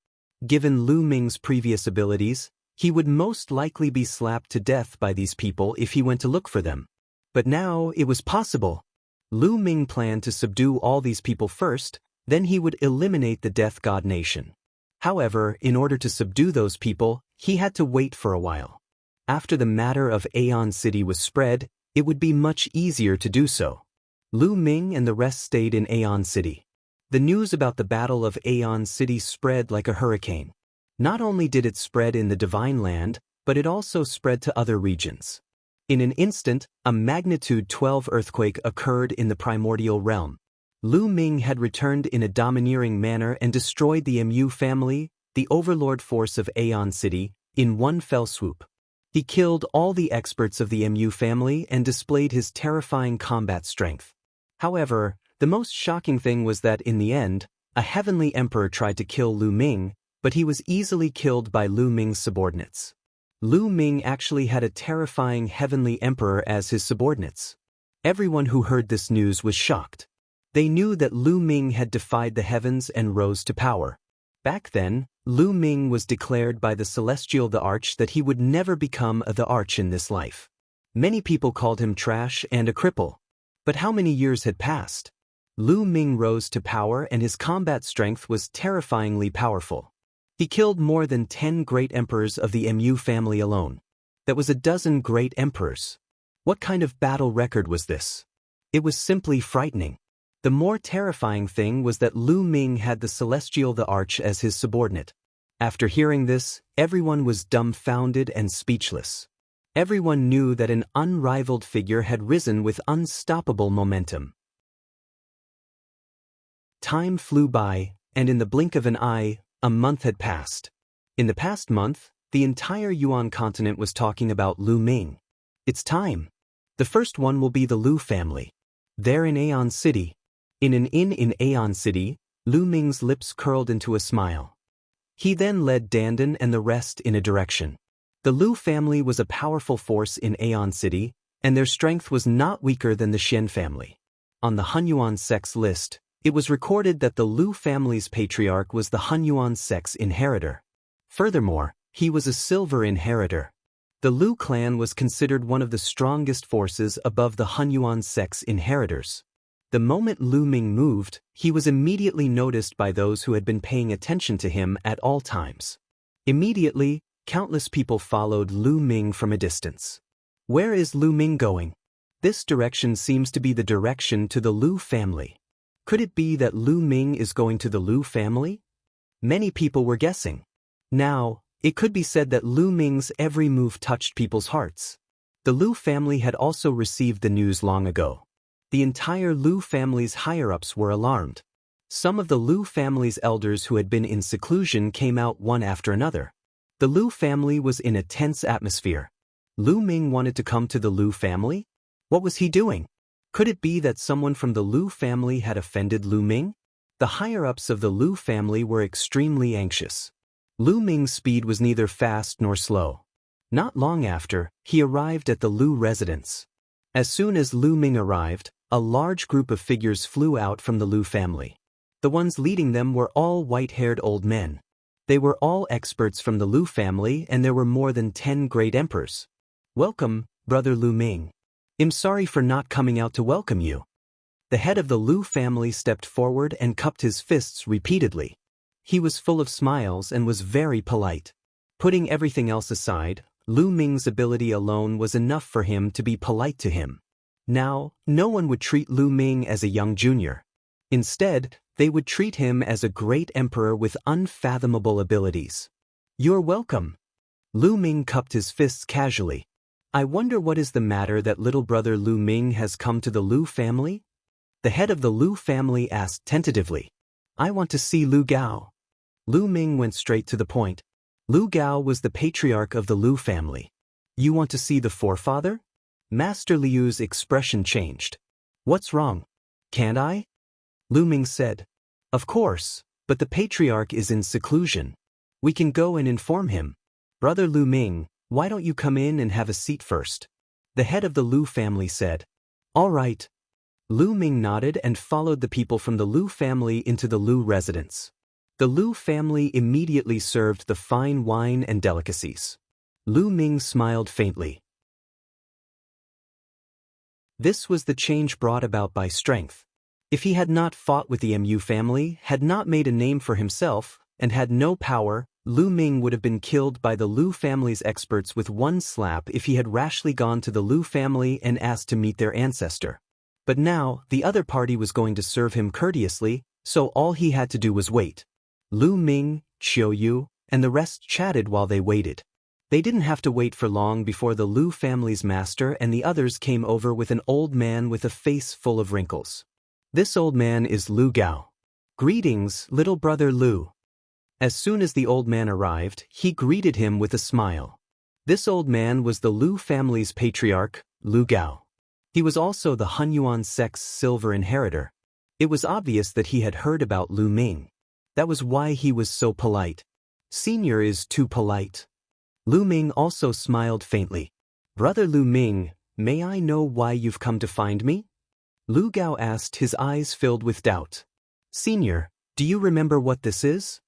Given Lu Ming's previous abilities, he would most likely be slapped to death by these people if he went to look for them. But now it was possible. Lu Ming planned to subdue all these people first, then he would eliminate the Death God Nation. However, in order to subdue those people, he had to wait for a while. After the matter of Aeon City was spread, it would be much easier to do so. Lu Ming and the rest stayed in Aeon City. The news about the Battle of Aeon City spread like a hurricane. Not only did it spread in the Divine Land, but it also spread to other regions. In an instant, a magnitude 12 earthquake occurred in the primordial realm. Lu Ming had returned in a domineering manner and destroyed the Mu family, the overlord force of Aeon City, in one fell swoop. He killed all the experts of the Mu family and displayed his terrifying combat strength. However, the most shocking thing was that in the end, a heavenly emperor tried to kill Lu Ming, but he was easily killed by Lu Ming's subordinates. Lu Ming actually had a terrifying heavenly emperor as his subordinates. Everyone who heard this news was shocked. They knew that Lu Ming had defied the heavens and rose to power. Back then, Lu Ming was declared by the Celestial the Arch that he would never become the Arch in this life. Many people called him trash and a cripple. But how many years had passed? Lu Ming rose to power and his combat strength was terrifyingly powerful. He killed more than 10 great emperors of the Mu family alone. That was a dozen great emperors. What kind of battle record was this? It was simply frightening. The more terrifying thing was that Lu Ming had the Celestial the Arch as his subordinate. After hearing this, everyone was dumbfounded and speechless. Everyone knew that an unrivaled figure had risen with unstoppable momentum. Time flew by, and in the blink of an eye, a month had passed. In the past month, the entire Yuan continent was talking about Lu Ming. It's time. The first one will be the Lu family. There in Aeon City. In an inn in Aeon City, Lu Ming's lips curled into a smile. He then led Dandan and the rest in a direction. The Lu family was a powerful force in Aeon City, and their strength was not weaker than the Shen family. On the Hunyuan Sect's list, it was recorded that the Lu family's patriarch was the Hunyuan Sect's inheritor. Furthermore, he was a silver inheritor. The Lu clan was considered one of the strongest forces above the Hunyuan Sect's inheritors. The moment Lu Ming moved, he was immediately noticed by those who had been paying attention to him at all times. Immediately, countless people followed Lu Ming from a distance. Where is Lu Ming going? This direction seems to be the direction to the Lu family. Could it be that Lu Ming is going to the Lu family? Many people were guessing. Now, it could be said that Lu Ming's every move touched people's hearts. The Lu family had also received the news long ago. The entire Lu family's higher-ups were alarmed. Some of the Lu family's elders who had been in seclusion came out one after another. The Lu family was in a tense atmosphere. Lu Ming wanted to come to the Lu family? What was he doing? Could it be that someone from the Lu family had offended Lu Ming? The higher-ups of the Lu family were extremely anxious. Lu Ming's speed was neither fast nor slow. Not long after, he arrived at the Lu residence. As soon as Lu Ming arrived, a large group of figures flew out from the Lu family. The ones leading them were all white-haired old men. They were all experts from the Lu family, and there were more than 10 great emperors. "Welcome, brother Lu Ming. I'm sorry for not coming out to welcome you." The head of the Lu family stepped forward and cupped his fists repeatedly. He was full of smiles and was very polite. Putting everything else aside, Lu Ming's ability alone was enough for him to be polite to him. Now, no one would treat Lu Ming as a young junior. Instead, they would treat him as a great emperor with unfathomable abilities. "You're welcome." Lu Ming cupped his fists casually. "I wonder what is the matter that little brother Lu Ming has come to the Lu family?" The head of the Lu family asked tentatively. "I want to see Lu Gao." Lu Ming went straight to the point. Lu Gao was the patriarch of the Lu family. "You want to see the forefather?" Master Liu's expression changed. "What's wrong? Can't I?" Lu Ming said. "Of course, but the patriarch is in seclusion. We can go and inform him. Brother Lu Ming, why don't you come in and have a seat first?" The head of the Lu family said. "All right." Lu Ming nodded and followed the people from the Lu family into the Lu residence. The Lu family immediately served the fine wine and delicacies. Lu Ming smiled faintly. This was the change brought about by strength. If he had not fought with the Mu family, had not made a name for himself, and had no power, Lu Ming would have been killed by the Lu family's experts with one slap if he had rashly gone to the Lu family and asked to meet their ancestor. But now, the other party was going to serve him courteously, so all he had to do was wait. Lu Ming, Qiu Yu, and the rest chatted while they waited. They didn't have to wait for long before the Lu family's master and the others came over with an old man with a face full of wrinkles. This old man is Lu Gao. "Greetings, little brother Lu." As soon as the old man arrived, he greeted him with a smile. This old man was the Lu family's patriarch, Lu Gao. He was also the Hunyuan sect's silver inheritor. It was obvious that he had heard about Lu Ming. That was why he was so polite. "Senior is too polite." Lu Ming also smiled faintly. "Brother Lu Ming, may I know why you've come to find me?" Lu Gao asked, his eyes filled with doubt. "Senior, do you remember what this is?"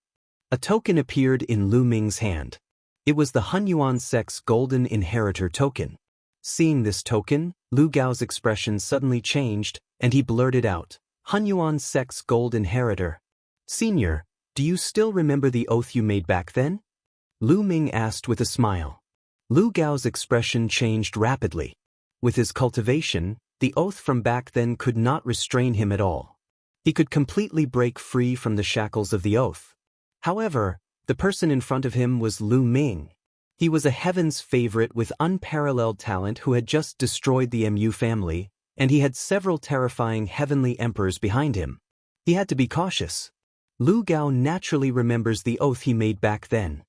A token appeared in Lu Ming's hand. It was the Hunyuan sect's golden inheritor token. Seeing this token, Lu Gao's expression suddenly changed, and he blurted out, "Hunyuan sect's gold inheritor. Senior, do you still remember the oath you made back then?" Lu Ming asked with a smile. Lu Gao's expression changed rapidly. With his cultivation, the oath from back then could not restrain him at all. He could completely break free from the shackles of the oath. However, the person in front of him was Lu Ming. He was a heaven's favorite with unparalleled talent who had just destroyed the Mu family, and he had several terrifying heavenly emperors behind him. He had to be cautious. Lu Gao naturally remembers the oath he made back then.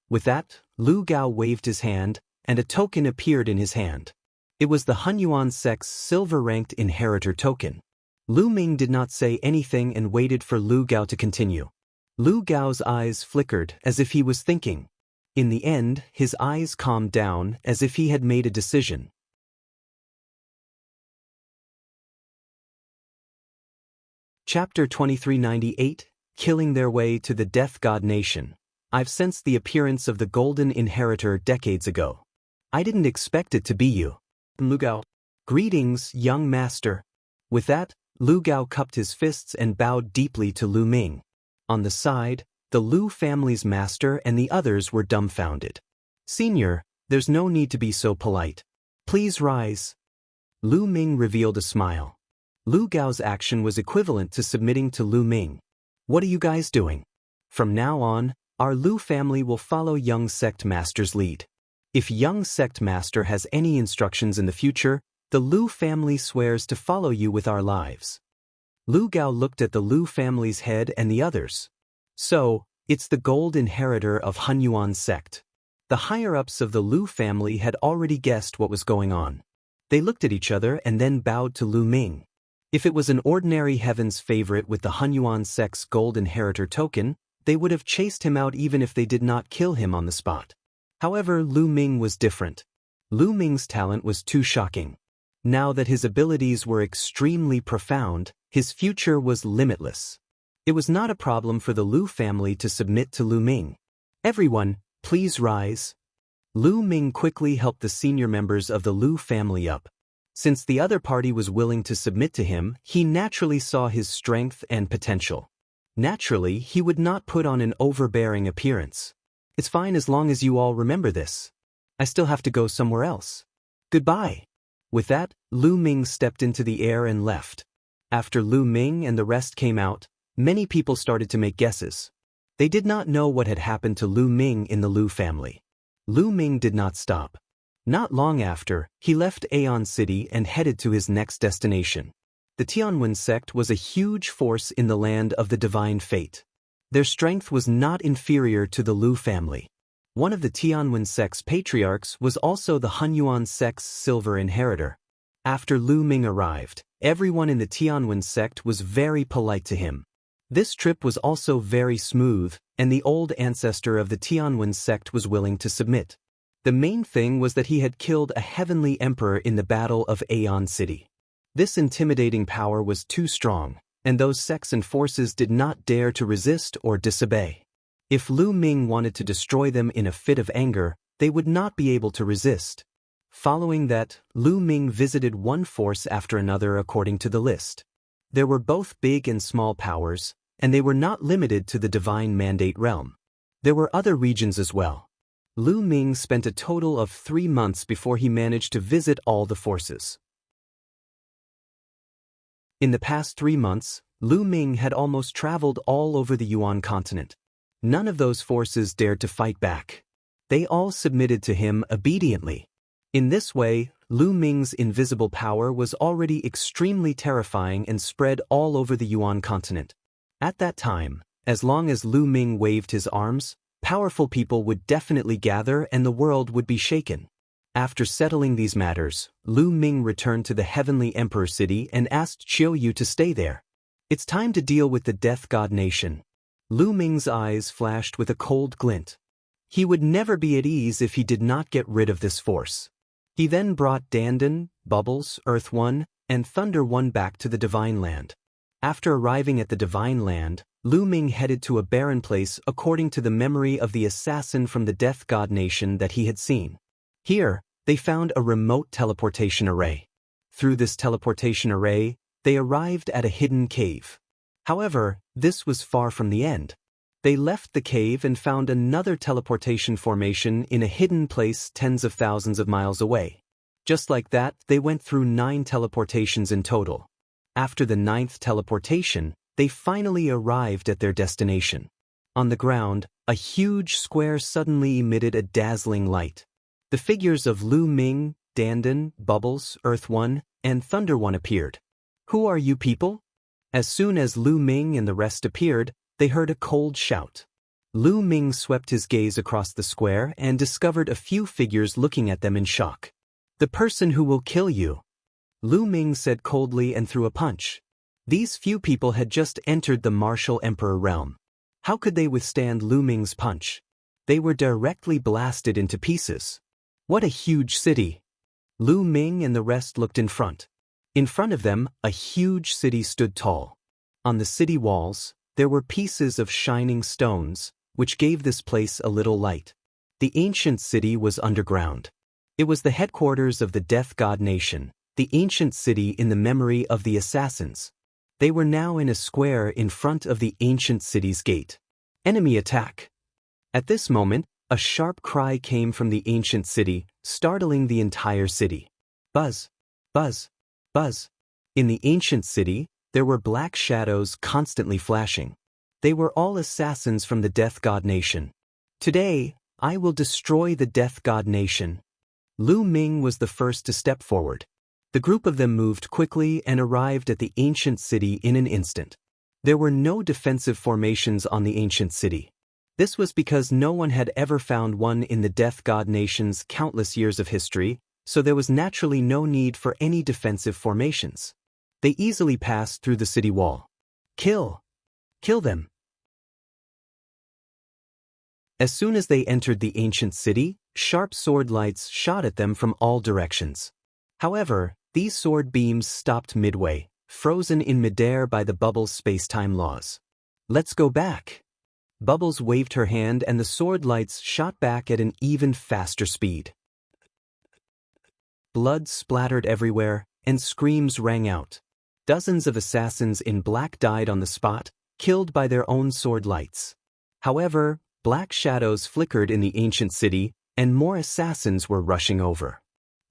With that, Lu Gao waved his hand, and a token appeared in his hand. It was the Hunyuan sect's silver-ranked inheritor token. Lu Ming did not say anything and waited for Lu Gao to continue. Lu Gao's eyes flickered as if he was thinking. In the end, his eyes calmed down as if he had made a decision. Chapter 2398, Killing Their Way to the Death God Nation. I've sensed the appearance of the Golden Inheritor decades ago. I didn't expect it to be you. Lu Gao. Greetings, young master. With that, Lu Gao cupped his fists and bowed deeply to Lu Ming. On the side, the Lu family's master and the others were dumbfounded. Senior, there's no need to be so polite. Please rise. Lu Ming revealed a smile. Lu Gao's action was equivalent to submitting to Lu Ming. What are you guys doing? From now on, our Lu family will follow young sect master's lead. If young sect master has any instructions in the future, the Lu family swears to follow you with our lives. Lu Gao looked at the Lu family's head and the others. So, it's the gold inheritor of Hunyuan sect. The higher-ups of the Lu family had already guessed what was going on. They looked at each other and then bowed to Lu Ming. If it was an ordinary heaven's favorite with the Hunyuan sect's gold inheritor token, they would have chased him out even if they did not kill him on the spot. However, Lu Ming was different. Lu Ming's talent was too shocking. Now that his abilities were extremely profound, his future was limitless. It was not a problem for the Lu family to submit to Lu Ming. Everyone, please rise. Lu Ming quickly helped the senior members of the Lu family up. Since the other party was willing to submit to him, he naturally saw his strength and potential. Naturally, he would not put on an overbearing appearance. It's fine as long as you all remember this. I still have to go somewhere else. Goodbye. With that, Lu Ming stepped into the air and left. After Lu Ming and the rest came out, many people started to make guesses. They did not know what had happened to Lu Ming in the Lu family. Lu Ming did not stop. Not long after, he left Aeon City and headed to his next destination. The Tianwen sect was a huge force in the land of the divine fate. Their strength was not inferior to the Lu family. One of the Tianwen sect's patriarchs was also the Hunyuan sect's silver inheritor. After Lu Ming arrived, everyone in the Tianwen sect was very polite to him. This trip was also very smooth, and the old ancestor of the Tianwen sect was willing to submit. The main thing was that he had killed a heavenly emperor in the Battle of Aeon City. This intimidating power was too strong, and those sects and forces did not dare to resist or disobey. If Lu Ming wanted to destroy them in a fit of anger, they would not be able to resist. Following that, Lu Ming visited one force after another according to the list. There were both big and small powers, and they were not limited to the Divine Mandate realm. There were other regions as well. Lu Ming spent a total of 3 months before he managed to visit all the forces. In the past 3 months, Lu Ming had almost traveled all over the Yuan continent. None of those forces dared to fight back. They all submitted to him obediently. In this way, Lu Ming's invisible power was already extremely terrifying and spread all over the Yuan continent. At that time, as long as Lu Ming waved his arms, powerful people would definitely gather and the world would be shaken. After settling these matters, Lu Ming returned to the Heavenly Emperor City and asked Qiu Yu to stay there. It's time to deal with the Death God Nation. Lu Ming's eyes flashed with a cold glint. He would never be at ease if he did not get rid of this force. He then brought Dandan, Bubbles, Earth One, and Thunder One back to the Divine Land. After arriving at the Divine Land, Lu Ming headed to a barren place according to the memory of the assassin from the Death God Nation that he had seen. Here, they found a remote teleportation array. Through this teleportation array, they arrived at a hidden cave. However, this was far from the end. They left the cave and found another teleportation formation in a hidden place tens of thousands of miles away. Just like that, they went through 9 teleportations in total. After the 9th teleportation, they finally arrived at their destination. On the ground, a huge square suddenly emitted a dazzling light. The figures of Lu Ming, Dandan, Bubbles, Earth One, and Thunder One appeared. Who are you people? As soon as Lu Ming and the rest appeared, they heard a cold shout. Lu Ming swept his gaze across the square and discovered a few figures looking at them in shock. The person who will kill you. Lu Ming said coldly and threw a punch. These few people had just entered the martial emperor realm. How could they withstand Lu Ming's punch? They were directly blasted into pieces. What a huge city! Lu Ming and the rest looked in front. In front of them, a huge city stood tall. On the city walls, there were pieces of shining stones, which gave this place a little light. The ancient city was underground. It was the headquarters of the Death God Nation, the ancient city in the memory of the assassins. They were now in a square in front of the ancient city's gate. Enemy attack! At this moment, a sharp cry came from the ancient city, startling the entire city. Buzz! Buzz. Buzz. In the ancient city, there were black shadows constantly flashing. They were all assassins from the Death God Nation. Today, I will destroy the Death God Nation. Lu Ming was the first to step forward. The group of them moved quickly and arrived at the ancient city in an instant. There were no defensive formations on the ancient city. This was because no one had ever found one in the Death God Nation's countless years of history, so there was naturally no need for any defensive formations. They easily passed through the city wall. Kill! Kill them! As soon as they entered the ancient city, sharp sword lights shot at them from all directions. However, these sword beams stopped midway, frozen in midair by the Bubbles' space-time laws. Let's go back. Bubbles waved her hand and the sword lights shot back at an even faster speed. Blood splattered everywhere, and screams rang out. Dozens of assassins in black died on the spot, killed by their own sword lights. However, black shadows flickered in the ancient city, and more assassins were rushing over.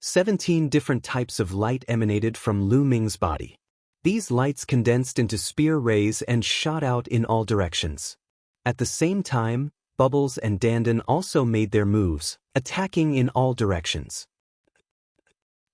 17 different types of light emanated from Lu Ming's body. These lights condensed into spear rays and shot out in all directions. At the same time, Bubbles and Dandan also made their moves, attacking in all directions.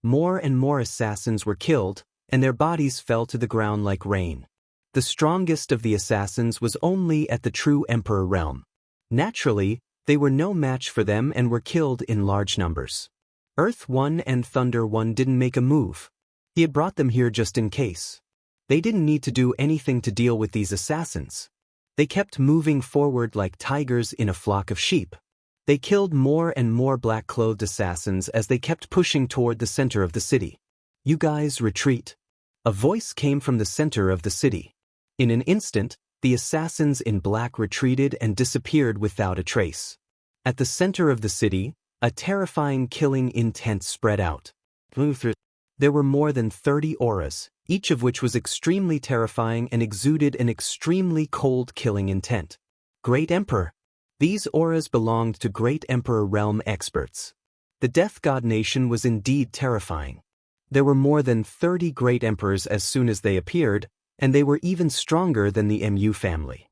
More and more assassins were killed, and their bodies fell to the ground like rain. The strongest of the assassins was only at the true Emperor realm. Naturally, they were no match for them and were killed in large numbers. Earth 1 and Thunder 1 didn't make a move. He had brought them here just in case. They didn't need to do anything to deal with these assassins. They kept moving forward like tigers in a flock of sheep. They killed more and more black-clothed assassins as they kept pushing toward the center of the city. You guys retreat. A voice came from the center of the city. In an instant, the assassins in black retreated and disappeared without a trace. At the center of the city, a terrifying killing intent spread out. There were more than 30 auras, each of which was extremely terrifying and exuded an extremely cold killing intent. Great Emperor. These auras belonged to Great Emperor realm experts. The Death God Nation was indeed terrifying. There were more than 30 Great Emperors as soon as they appeared, and they were even stronger than the MU family.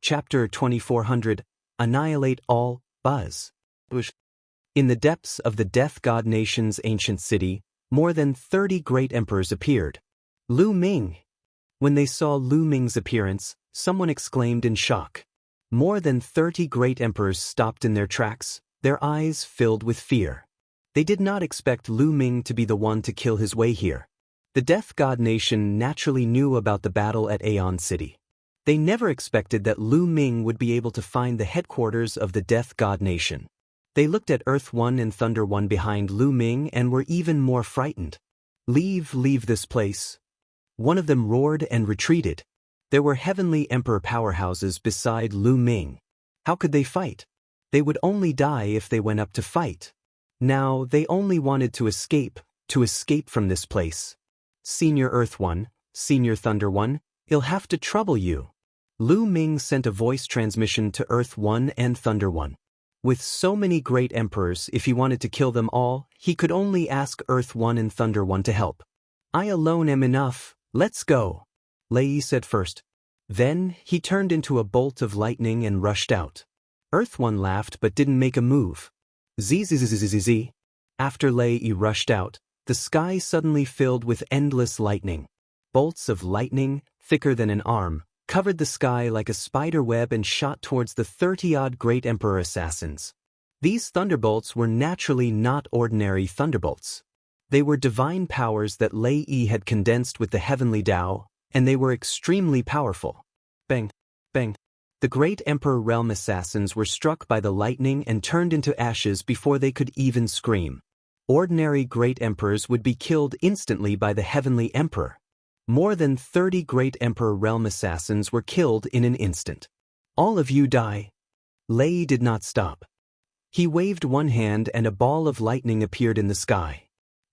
Chapter 2400, Annihilate All, Buzz. In the depths of the Death God Nation's ancient city, more than 30 Great Emperors appeared. Lu Ming. When they saw Lu Ming's appearance, someone exclaimed in shock. More than 30 Great Emperors stopped in their tracks, their eyes filled with fear. They did not expect Lu Ming to be the one to kill his way here. The Death God Nation naturally knew about the battle at Aeon City. They never expected that Lu Ming would be able to find the headquarters of the Death God Nation. They looked at Earth 1 and Thunder 1 behind Lu Ming and were even more frightened. Leave this place. One of them roared and retreated. There were heavenly Emperor powerhouses beside Lu Ming. How could they fight? They would only die if they went up to fight. Now, they only wanted to escape from this place. Senior Earth 1, Senior Thunder 1, he'll have to trouble you. Lu Ming sent a voice transmission to Earth 1 and Thunder 1. With so many Great Emperors, if he wanted to kill them all, he could only ask Earth 1 and Thunder 1 to help. I alone am enough, let's go, Lei said first. Then, he turned into a bolt of lightning and rushed out. Earth 1 laughed but didn't make a move. Zzzzzzz. After Lei rushed out, the sky suddenly filled with endless lightning. Bolts of lightning, thicker than an arm, covered the sky like a spider web and shot towards the 30-odd Great Emperor assassins. These thunderbolts were naturally not ordinary thunderbolts. They were divine powers that Lei had condensed with the heavenly Tao, and they were extremely powerful. Bang, bang. The Great Emperor realm assassins were struck by the lightning and turned into ashes before they could even scream. Ordinary Great Emperors would be killed instantly by the Heavenly Emperor. More than 30 Great Emperor realm assassins were killed in an instant. All of you die. Lei did not stop. He waved one hand and a ball of lightning appeared in the sky.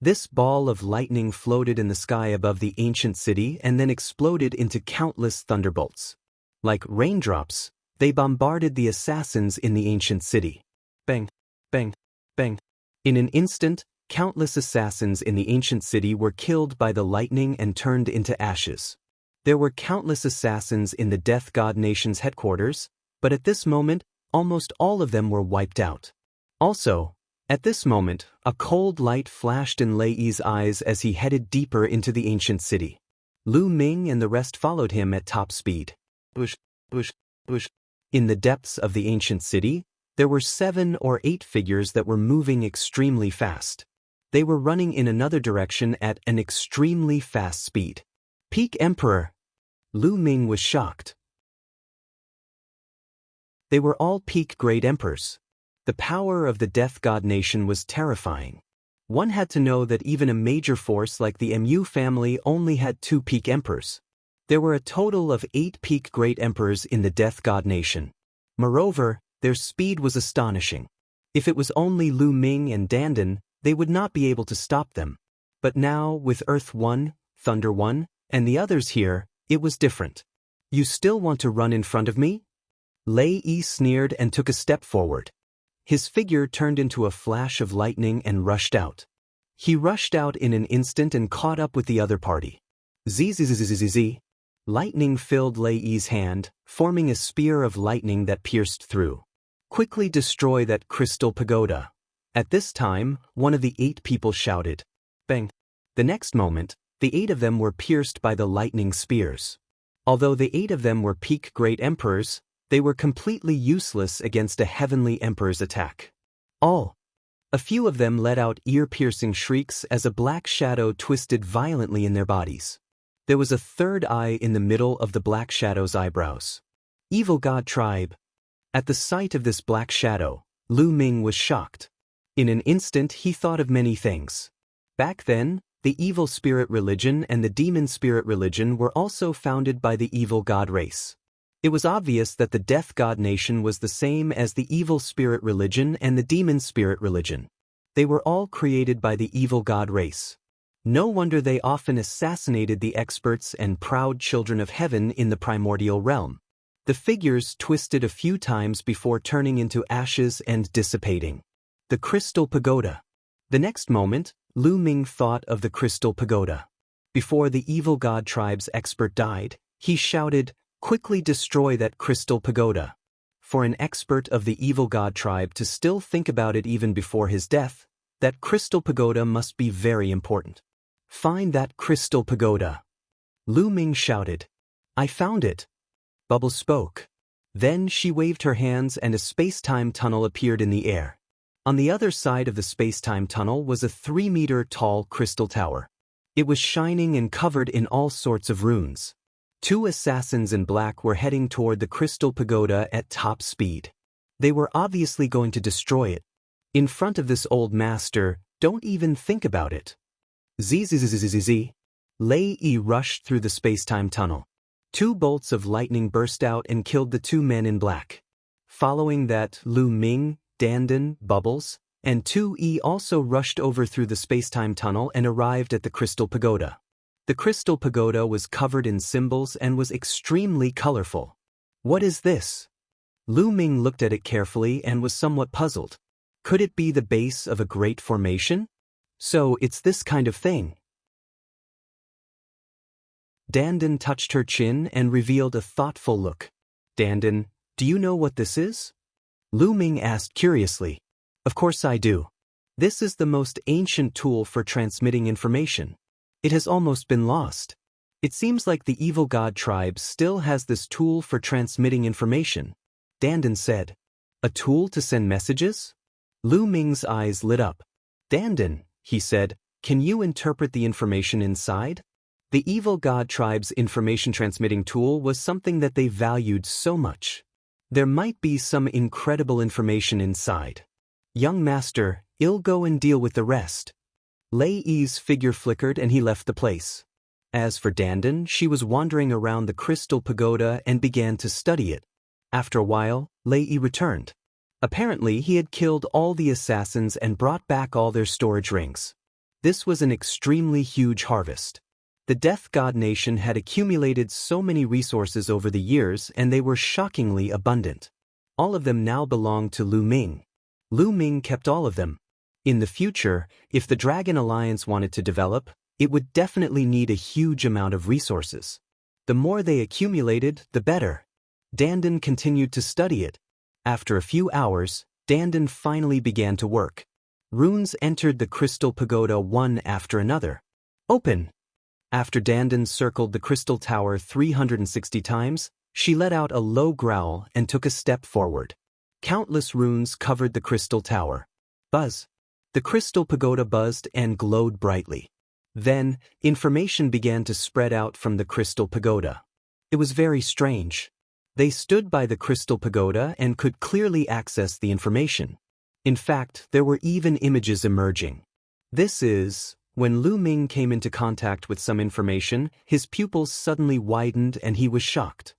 This ball of lightning floated in the sky above the ancient city and then exploded into countless thunderbolts. Like raindrops, they bombarded the assassins in the ancient city. Bang, Bang, bang. In an instant, countless assassins in the ancient city were killed by the lightning and turned into ashes. There were countless assassins in the Death God Nation's headquarters, but at this moment, almost all of them were wiped out. Also, at this moment, a cold light flashed in Lei Yi's eyes as he headed deeper into the ancient city. Lu Ming and the rest followed him at top speed. Bush, bush, bush. In the depths of the ancient city, there were 7 or 8 figures that were moving extremely fast. They were running in another direction at an extremely fast speed. Peak Emperor! Lu Ming was shocked. They were all peak grade emperors. The power of the Death God Nation was terrifying. One had to know that even a major force like the Mu family only had 2 peak emperors. There were a total of 8 peak great emperors in the Death God Nation. Moreover, their speed was astonishing. If it was only Lu Ming and Dandan, they would not be able to stop them. But now, with Earth 1, Thunder 1, and the others here, it was different. You still want to run in front of me? Lei Yi sneered and took a step forward. His figure turned into a flash of lightning and rushed out. He rushed out in an instant and caught up with the other party. Zzzzzzz. Lightning filled Lei Yi's hand, forming a spear of lightning that pierced through. Quickly destroy that crystal pagoda. At this time, one of the 8 people shouted. Bang. The next moment, the 8 of them were pierced by the lightning spears. Although the 8 of them were peak great emperors, they were completely useless against a heavenly emperor's attack. A few of them let out ear-piercing shrieks as a black shadow twisted violently in their bodies. There was a third eye in the middle of the black shadow's eyebrows. Evil God Tribe. At the sight of this black shadow, Lu Ming was shocked. In an instant he thought of many things. Back then, the evil spirit religion and the demon spirit religion were also founded by the evil god race. It was obvious that the Death God Nation was the same as the evil spirit religion and the demon spirit religion. They were all created by the evil god race. No wonder they often assassinated the experts and proud children of heaven in the primordial realm. The figures twisted a few times before turning into ashes and dissipating. The Crystal Pagoda. The next moment, Lu Ming thought of the Crystal Pagoda. Before the evil god tribe's expert died, he shouted, "Quickly destroy that Crystal Pagoda." For an expert of the evil god tribe to still think about it even before his death, that Crystal Pagoda must be very important. Find that Crystal Pagoda. Lu Ming shouted. I found it. Bubble spoke. Then she waved her hands and a space-time tunnel appeared in the air. On the other side of the space-time tunnel was a 3-meter-tall crystal tower. It was shining and covered in all sorts of runes. 2 assassins in black were heading toward the Crystal Pagoda at top speed. They were obviously going to destroy it. In front of this old master, don't even think about it. Zzzzzzz. Lei Yi rushed through the space-time tunnel. 2 bolts of lightning burst out and killed the 2 men in black. Following that, Lu Ming, Dandan, Bubbles, and 2E also rushed over through the space-time tunnel and arrived at the Crystal Pagoda. The Crystal Pagoda was covered in symbols and was extremely colorful. What is this? Lu Ming looked at it carefully and was somewhat puzzled. Could it be the base of a great formation? So it's this kind of thing. Dandan touched her chin and revealed a thoughtful look. Dandan, do you know what this is? Lu Ming asked curiously. Of course I do. This is the most ancient tool for transmitting information. It has almost been lost. It seems like the evil god tribe still has this tool for transmitting information. Dandan said. A tool to send messages? Lu Ming's eyes lit up. Dandan, he said, can you interpret the information inside? The evil god tribe's information transmitting tool was something that they valued so much. There might be some incredible information inside. Young master, I'll go and deal with the rest. Lei Yi's figure flickered and he left the place. As for Dandan, she was wandering around the Crystal Pagoda and began to study it. After a while, Lei Yi returned. Apparently, he had killed all the assassins and brought back all their storage rings. This was an extremely huge harvest. The Death God Nation had accumulated so many resources over the years and they were shockingly abundant. All of them now belonged to Lu Ming. Lu Ming kept all of them. In the future, if the Dragon Alliance wanted to develop, it would definitely need a huge amount of resources. The more they accumulated, the better. Dandan continued to study it. After a few hours, Dandan finally began to work. Runes entered the crystal pagoda one after another. Open! After Dandan circled the crystal tower 360 times, she let out a low growl and took a step forward. Countless runes covered the crystal tower. Buzz! The crystal pagoda buzzed and glowed brightly. Then, information began to spread out from the crystal pagoda. It was very strange. They stood by the crystal pagoda and could clearly access the information. In fact, there were even images emerging. This is, when Lu Ming came into contact with some information, his pupils suddenly widened and he was shocked.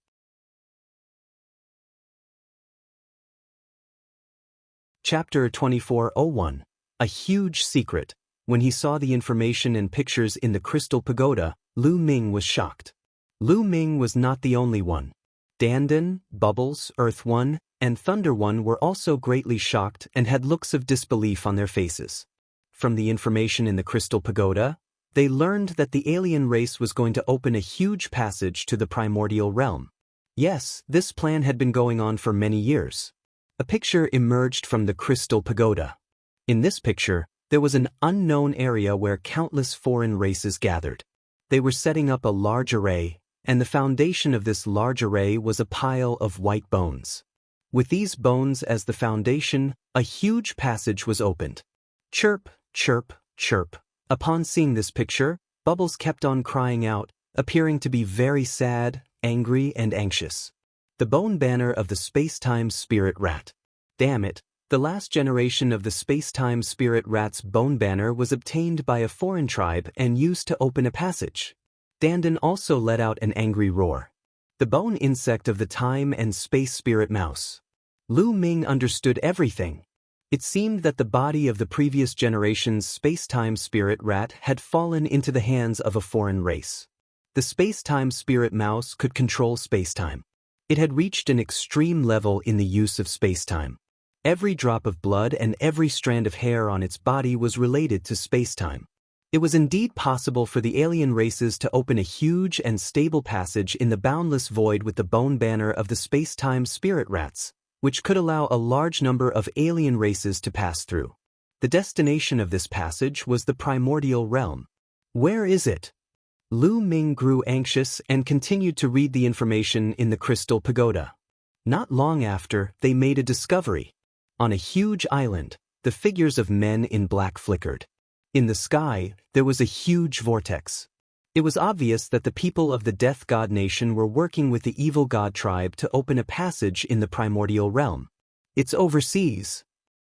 Chapter 2401. A huge secret. When he saw the information and pictures in the crystal pagoda, Lu Ming was shocked. Lu Ming was not the only one. Dandan, Bubbles, Earth One, and Thunder One were also greatly shocked and had looks of disbelief on their faces. From the information in the crystal pagoda, they learned that the alien race was going to open a huge passage to the primordial realm. Yes, this plan had been going on for many years. A picture emerged from the crystal pagoda. In this picture, there was an unknown area where countless foreign races gathered. They were setting up a large array, and the foundation of this large array was a pile of white bones. With these bones as the foundation, a huge passage was opened. Chirp, chirp, chirp. Upon seeing this picture, Bubbles kept on crying out, appearing to be very sad, angry, and anxious. The bone banner of the space-time spirit rat. Damn it, the last generation of the space-time spirit rat's bone banner was obtained by a foreign tribe and used to open a passage. Dandan also let out an angry roar. The bone insect of the time and space spirit mouse. Lu Ming understood everything. It seemed that the body of the previous generation's space-time spirit rat had fallen into the hands of a foreign race. The space-time spirit mouse could control space-time. It had reached an extreme level in the use of space-time. Every drop of blood and every strand of hair on its body was related to space-time. It was indeed possible for the alien races to open a huge and stable passage in the boundless void with the bone banner of the space-time spirit rats, which could allow a large number of alien races to pass through. The destination of this passage was the primordial realm. Where is it? Lu Ming grew anxious and continued to read the information in the crystal pagoda. Not long after, they made a discovery. On a huge island, the figures of men in black flickered. In the sky, there was a huge vortex. It was obvious that the people of the Death God Nation were working with the evil god tribe to open a passage in the primordial realm. It's overseas.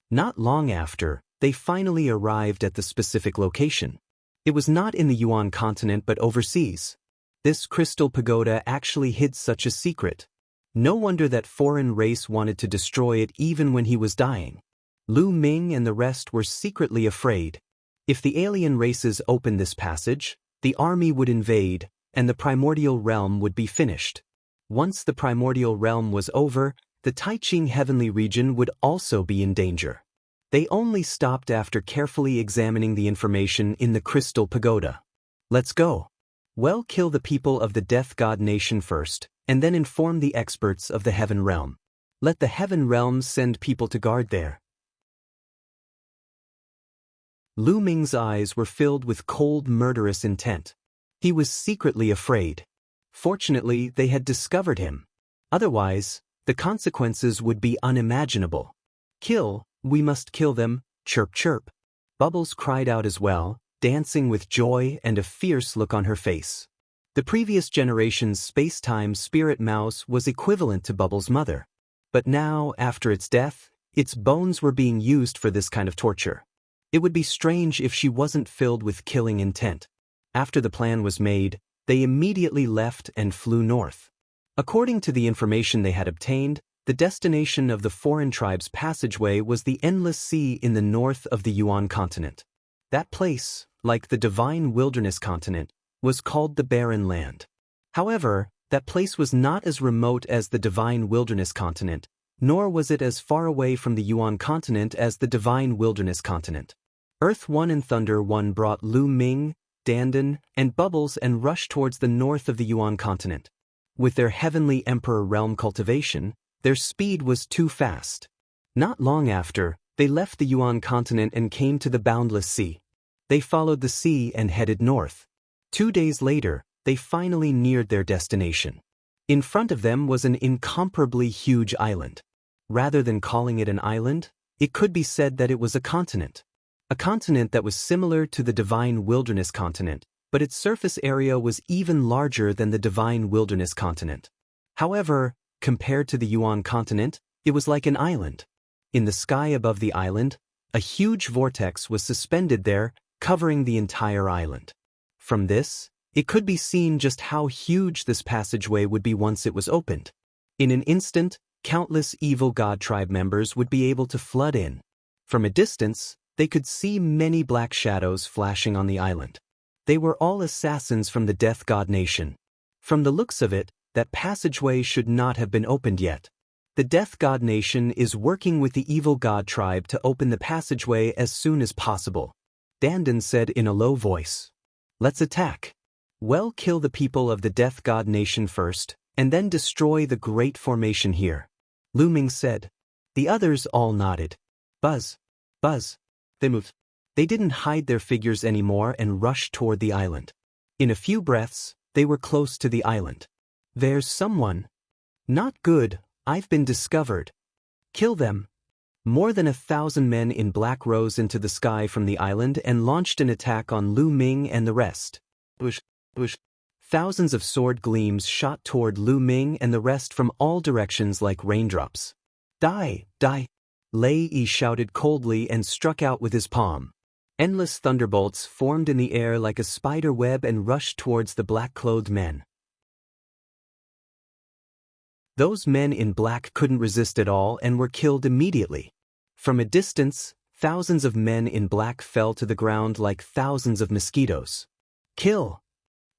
Not long after, they finally arrived at the specific location. It was not in the Yuan continent but overseas. This crystal pagoda actually hid such a secret. No wonder that foreign race wanted to destroy it even when he was dying. Lu Ming and the rest were secretly afraid. If the alien races opened this passage, the army would invade, and the primordial realm would be finished. Once the primordial realm was over, the Taiching heavenly region would also be in danger. They only stopped after carefully examining the information in the crystal pagoda. Let's go. Well, kill the people of the Death God Nation first, and then inform the experts of the Heaven Realm. Let the Heaven Realm send people to guard there. Lu Ming's eyes were filled with cold, murderous intent. He was secretly afraid. Fortunately, they had discovered him. Otherwise, the consequences would be unimaginable. Kill, we must kill them, chirp chirp. Bubbles cried out as well, dancing with joy and a fierce look on her face. The previous generation's space-time spirit mouse was equivalent to Bubbles' mother. But now, after its death, its bones were being used for this kind of torture. It would be strange if she wasn't filled with killing intent. After the plan was made, they immediately left and flew north. According to the information they had obtained, the destination of the foreign tribe's passageway was the endless sea in the north of the Yuan continent. That place, like the divine wilderness continent, was called the Barren Land. However, that place was not as remote as the divine wilderness continent, nor was it as far away from the Yuan continent as the divine wilderness continent. Earth 1 and Thunder 1 brought Ming, Dandan, and Bubbles and rushed towards the north of the Yuan continent. With their heavenly emperor realm cultivation, their speed was too fast. Not long after, they left the Yuan continent and came to the boundless sea. They followed the sea and headed north. 2 days later, they finally neared their destination. In front of them was an incomparably huge island. Rather than calling it an island, it could be said that it was a continent. A continent that was similar to the divine wilderness continent, but its surface area was even larger than the divine wilderness continent. However, compared to the Yuan continent, it was like an island. In the sky above the island, a huge vortex was suspended there, covering the entire island. From this, it could be seen just how huge this passageway would be once it was opened. In an instant, countless evil god tribe members would be able to flood in. From a distance, they could see many black shadows flashing on the island. They were all assassins from the Death God Nation. From the looks of it, that passageway should not have been opened yet. The Death God Nation is working with the evil god tribe to open the passageway as soon as possible. Dandan said in a low voice. Let's attack. Well, kill the people of the Death God Nation first, and then destroy the great formation here. Ming said. The others all nodded. Buzz. Buzz. They moved. They didn't hide their figures anymore and rushed toward the island. In a few breaths, they were close to the island. There's someone. Not good, I've been discovered. Kill them. More than 1,000 men in black rose into the sky from the island and launched an attack on Ming and the rest. Bush. Thousands of sword gleams shot toward Ming and the rest from all directions like raindrops. Die, die. Lei shouted coldly and struck out with his palm. Endless thunderbolts formed in the air like a spider web and rushed towards the black-clothed men. Those men in black couldn't resist at all and were killed immediately. From a distance, thousands of men in black fell to the ground like thousands of mosquitoes. Kill!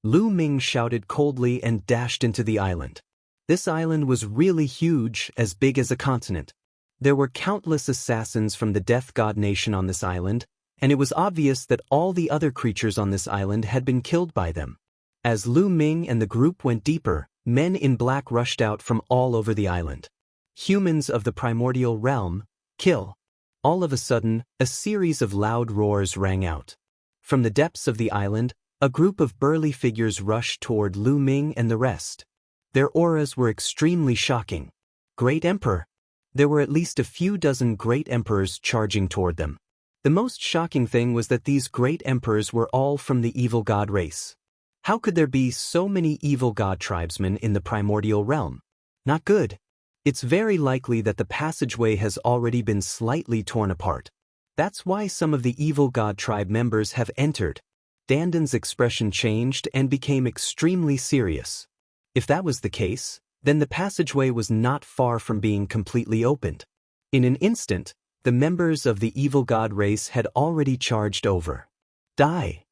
Ming shouted coldly and dashed into the island. This island was really huge, as big as a continent. There were countless assassins from the Death God Nation on this island, and it was obvious that all the other creatures on this island had been killed by them. As Ming and the group went deeper, men in black rushed out from all over the island. Humans of the primordial realm, kill. All of a sudden, a series of loud roars rang out. From the depths of the island, a group of burly figures rushed toward Ming and the rest. Their auras were extremely shocking. Great Emperor. There were at least a few dozen great emperors charging toward them. The most shocking thing was that these great emperors were all from the evil god race. How could there be so many evil god tribesmen in the primordial realm? Not good. It's very likely that the passageway has already been slightly torn apart. That's why some of the evil god tribe members have entered. Dandan's expression changed and became extremely serious. If that was the case, then the passageway was not far from being completely opened. In an instant, the members of the evil god race had already charged over. Die!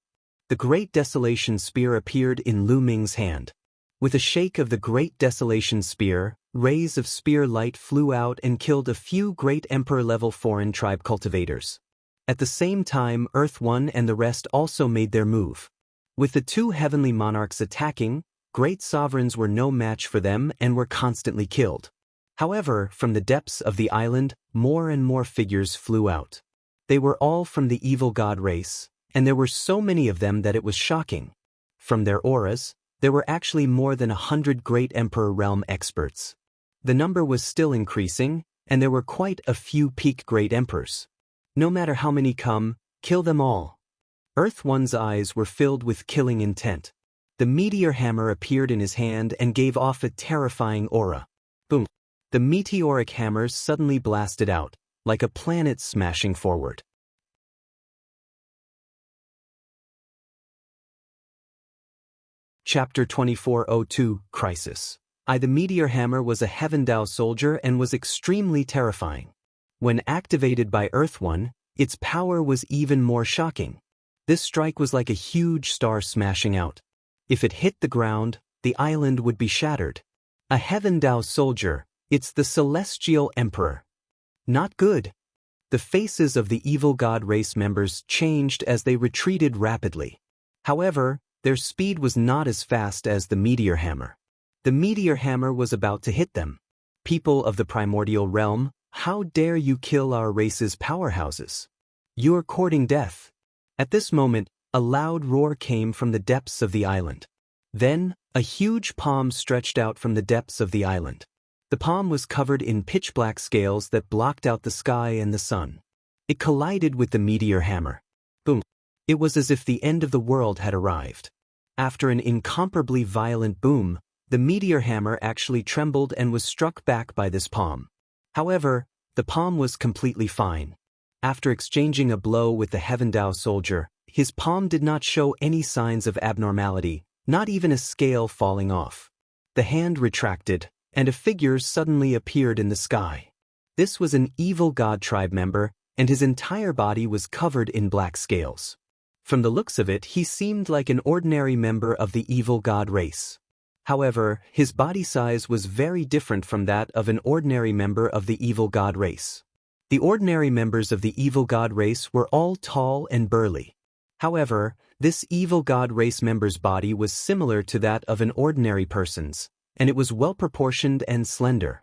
The Great Desolation Spear appeared in Ming's hand. With a shake of the Great Desolation Spear, rays of spear light flew out and killed a few great Emperor-level foreign tribe cultivators. At the same time, Earth 1 and the rest also made their move. With the two heavenly monarchs attacking, great sovereigns were no match for them and were constantly killed. However, from the depths of the island, more and more figures flew out. They were all from the evil god race, and there were so many of them that it was shocking. From their auras, there were actually more than 100 great Emperor realm experts. The number was still increasing, and there were quite a few peak great emperors. No matter how many come, kill them all. Earth 1's eyes were filled with killing intent. The meteor hammer appeared in his hand and gave off a terrifying aura. Boom! The meteoric hammer suddenly blasted out, like a planet smashing forward. Chapter 2402, Crisis. The meteor hammer was a Heaven Dao soldier and was extremely terrifying. When activated by Earth 1, its power was even more shocking. This strike was like a huge star smashing out. If it hit the ground, the island would be shattered. A Heaven Dao soldier, It's the Celestial Emperor. Not good. The faces of the evil god race members changed as they retreated rapidly. However, their speed was not as fast as the meteor hammer. The meteor hammer was about to hit them. People of the primordial realm, how dare you kill our race's powerhouses? You're courting death. At this moment, a loud roar came from the depths of the island. Then, a huge palm stretched out from the depths of the island. The palm was covered in pitch-black scales that blocked out the sky and the sun. It collided with the meteor hammer. Boom! It was as if the end of the world had arrived. After an incomparably violent boom, the meteor hammer actually trembled and was struck back by this palm. However, the palm was completely fine. After exchanging a blow with the Heavendao soldier, his palm did not show any signs of abnormality, not even a scale falling off. The hand retracted, and a figure suddenly appeared in the sky. This was an evil god tribe member, and his entire body was covered in black scales. From the looks of it, he seemed like an ordinary member of the evil god race. However, his body size was very different from that of an ordinary member of the evil god race. The ordinary members of the evil god race were all tall and burly. However, this evil god race member's body was similar to that of an ordinary person's, and it was well-proportioned and slender.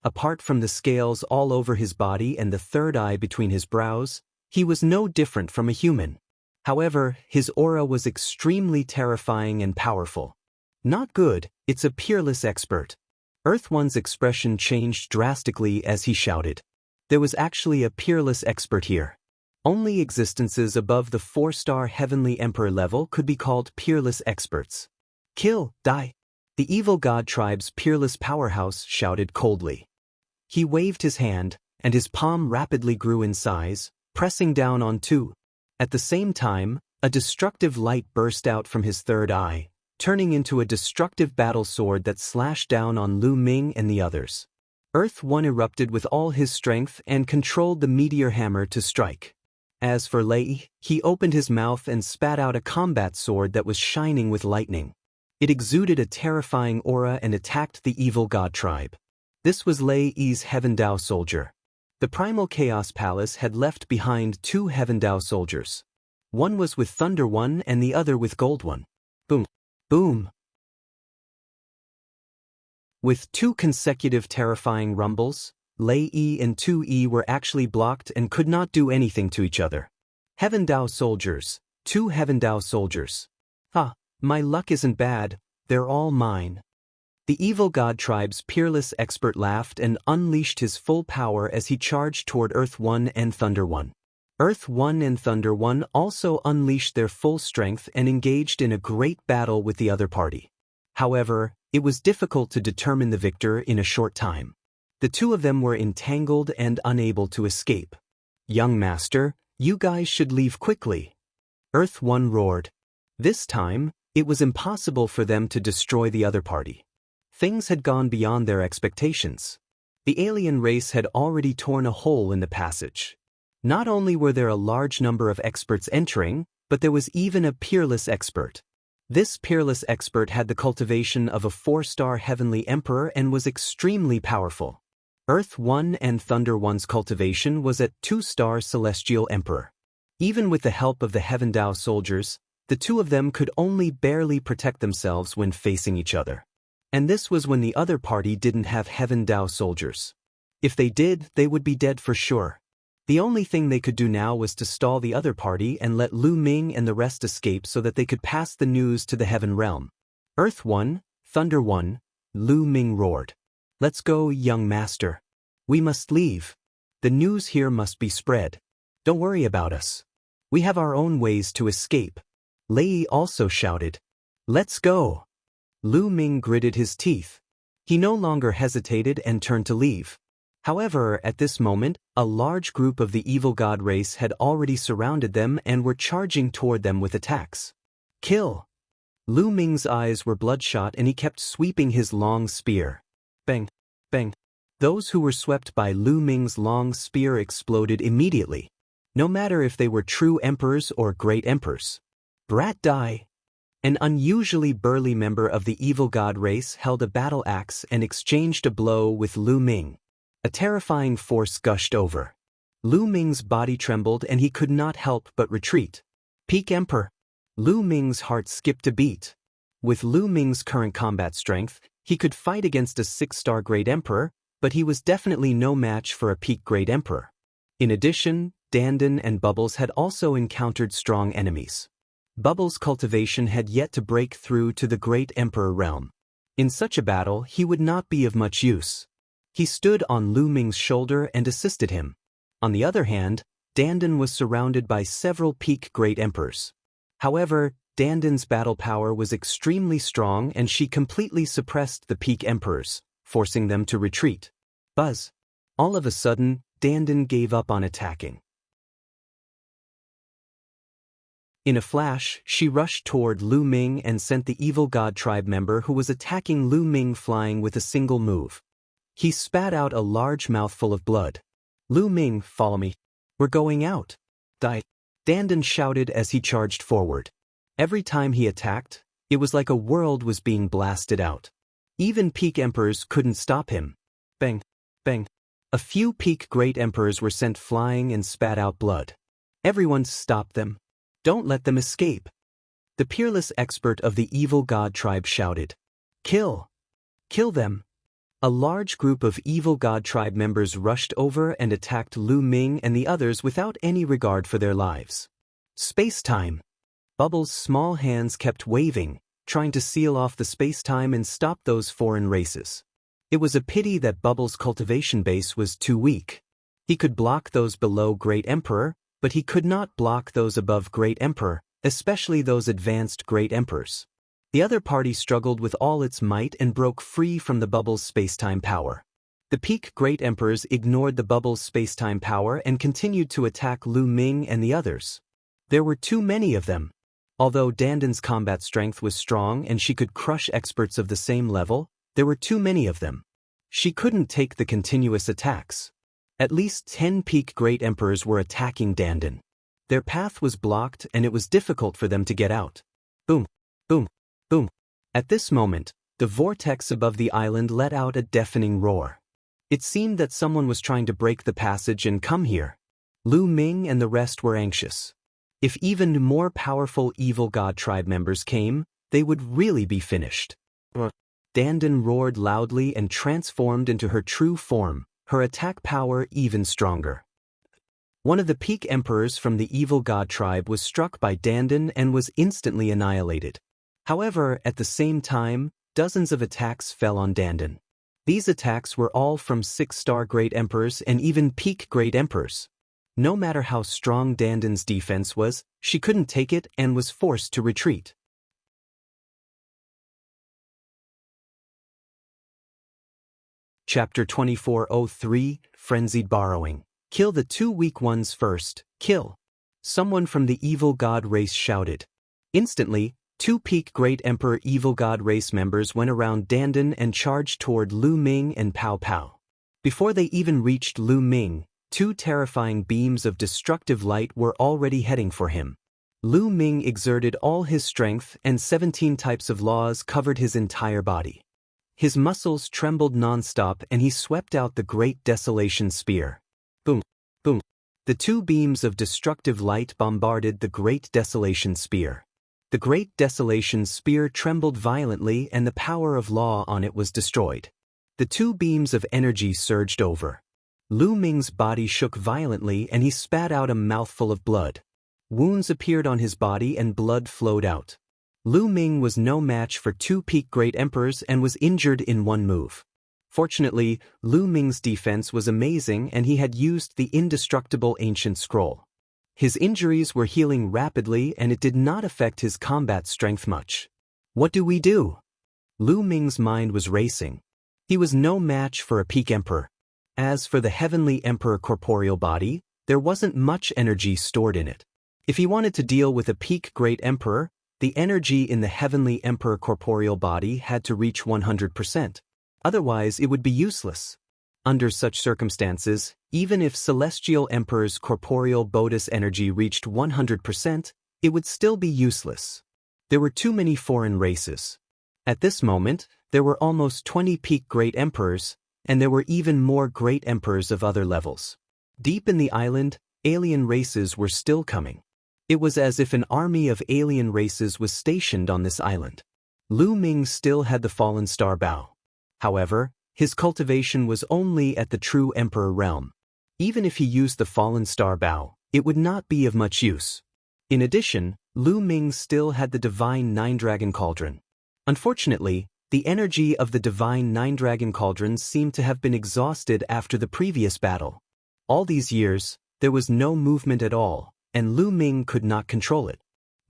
Apart from the scales all over his body and the third eye between his brows, he was no different from a human. However, his aura was extremely terrifying and powerful. Not good, it's a peerless expert. Earth One's expression changed drastically as he shouted. There was actually a peerless expert here. Only existences above the 4-star Heavenly Emperor level could be called peerless experts. Kill, die. The evil god tribe's peerless powerhouse shouted coldly. He waved his hand, and his palm rapidly grew in size, pressing down on two. At the same time, a destructive light burst out from his third eye, turning into a destructive battle sword that slashed down on Lu Ming and the others. Earth One erupted with all his strength and controlled the meteor hammer to strike. As for Lei, he opened his mouth and spat out a combat sword that was shining with lightning. It exuded a terrifying aura and attacked the evil god tribe. This was Lei's Heavendao soldier. The Primal Chaos Palace had left behind 2 Heavendao soldiers. One was with Thunder One and the other with Gold One. Boom! Boom! With 2 consecutive terrifying rumbles, Lei and 2E were actually blocked and could not do anything to each other. Heavendao soldiers, 2 Heavendao soldiers. Ah, my luck isn't bad, they're all mine. The evil god tribe's peerless expert laughed and unleashed his full power as he charged toward Earth One and Thunder One. Earth One and Thunder One also unleashed their full strength and engaged in a great battle with the other party. However, it was difficult to determine the victor in a short time. The 2 of them were entangled and unable to escape. Young master, you guys should leave quickly. Earth One roared. This time, it was impossible for them to destroy the other party. Things had gone beyond their expectations. The alien race had already torn a hole in the passage. Not only were there a large number of experts entering, but there was even a peerless expert. This peerless expert had the cultivation of a 4-star Heavenly Emperor and was extremely powerful. Earth One and Thunder One's cultivation was at 2-star Celestial Emperor. Even with the help of the Heavendao soldiers, the 2 of them could only barely protect themselves when facing each other. And this was when the other party didn't have Heavendao soldiers. If they did, they would be dead for sure. The only thing they could do now was to stall the other party and let Lu Ming and the rest escape so that they could pass the news to the Heaven Realm. Earth One, Thunder One, Lu Ming roared. Let's go, young master. We must leave. The news here must be spread. Don't worry about us. We have our own ways to escape. Lei also shouted. Let's go. Lu Ming gritted his teeth. He no longer hesitated and turned to leave. However, at this moment, a large group of the evil god race had already surrounded them and were charging toward them with attacks. Kill! Lu Ming's eyes were bloodshot and he kept sweeping his long spear. Bang! Bang! Those who were swept by Lu Ming's long spear exploded immediately, no matter if they were true emperors or great emperors. Brat die! An unusually burly member of the evil god race held a battle axe and exchanged a blow with Lu Ming. A terrifying force gushed over. Lu Ming's body trembled and he could not help but retreat. Peak Emperor. Lu Ming's heart skipped a beat. With Lu Ming's current combat strength, he could fight against a 6-star Great Emperor, but he was definitely no match for a peak Great Emperor. In addition, Dandan and Bubbles had also encountered strong enemies. Bubbles' cultivation had yet to break through to the Great Emperor realm. In such a battle, he would not be of much use. He stood on Lu Ming's shoulder and assisted him. On the other hand, Dandan was surrounded by several peak Great Emperors. However, Dandan's battle power was extremely strong and she completely suppressed the peak Emperors, forcing them to retreat. Buzz. All of a sudden, Dandan gave up on attacking. In a flash, she rushed toward Lu Ming and sent the evil god tribe member who was attacking Lu Ming flying with a single move. He spat out a large mouthful of blood. Lu Ming, follow me. We're going out. Die. Dandan shouted as he charged forward. Every time he attacked, it was like a world was being blasted out. Even peak emperors couldn't stop him. Bang, bang. A few peak great emperors were sent flying and spat out blood. Everyone stopped them. Don't let them escape. The peerless expert of the evil god tribe shouted. Kill! Kill them! A large group of evil god tribe members rushed over and attacked Lu Ming and the others without any regard for their lives. Space-time! Bubbles' small hands kept waving, trying to seal off the space-time and stop those foreign races. It was a pity that Bubbles' cultivation base was too weak. He could block those below Great Emperor, but he could not block those above Great Emperor, especially those advanced Great Emperors. The other party struggled with all its might and broke free from the Bubbles' space-time power. The peak Great Emperors ignored the Bubbles' space-time power and continued to attack Lu Ming and the others. There were too many of them. Although Dandan's combat strength was strong and she could crush experts of the same level, there were too many of them. She couldn't take the continuous attacks. At least 10 peak Great Emperors were attacking Dandan. Their path was blocked and it was difficult for them to get out. Boom, boom, boom. At this moment, the vortex above the island let out a deafening roar. It seemed that someone was trying to break the passage and come here. Lu Ming and the rest were anxious. If even more powerful evil god tribe members came, they would really be finished. Dandan roared loudly and transformed into her true form, her attack power even stronger. One of the peak emperors from the evil god tribe was struck by Dandan and was instantly annihilated. However, at the same time, dozens of attacks fell on Dandan. These attacks were all from 6-star Great Emperors and even peak Great Emperors. No matter how strong Dandan's defense was, she couldn't take it and was forced to retreat. Chapter 2403, Frenzied Borrowing. Kill the 2 weak ones first, kill. Someone from the evil god race shouted. Instantly, 2 peak Great Emperor evil god race members went around Dandan and charged toward Lu Ming and Pow Pow. Before they even reached Lu Ming, 2 terrifying beams of destructive light were already heading for him. Lu Ming exerted all his strength and 17 types of laws covered his entire body. His muscles trembled non-stop and he swept out the Great Desolation Spear. Boom, boom. The 2 beams of destructive light bombarded the Great Desolation Spear. The Great Desolation Spear trembled violently and the power of law on it was destroyed. The 2 beams of energy surged over. Lu Ming's body shook violently and he spat out a mouthful of blood. Wounds appeared on his body and blood flowed out. Lu Ming was no match for 2 peak Great Emperors and was injured in 1 move. Fortunately, Lu Ming's defense was amazing and he had used the indestructible ancient scroll. His injuries were healing rapidly and it did not affect his combat strength much. What do we do? Lu Ming's mind was racing. He was no match for a peak emperor. As for the Heavenly Emperor corporeal body, there wasn't much energy stored in it. If he wanted to deal with a peak Great Emperor, the energy in the Heavenly Emperor corporeal body had to reach 100%. Otherwise, it would be useless. Under such circumstances, even if Celestial Emperor's corporeal Bodhis energy reached 100%, it would still be useless. There were too many foreign races. At this moment, there were almost 20 peak great emperors, and there were even more great emperors of other levels. Deep in the island, alien races were still coming. It was as if an army of alien races was stationed on this island. Lu Ming still had the fallen star bow. However, his cultivation was only at the true emperor realm. Even if he used the fallen star bow, it would not be of much use. In addition, Lu Ming still had the divine Nine-Dragon Cauldron. Unfortunately, the energy of the divine Nine-Dragon Cauldron seemed to have been exhausted after the previous battle. All these years, there was no movement at all, and Lu Ming could not control it.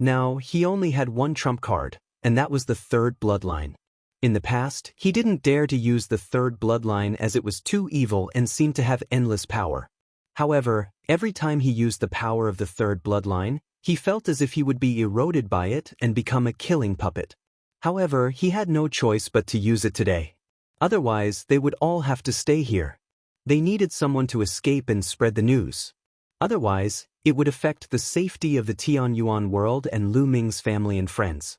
Now, he only had one trump card, and that was the third bloodline. In the past, he didn't dare to use the third bloodline as it was too evil and seemed to have endless power. However, every time he used the power of the third bloodline, he felt as if he would be eroded by it and become a killing puppet. However, he had no choice but to use it today. Otherwise, they would all have to stay here. They needed someone to escape and spread the news. Otherwise, it would affect the safety of the Tianyuan world and Lu Ming's family and friends.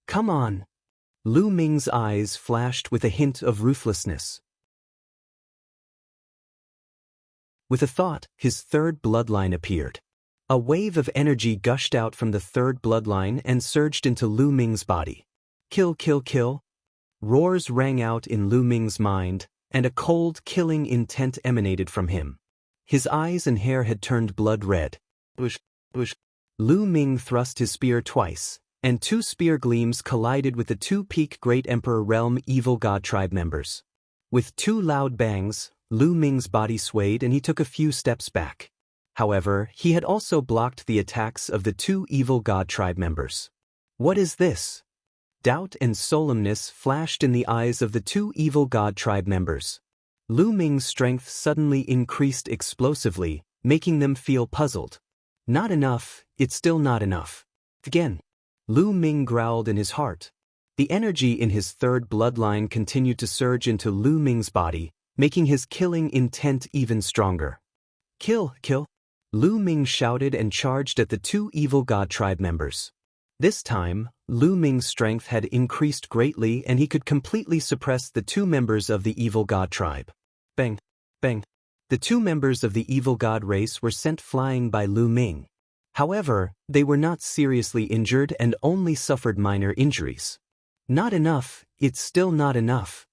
Come on! Lu Ming's eyes flashed with a hint of ruthlessness. With a thought, his third bloodline appeared. A wave of energy gushed out from the third bloodline and surged into Lu Ming's body. Kill, kill, kill! Roars rang out in Lu Ming's mind, and a cold, killing intent emanated from him. His eyes and hair had turned blood red. Bush, bush. Lu Ming thrust his spear twice, and two spear gleams collided with the two peak Great Emperor Realm Evil God Tribe members. With two loud bangs, Lu Ming's body swayed and he took a few steps back. However, he had also blocked the attacks of the two Evil God Tribe members. What is this? Doubt and solemnness flashed in the eyes of the two Evil God Tribe members. Lu Ming's strength suddenly increased explosively, making them feel puzzled. Not enough, it's still not enough. Again. Lu Ming growled in his heart. The energy in his third bloodline continued to surge into Lu Ming's body, making his killing intent even stronger. Kill, kill! Lu Ming shouted and charged at the two Evil God Tribe members. This time, Lu Ming's strength had increased greatly and he could completely suppress the two members of the Evil God Tribe. Bang! Bang! The two members of the Evil God race were sent flying by Lu Ming. However, they were not seriously injured and only suffered minor injuries. Not enough, it's still not enough.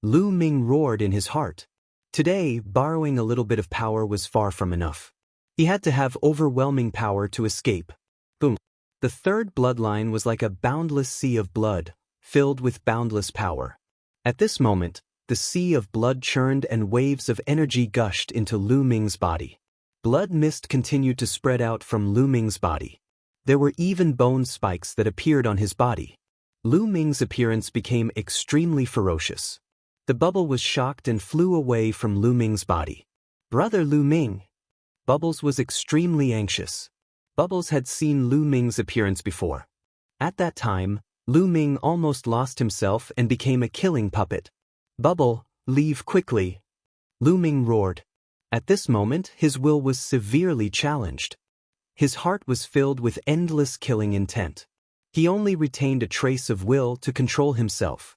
Lu Ming roared in his heart. Today, borrowing a little bit of power was far from enough. He had to have overwhelming power to escape. Boom. The third bloodline was like a boundless sea of blood, filled with boundless power. At this moment, the sea of blood churned and waves of energy gushed into Lu Ming's body. Blood mist continued to spread out from Lu Ming's body. There were even bone spikes that appeared on his body. Lu Ming's appearance became extremely ferocious. The bubble was shocked and flew away from Lu Ming's body. Brother Lu Ming! Bubbles was extremely anxious. Bubbles had seen Lu Ming's appearance before. At that time, Lu Ming almost lost himself and became a killing puppet. Bubble, leave quickly! Lu Ming roared. At this moment, his will was severely challenged. His heart was filled with endless killing intent. He only retained a trace of will to control himself.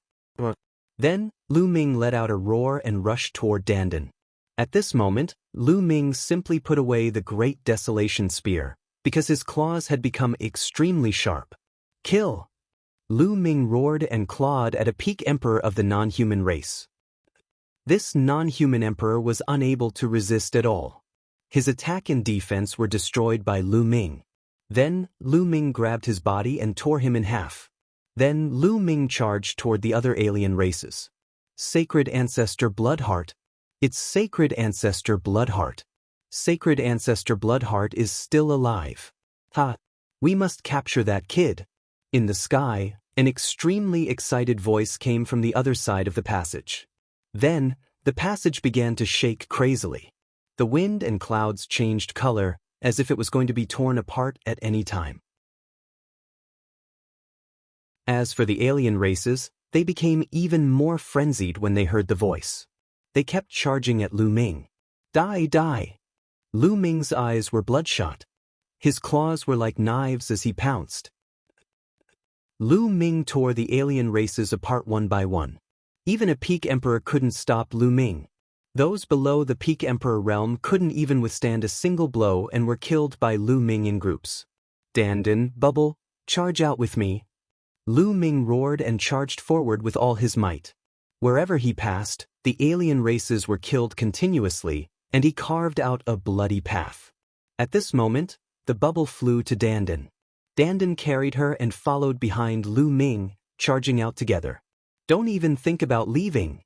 Then, Lu Ming let out a roar and rushed toward Dandan. At this moment, Lu Ming simply put away the Great Desolation Spear, because his claws had become extremely sharp. Kill! Lu Ming roared and clawed at a peak emperor of the non-human race. This non-human emperor was unable to resist at all. His attack and defense were destroyed by Lu Ming. Then, Lu Ming grabbed his body and tore him in half. Then, Lu Ming charged toward the other alien races. Sacred Ancestor Bloodheart. It's Sacred Ancestor Bloodheart. Sacred Ancestor Bloodheart is still alive. Ha! We must capture that kid. In the sky, an extremely excited voice came from the other side of the passage. Then, the passage began to shake crazily. The wind and clouds changed color, as if it was going to be torn apart at any time. As for the alien races, they became even more frenzied when they heard the voice. They kept charging at Lu Ming. Die, die! Lu Ming's eyes were bloodshot. His claws were like knives as he pounced. Lu Ming tore the alien races apart one by one. Even a peak emperor couldn't stop Lu Ming. Those below the peak emperor realm couldn't even withstand a single blow and were killed by Lu Ming in groups. Dandan, Bubble, charge out with me. Lu Ming roared and charged forward with all his might. Wherever he passed, the alien races were killed continuously, and he carved out a bloody path. At this moment, the bubble flew to Dandan. Dandan carried her and followed behind Lu Ming, charging out together. Don't even think about leaving.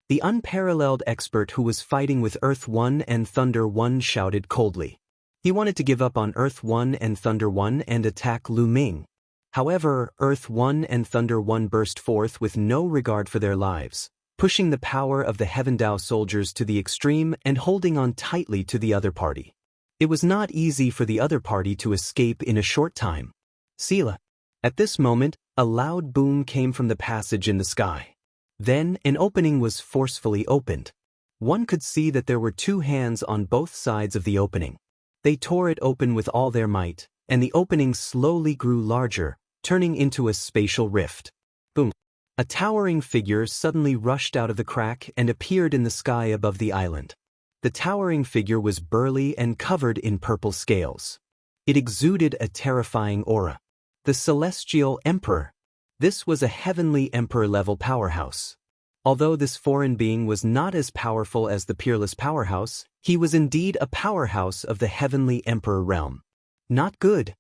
The unparalleled expert who was fighting with Earth 1 and Thunder 1 shouted coldly. He wanted to give up on Earth 1 and Thunder 1 and attack Lu Ming. However, Earth 1 and Thunder 1 burst forth with no regard for their lives, pushing the power of the Heaven Dao soldiers to the extreme and holding on tightly to the other party. It was not easy for the other party to escape in a short time. Sela. At this moment, a loud boom came from the passage in the sky. Then, an opening was forcefully opened. One could see that there were two hands on both sides of the opening. They tore it open with all their might, and the opening slowly grew larger, turning into a spatial rift. Boom! A towering figure suddenly rushed out of the crack and appeared in the sky above the island. The towering figure was burly and covered in purple scales. It exuded a terrifying aura. The Celestial Emperor. This was a heavenly emperor-level powerhouse. Although this foreign being was not as powerful as the peerless powerhouse, he was indeed a powerhouse of the heavenly emperor realm. Not good.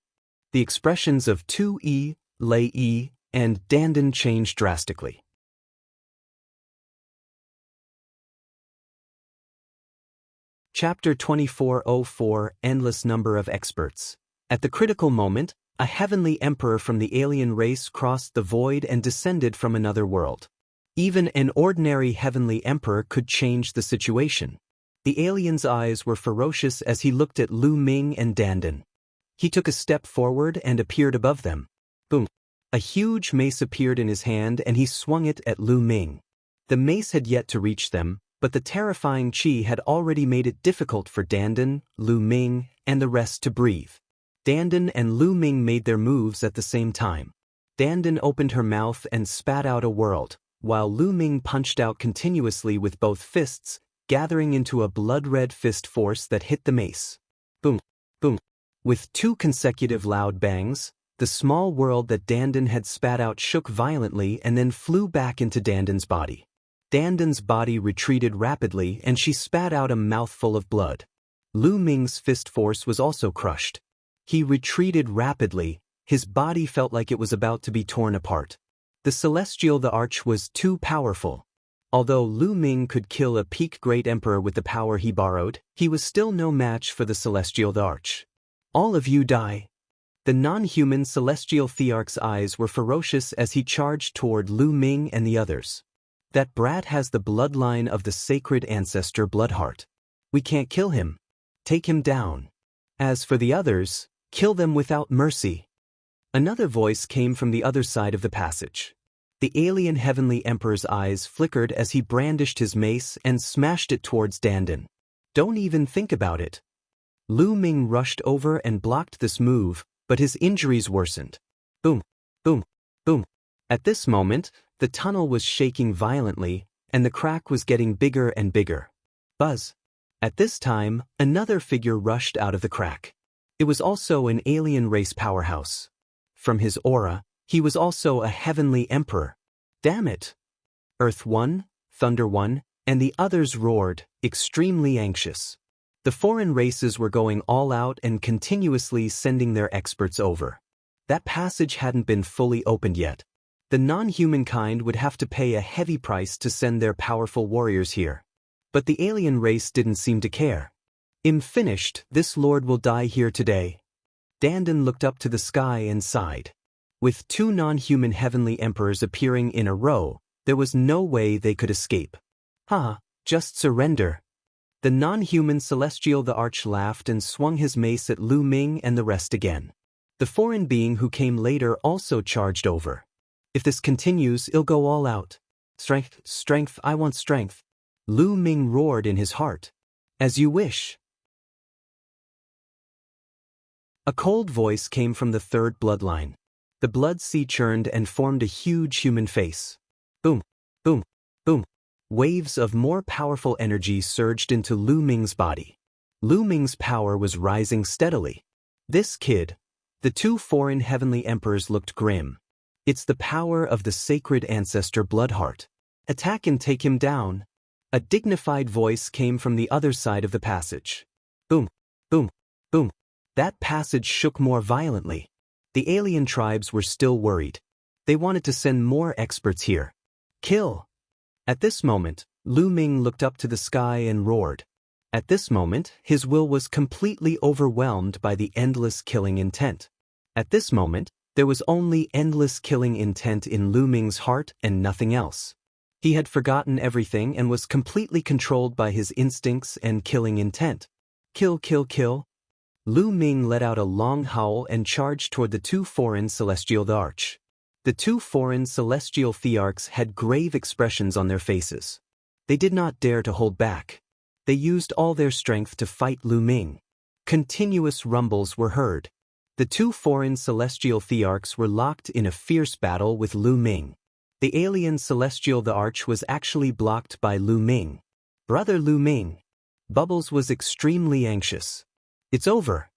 The expressions of 2E, Lei E, and Dandan changed drastically. Chapter 2404 Endless Number of Experts. At the critical moment, a heavenly emperor from the alien race crossed the void and descended from another world. Even an ordinary heavenly emperor could change the situation. The alien's eyes were ferocious as he looked at Lu Ming and Dandan. He took a step forward and appeared above them. Boom! A huge mace appeared in his hand and he swung it at Lu Ming. The mace had yet to reach them, but the terrifying chi had already made it difficult for Dandan, Lu Ming, and the rest to breathe. Dandan and Lu Ming made their moves at the same time. Dandan opened her mouth and spat out a world, while Lu Ming punched out continuously with both fists, gathering into a blood-red fist force that hit the mace. Boom! Boom! With two consecutive loud bangs, the small world that Dandan had spat out shook violently and then flew back into Dandan's body. Dandan's body retreated rapidly and she spat out a mouthful of blood. Lu Ming's fist force was also crushed. He retreated rapidly, his body felt like it was about to be torn apart. The Celestial the Arch was too powerful. Although Lu Ming could kill a peak great emperor with the power he borrowed, he was still no match for the Celestial the Arch. All of you die. The non-human Celestial Thearch's eyes were ferocious as he charged toward Lu Ming and the others. That brat has the bloodline of the sacred ancestor Bloodheart. We can't kill him. Take him down. As for the others, kill them without mercy. Another voice came from the other side of the passage. The alien heavenly emperor's eyes flickered as he brandished his mace and smashed it towards Dandan. Don't even think about it. Lu Ming rushed over and blocked this move, but his injuries worsened. Boom, boom, boom. At this moment, the tunnel was shaking violently, and the crack was getting bigger and bigger. Buzz. At this time, another figure rushed out of the crack. It was also an alien race powerhouse. From his aura, he was also a heavenly emperor. Damn it! Earth 1, Thunder 1, and the others roared, extremely anxious. The foreign races were going all out and continuously sending their experts over. That passage hadn't been fully opened yet. The non-human kind would have to pay a heavy price to send their powerful warriors here. But the alien race didn't seem to care. "I'm finished, this lord will die here today." Dandan looked up to the sky and sighed. With two non-human heavenly emperors appearing in a row, there was no way they could escape. Just surrender. The non-human Celestial the Arch laughed and swung his mace at Lu Ming and the rest again. The foreign being who came later also charged over. If this continues, it'll go all out. Strength, strength, I want strength. Lu Ming roared in his heart. As you wish. A cold voice came from the third bloodline. The blood sea churned and formed a huge human face. Boom, boom, boom. Waves of more powerful energy surged into Lu Ming's body. Lu Ming's power was rising steadily. This kid, the two foreign heavenly emperors looked grim. It's the power of the sacred ancestor Bloodheart. Attack and take him down. A dignified voice came from the other side of the passage. Boom, boom, boom. That passage shook more violently. The alien tribes were still worried. They wanted to send more experts here. Kill! At this moment, Lu Ming looked up to the sky and roared. At this moment, his will was completely overwhelmed by the endless killing intent. At this moment, there was only endless killing intent in Lu Ming's heart and nothing else. He had forgotten everything and was completely controlled by his instincts and killing intent. Kill, kill, kill. Lu Ming let out a long howl and charged toward the two foreign celestial thearchs. The two foreign celestial thearchs had grave expressions on their faces. They did not dare to hold back. They used all their strength to fight Lu Ming. Continuous rumbles were heard. The two foreign celestial thearchs were locked in a fierce battle with Lu Ming. The alien celestial thearch was actually blocked by Lu Ming. Brother Lu Ming. Bubbles was extremely anxious. It's over.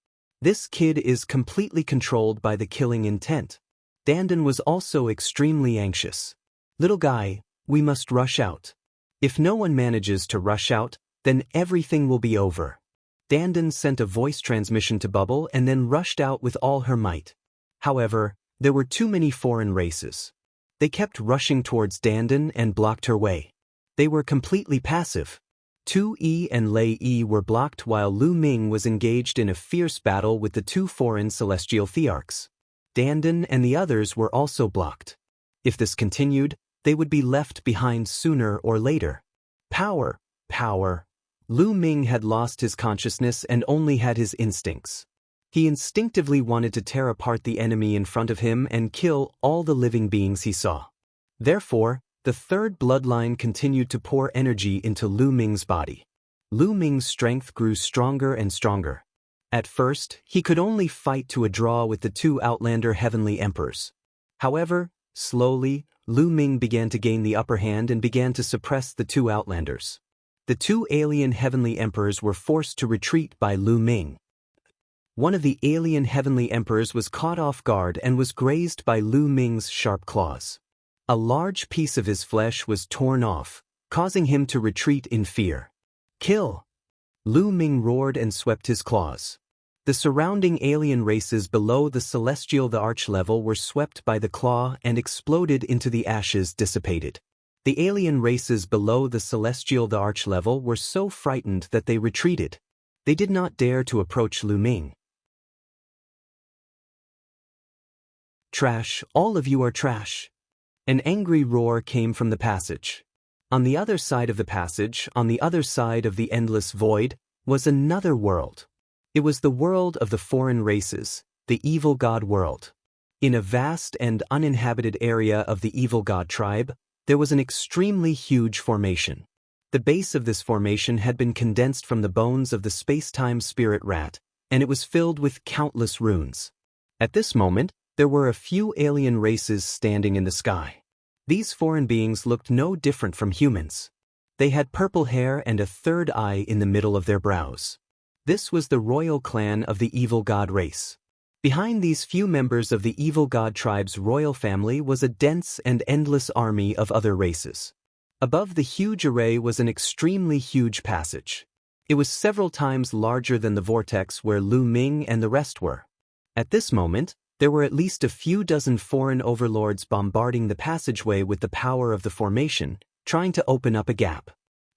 This kid is completely controlled by the killing intent. Dandan was also extremely anxious. Little guy, we must rush out. If no one manages to rush out, then everything will be over. Dandan sent a voice transmission to Bubble and then rushed out with all her might. However, there were too many foreign races. They kept rushing towards Dandan and blocked her way. They were completely passive. 2E and Lei E were blocked while Lu Ming was engaged in a fierce battle with the two foreign celestial thearchs. Dandan and the others were also blocked. If this continued, they would be left behind sooner or later. Power, power. Lu Ming had lost his consciousness and only had his instincts. He instinctively wanted to tear apart the enemy in front of him and kill all the living beings he saw. Therefore, the third bloodline continued to pour energy into Lu Ming's body. Lu Ming's strength grew stronger and stronger. At first, he could only fight to a draw with the two Outlander Heavenly Emperors. However, slowly, Lu Ming began to gain the upper hand and began to suppress the two Outlanders. The two alien Heavenly Emperors were forced to retreat by Lu Ming. One of the alien Heavenly Emperors was caught off guard and was grazed by Lu Ming's sharp claws. A large piece of his flesh was torn off, causing him to retreat in fear. Kill! Lu Ming roared and swept his claws. The surrounding alien races below the celestial thearch level were swept by the claw and exploded into the ashes dissipated. The alien races below the celestial thearch level were so frightened that they retreated. They did not dare to approach Lu Ming. Trash, all of you are trash. An angry roar came from the passage. On the other side of the passage, on the other side of the endless void, was another world. It was the world of the foreign races, the evil god world. In a vast and uninhabited area of the evil god tribe, there was an extremely huge formation. The base of this formation had been condensed from the bones of the space-time spirit rat, and it was filled with countless runes. At this moment, there were a few alien races standing in the sky. These foreign beings looked no different from humans. They had purple hair and a third eye in the middle of their brows. This was the royal clan of the evil god race. Behind these few members of the evil god tribe's royal family was a dense and endless army of other races. Above the huge array was an extremely huge passage. It was several times larger than the vortex where Lu Ming and the rest were. At this moment, there were at least a few dozen foreign overlords bombarding the passageway with the power of the formation, trying to open up a gap.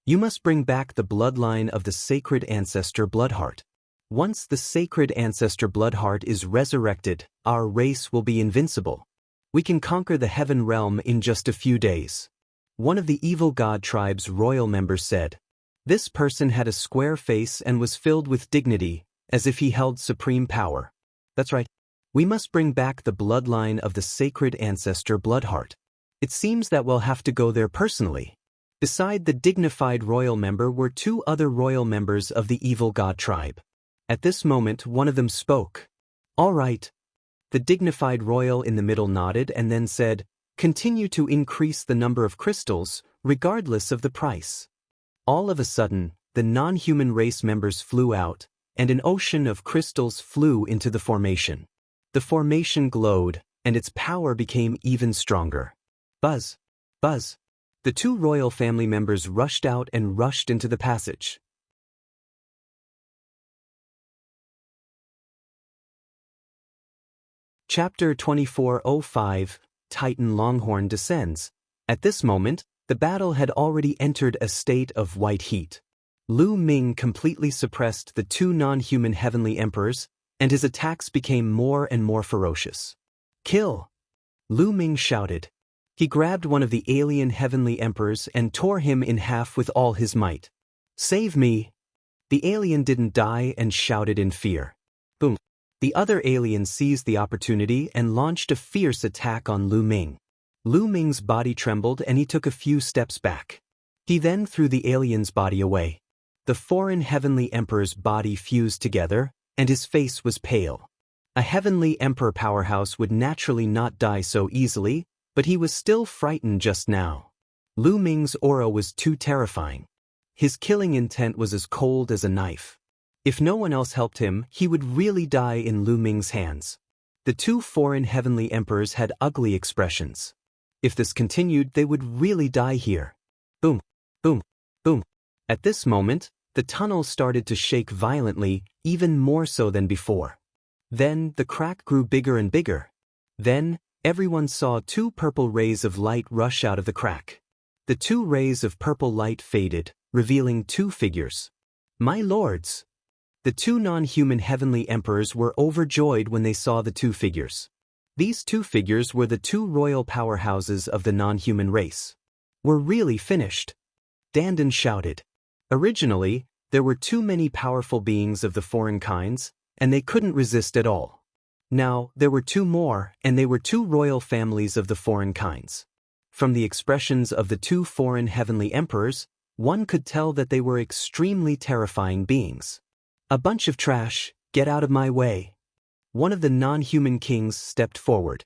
You must bring back the bloodline of the sacred ancestor Bloodheart. Once the sacred ancestor Bloodheart is resurrected, our race will be invincible. We can conquer the heaven realm in just a few days. One of the evil god tribe's royal members said. This person had a square face and was filled with dignity, as if he held supreme power. That's right. We must bring back the bloodline of the sacred ancestor Bloodheart. It seems that we'll have to go there personally. Beside the dignified royal member were two other royal members of the evil god tribe. At this moment, one of them spoke. All right. The dignified royal in the middle nodded and then said, "Continue to increase the number of crystals, regardless of the price." All of a sudden, the non-human race members flew out, and an ocean of crystals flew into the formation. The formation glowed, and its power became even stronger. Buzz! Buzz! The two royal family members rushed out and rushed into the passage. Chapter 24:05, Titan Longhorn descends. At this moment, the battle had already entered a state of white heat. Ming completely suppressed the two non-human heavenly emperors, and his attacks became more and more ferocious. "Kill!" Ming shouted. He grabbed one of the alien heavenly emperors and tore him in half with all his might. "Save me!" The alien didn't die and shouted in fear. Boom! The other alien seized the opportunity and launched a fierce attack on Ming. Ming's body trembled and he took a few steps back. He then threw the alien's body away. The foreign heavenly emperor's body fused together, and his face was pale. A heavenly emperor powerhouse would naturally not die so easily, but he was still frightened just now. Ming's aura was too terrifying. His killing intent was as cold as a knife. If no one else helped him, he would really die in Ming's hands. The two foreign heavenly emperors had ugly expressions. If this continued, they would really die here. Boom! Boom! Boom! At this moment, the tunnel started to shake violently, even more so than before. Then, the crack grew bigger and bigger. Then, everyone saw two purple rays of light rush out of the crack. The two rays of purple light faded, revealing two figures. My lords! The two non-human heavenly emperors were overjoyed when they saw the two figures. These two figures were the two royal powerhouses of the non-human race. "We're really finished," Dandan shouted. Originally, there were too many powerful beings of the foreign kinds, and they couldn't resist at all. Now, there were two more, and they were two royal families of the foreign kinds. From the expressions of the two foreign heavenly emperors, one could tell that they were extremely terrifying beings. "A bunch of trash, get out of my way." One of the non-human kings stepped forward.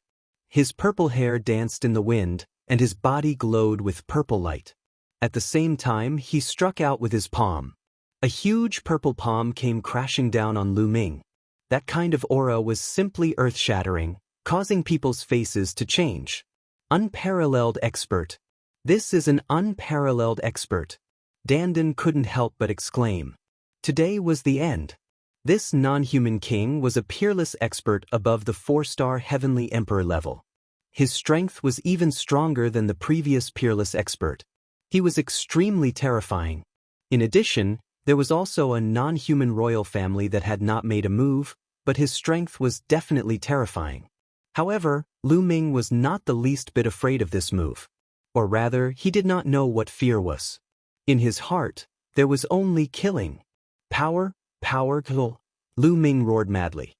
His purple hair danced in the wind, and his body glowed with purple light. At the same time, he struck out with his palm. A huge purple palm came crashing down on Ming. That kind of aura was simply earth-shattering, causing people's faces to change. Unparalleled expert. This is an unparalleled expert. Dandan couldn't help but exclaim. Today was the end. This non-human king was a peerless expert above the 4-star heavenly emperor level. His strength was even stronger than the previous peerless expert. He was extremely terrifying. In addition, there was also a non-human royal family that had not made a move, but his strength was definitely terrifying. However, Ming was not the least bit afraid of this move. Or rather, he did not know what fear was. In his heart, there was only killing. Power, power, kill. Ming roared madly.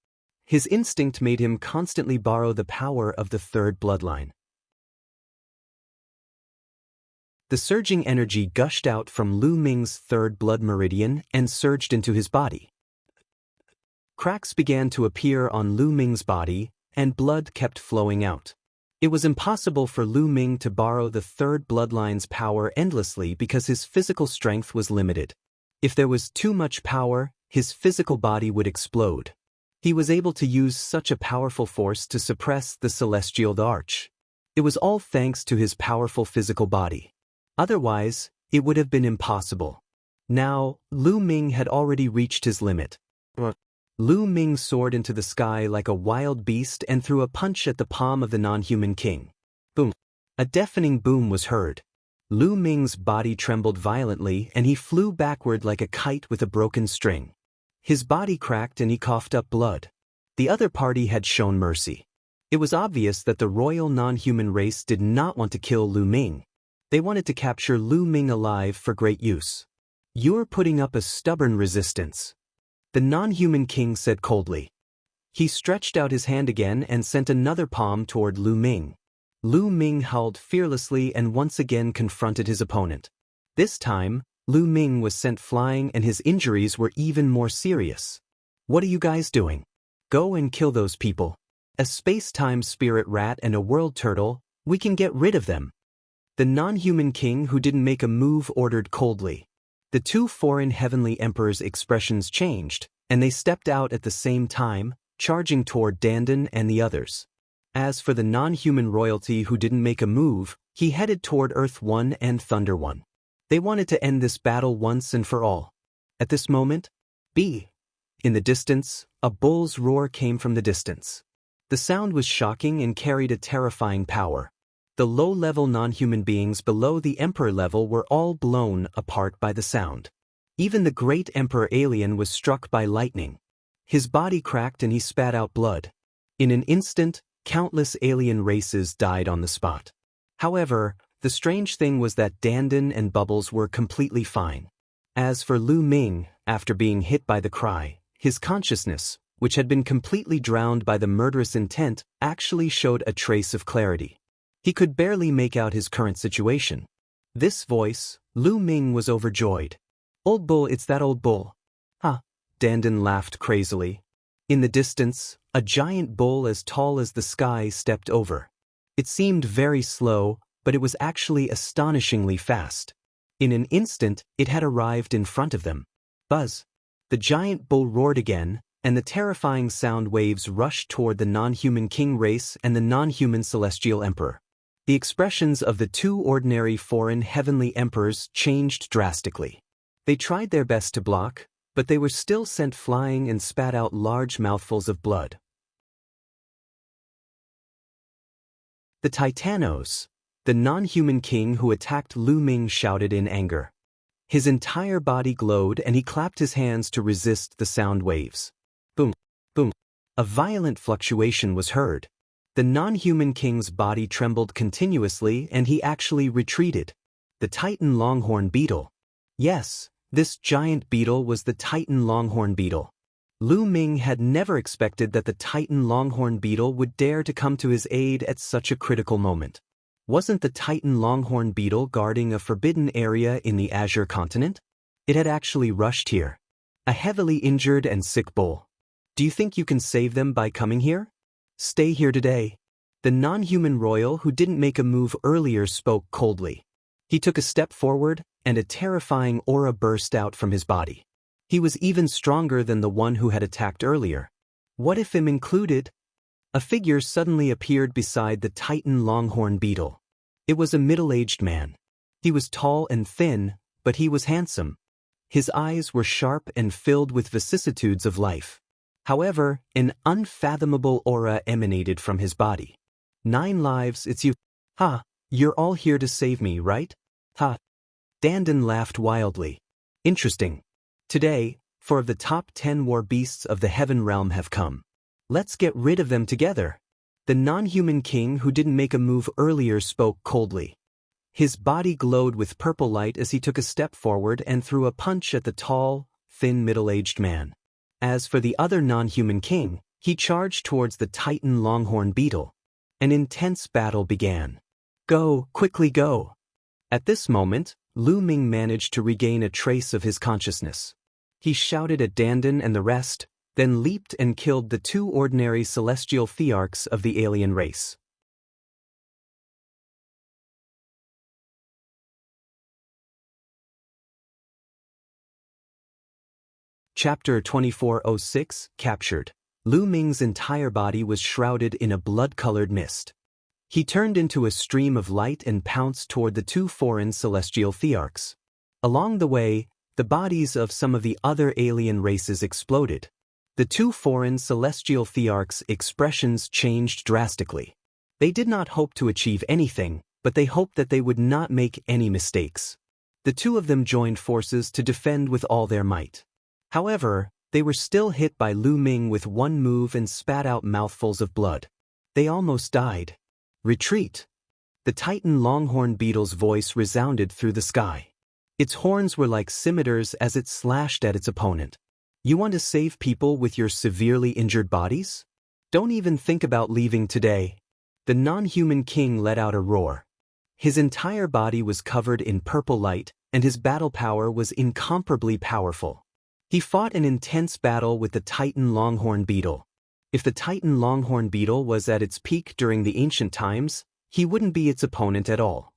His instinct made him constantly borrow the power of the third bloodline. The surging energy gushed out from Ming's third blood meridian and surged into his body. Cracks began to appear on Ming's body, and blood kept flowing out. It was impossible for Ming to borrow the third bloodline's power endlessly because his physical strength was limited. If there was too much power, his physical body would explode. He was able to use such a powerful force to suppress the celestial arch. It was all thanks to his powerful physical body. Otherwise, it would have been impossible. Now, Ming had already reached his limit. Ming soared into the sky like a wild beast and threw a punch at the palm of the non-human king. Boom! A deafening boom was heard. Ming's body trembled violently and he flew backward like a kite with a broken string. His body cracked and he coughed up blood. The other party had shown mercy. It was obvious that the royal non-human race did not want to kill Ming. They wanted to capture Ming alive for great use. "You're putting up a stubborn resistance," the non-human king said coldly. He stretched out his hand again and sent another palm toward Ming. Ming howled fearlessly and once again confronted his opponent. This time, Ming was sent flying and his injuries were even more serious. "What are you guys doing? Go and kill those people." A space-time spirit rat and a world turtle, we can get rid of them. The non-human king who didn't make a move ordered coldly. The two foreign heavenly emperors' expressions changed, and they stepped out at the same time, charging toward Dandan and the others. As for the non-human royalty who didn't make a move, he headed toward Earth 1 and Thunder 1. They wanted to end this battle once and for all. At this moment, in the distance, a bull's roar came from the distance. The sound was shocking and carried a terrifying power. The low-level non-human beings below the Emperor level were all blown apart by the sound. Even the great Emperor alien was struck by lightning. His body cracked and he spat out blood. In an instant, countless alien races died on the spot. However, the strange thing was that Dandan and Bubbles were completely fine. As for Ming, after being hit by the cry, his consciousness, which had been completely drowned by the murderous intent, actually showed a trace of clarity. He could barely make out his current situation. This voice, Ming was overjoyed. "Old bull, it's that old bull." "Huh," Dandan laughed crazily. In the distance, a giant bull as tall as the sky stepped over. It seemed very slow, but it was actually astonishingly fast. In an instant, it had arrived in front of them. Buzz! The giant bull roared again, and the terrifying sound waves rushed toward the non-human king race and the non-human celestial emperor. The expressions of the two ordinary foreign heavenly emperors changed drastically. They tried their best to block, but they were still sent flying and spat out large mouthfuls of blood. The Titanos, the non-human king who attacked Ming, shouted in anger. His entire body glowed and he clapped his hands to resist the sound waves. Boom, boom. A violent fluctuation was heard. The non-human king's body trembled continuously and he actually retreated. The Titan Longhorn beetle. Yes, this giant beetle was the Titan Longhorn beetle. Ming had never expected that the Titan Longhorn beetle would dare to come to his aid at such a critical moment. Wasn't the Titan Longhorn beetle guarding a forbidden area in the Azure continent? It had actually rushed here. A heavily injured and sick bull. Do you think you can save them by coming here? Stay here today. The non-human royal who didn't make a move earlier spoke coldly. He took a step forward, and a terrifying aura burst out from his body. He was even stronger than the one who had attacked earlier. What if him included? A figure suddenly appeared beside the Titan Longhorn beetle. It was a middle-aged man. He was tall and thin, but he was handsome. His eyes were sharp and filled with vicissitudes of life. However, an unfathomable aura emanated from his body. 9 lives, it's you. Ha, you're all here to save me, right? Ha. Dandan laughed wildly. Interesting. Today, 4 of the top 10 war beasts of the heaven realm have come. Let's get rid of them together. The non-human king who didn't make a move earlier spoke coldly. His body glowed with purple light as he took a step forward and threw a punch at the tall, thin middle-aged man. As for the other non-human king, he charged towards the Titan Longhorn beetle. An intense battle began. Go, quickly go. At this moment, Ming managed to regain a trace of his consciousness. He shouted at Dandan and the rest, then leaped and killed the 2 ordinary celestial thearchs of the alien race. Chapter 2406, Captured. Ming's entire body was shrouded in a blood-colored mist. He turned into a stream of light and pounced toward the 2 foreign celestial thearchs. Along the way, the bodies of some of the other alien races exploded. The 2 foreign celestial thearchs' expressions changed drastically. They did not hope to achieve anything, but they hoped that they would not make any mistakes. The 2 of them joined forces to defend with all their might. However, they were still hit by Ming with one move and spat out mouthfuls of blood. They almost died. Retreat! The Titan Longhorn beetle's voice resounded through the sky. Its horns were like scimitars as it slashed at its opponent. You want to save people with your severely injured bodies? Don't even think about leaving today. The non-human king let out a roar. His entire body was covered in purple light, and his battle power was incomparably powerful. He fought an intense battle with the Titan Longhorn beetle. If the Titan Longhorn beetle was at its peak during the ancient times, he wouldn't be its opponent at all.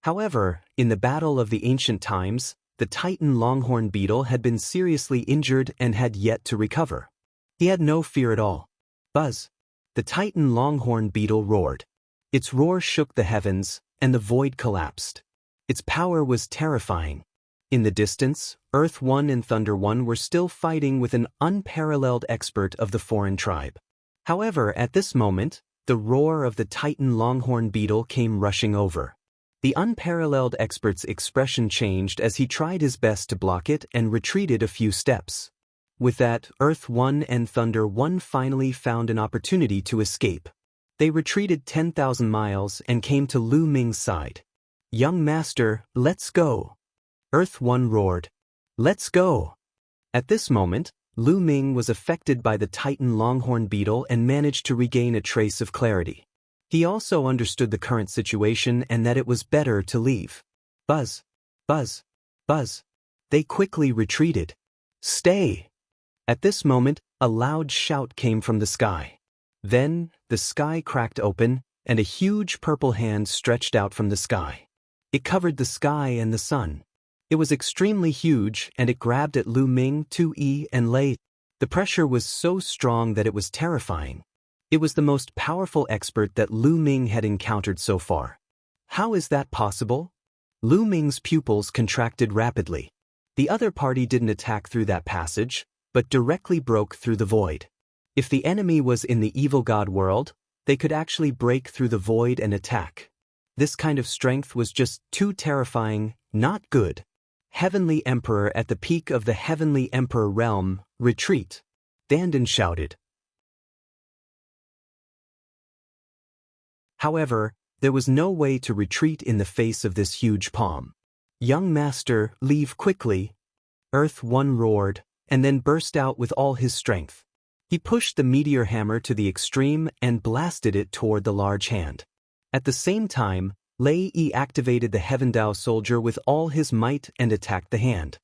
However, in the battle of the ancient times, the Titan Longhorn beetle had been seriously injured and had yet to recover. He had no fear at all. Buzz! The Titan Longhorn beetle roared. Its roar shook the heavens, and the void collapsed. Its power was terrifying. In the distance, Earth 1 and Thunder 1 were still fighting with an unparalleled expert of the foreign tribe. However, at this moment, the roar of the Titan Longhorn beetle came rushing over. The unparalleled expert's expression changed as he tried his best to block it and retreated a few steps. With that, Earth 1 and Thunder 1 finally found an opportunity to escape. They retreated 10,000 miles and came to Lu Ming's side. "Young master, let's go!" Earth 1 roared. "Let's go!" At this moment, Lu Ming was affected by the Titan Longhorn beetle and managed to regain a trace of clarity. He also understood the current situation and that it was better to leave. Buzz! Buzz! Buzz! They quickly retreated. "Stay!" At this moment, a loud shout came from the sky. Then, the sky cracked open, and a huge purple hand stretched out from the sky. It covered the sky and the sun. It was extremely huge, and it grabbed at Lu Ming, 2E, and Lei. The pressure was so strong that it was terrifying. It was the most powerful expert that Lu Ming had encountered so far. How is that possible? Lu Ming's pupils contracted rapidly. The other party didn't attack through that passage, but directly broke through the void. If the enemy was in the evil god world, they could actually break through the void and attack. This kind of strength was just too terrifying, not good. Heavenly Emperor at the peak of the Heavenly Emperor realm, retreat! Dandan shouted. However, there was no way to retreat in the face of this huge palm. "Young master, leave quickly!" Earth 1 roared, and then burst out with all his strength. He pushed the meteor hammer to the extreme and blasted it toward the large hand. At the same time, Lei Yi activated the Heaven Dao soldier with all his might and attacked the hand.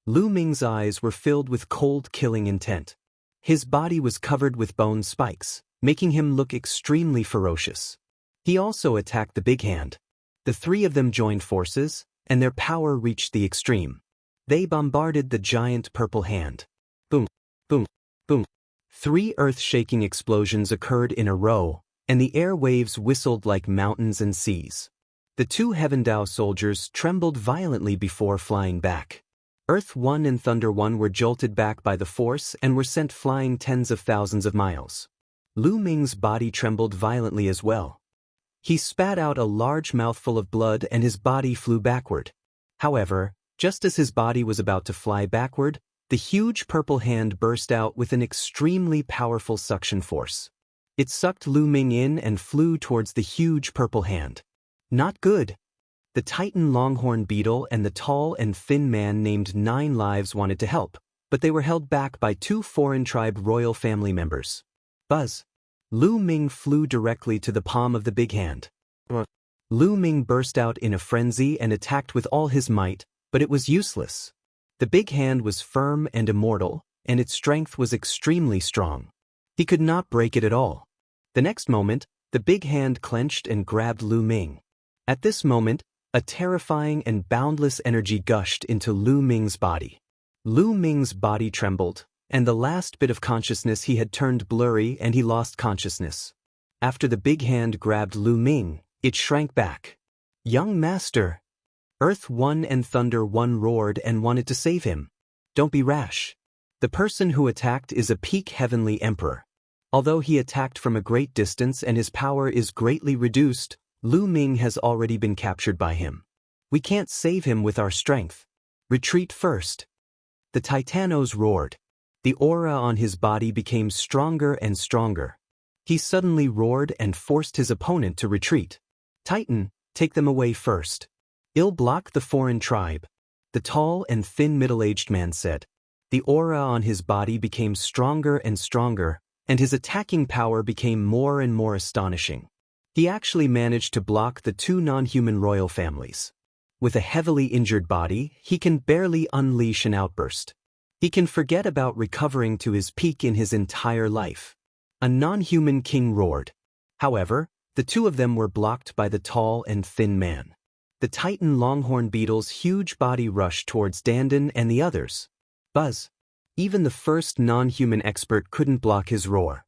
Lu Ming's eyes were filled with cold killing intent. His body was covered with bone spikes, making him look extremely ferocious. He also attacked the big hand. The three of them joined forces, and their power reached the extreme. They bombarded the giant purple hand. Boom, boom, boom. 3 earth-shaking explosions occurred in a row, and the air waves whistled like mountains and seas. The 2 Heaven Dao soldiers trembled violently before flying back. Earth 1 and Thunder 1 were jolted back by the force and were sent flying tens of thousands of miles. Lu Ming's body trembled violently as well. He spat out a large mouthful of blood and his body flew backward. However, just as his body was about to fly backward, the huge purple hand burst out with an extremely powerful suction force. It sucked Lu Ming in and flew towards the huge purple hand. Not good. The Titan Longhorn beetle and the tall and thin man named 9 Lives wanted to help, but they were held back by 2 foreign tribe royal family members. Buzz! Lu Ming flew directly to the palm of the big hand. Lu Ming burst out in a frenzy and attacked with all his might, but it was useless. The big hand was firm and immortal, and its strength was extremely strong. He could not break it at all. The next moment, the big hand clenched and grabbed Lu Ming. At this moment, a terrifying and boundless energy gushed into Lu Ming's body. Lu Ming's body trembled, and the last bit of consciousness he had turned blurry and he lost consciousness. After the big hand grabbed Lu Ming, it shrank back. "Young master!" Earth 1 and Thunder 1 roared and wanted to save him. "Don't be rash. The person who attacked is a peak Heavenly Emperor. Although he attacked from a great distance and his power is greatly reduced, Lu Ming has already been captured by him. We can't save him with our strength. Retreat first." The Titanos roared. The aura on his body became stronger and stronger. He suddenly roared and forced his opponent to retreat. "Titan, take them away first. I'll block the foreign tribe," the tall and thin middle-aged man said. The aura on his body became stronger and stronger, and his attacking power became more and more astonishing. He actually managed to block the 2 non-human royal families. With a heavily injured body, he can barely unleash an outburst. He can forget about recovering to his peak in his entire life. A non-human king roared. However, the two of them were blocked by the tall and thin man. The Titan Longhorn beetle's huge body rushed towards Dandan and the others. Buzz. Even the first non-human expert couldn't block his roar.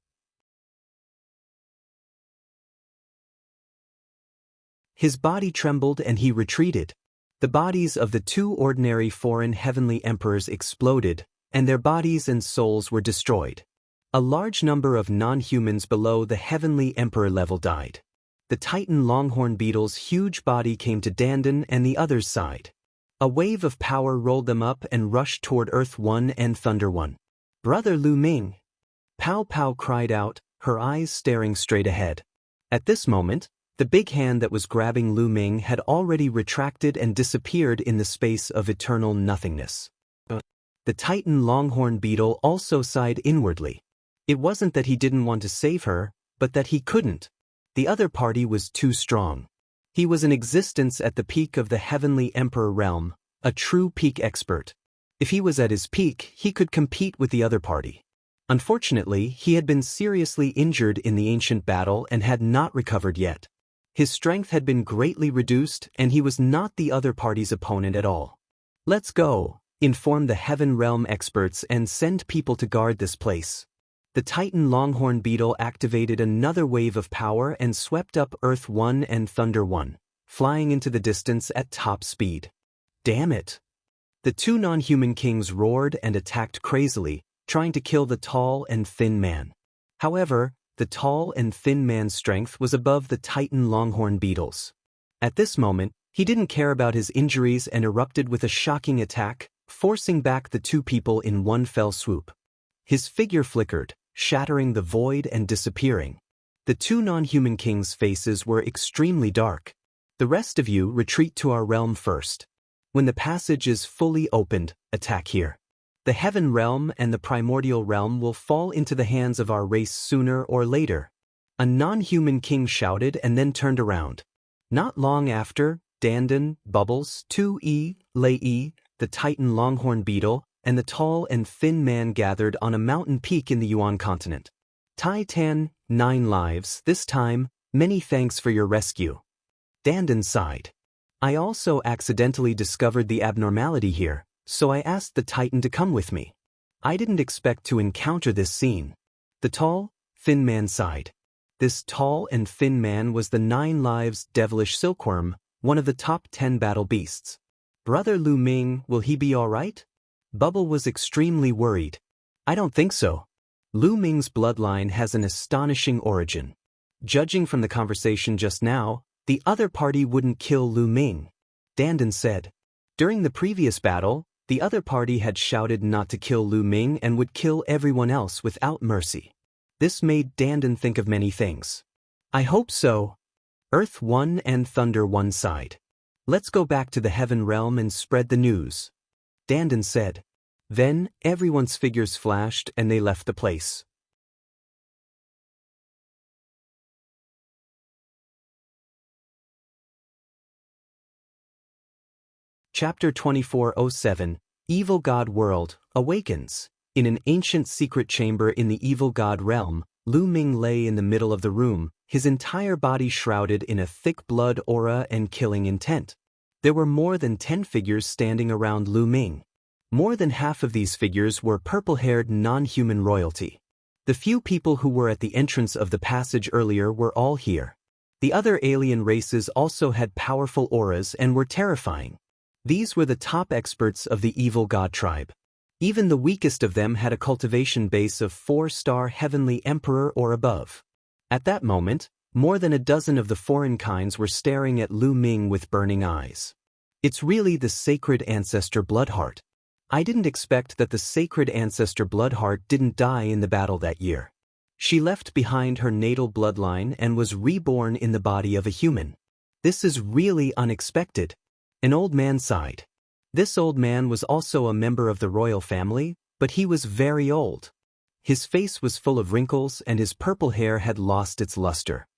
His body trembled and he retreated. The bodies of the two ordinary foreign heavenly emperors exploded, and their bodies and souls were destroyed. A large number of non-humans below the heavenly emperor level died. The Titan Longhorn beetle's huge body came to Dandan and the others' side. A wave of power rolled them up and rushed toward Earth 1 and Thunder 1. "Brother Lu Ming!" Pow Pow cried out, her eyes staring straight ahead. At this moment, the big hand that was grabbing Lu Ming had already retracted and disappeared in the space of eternal nothingness. The Titan Longhorn beetle also sighed inwardly. It wasn't that he didn't want to save her, but that he couldn't. The other party was too strong. He was in existence at the peak of the heavenly emperor realm, a true peak expert. If he was at his peak, he could compete with the other party. Unfortunately, he had been seriously injured in the ancient battle and had not recovered yet. His strength had been greatly reduced and he was not the other party's opponent at all. "Let's go," inform the Heaven Realm experts and send people to guard this place. The Titan Longhorn beetle activated another wave of power and swept up Earth 1 and Thunder 1, flying into the distance at top speed. Damn it! The two non-human kings roared and attacked crazily, trying to kill the tall and thin man. However, the tall and thin man's strength was above the Titan Longhorn beetle's. At this moment, he didn't care about his injuries and erupted with a shocking attack, forcing back the two people in one fell swoop. His figure flickered, shattering the void and disappearing. The two non-human kings' faces were extremely dark. "The rest of you retreat to our realm first. When the passage is fully opened, attack here. The Heaven Realm and the Primordial Realm will fall into the hands of our race sooner or later." A non-human king shouted and then turned around. Not long after, Dandan, Bubbles, 2E, Lei, the Titan Longhorn beetle, and the tall and thin man gathered on a mountain peak in the Yuan continent. "Titan, 9 lives, this time, many thanks for your rescue." Dandan sighed. "I also accidentally discovered the abnormality here, so I asked the Titan to come with me. I didn't expect to encounter this scene." The tall, thin man sighed. This tall and thin man was the 9 lives devilish silkworm, one of the top 10 battle beasts. "Brother Lu Ming, will he be all right?" Bubble was extremely worried. "I don't think so. Lu Ming's bloodline has an astonishing origin. Judging from the conversation just now, the other party wouldn't kill Lu Ming." Dandan said. During the previous battle, the other party had shouted not to kill Lu Ming and would kill everyone else without mercy. This made Dandan think of many things. "I hope so." Earth 1 and Thunder 1 sighed. "Let's go back to the Heaven Realm and spread the news," Dandan said. Then, everyone's figures flashed and they left the place. Chapter 2407, Evil God World, Awakens. In an ancient secret chamber in the Evil God realm, Lu Ming lay in the middle of the room, his entire body shrouded in a thick blood aura and killing intent. There were more than 10 figures standing around Lu Ming. More than half of these figures were purple-haired non-human royalty. The few people who were at the entrance of the passage earlier were all here. The other alien races also had powerful auras and were terrifying. These were the top experts of the Evil God tribe. Even the weakest of them had a cultivation base of 4-star heavenly emperor or above. At that moment, more than a dozen of the foreign kinds were staring at Lu Ming with burning eyes. "It's really the sacred ancestor Bloodheart. I didn't expect that the sacred ancestor Bloodheart didn't die in the battle that year. She left behind her natal bloodline and was reborn in the body of a human. This is really unexpected." An old man sighed. This old man was also a member of the royal family, but he was very old. His face was full of wrinkles and his purple hair had lost its luster.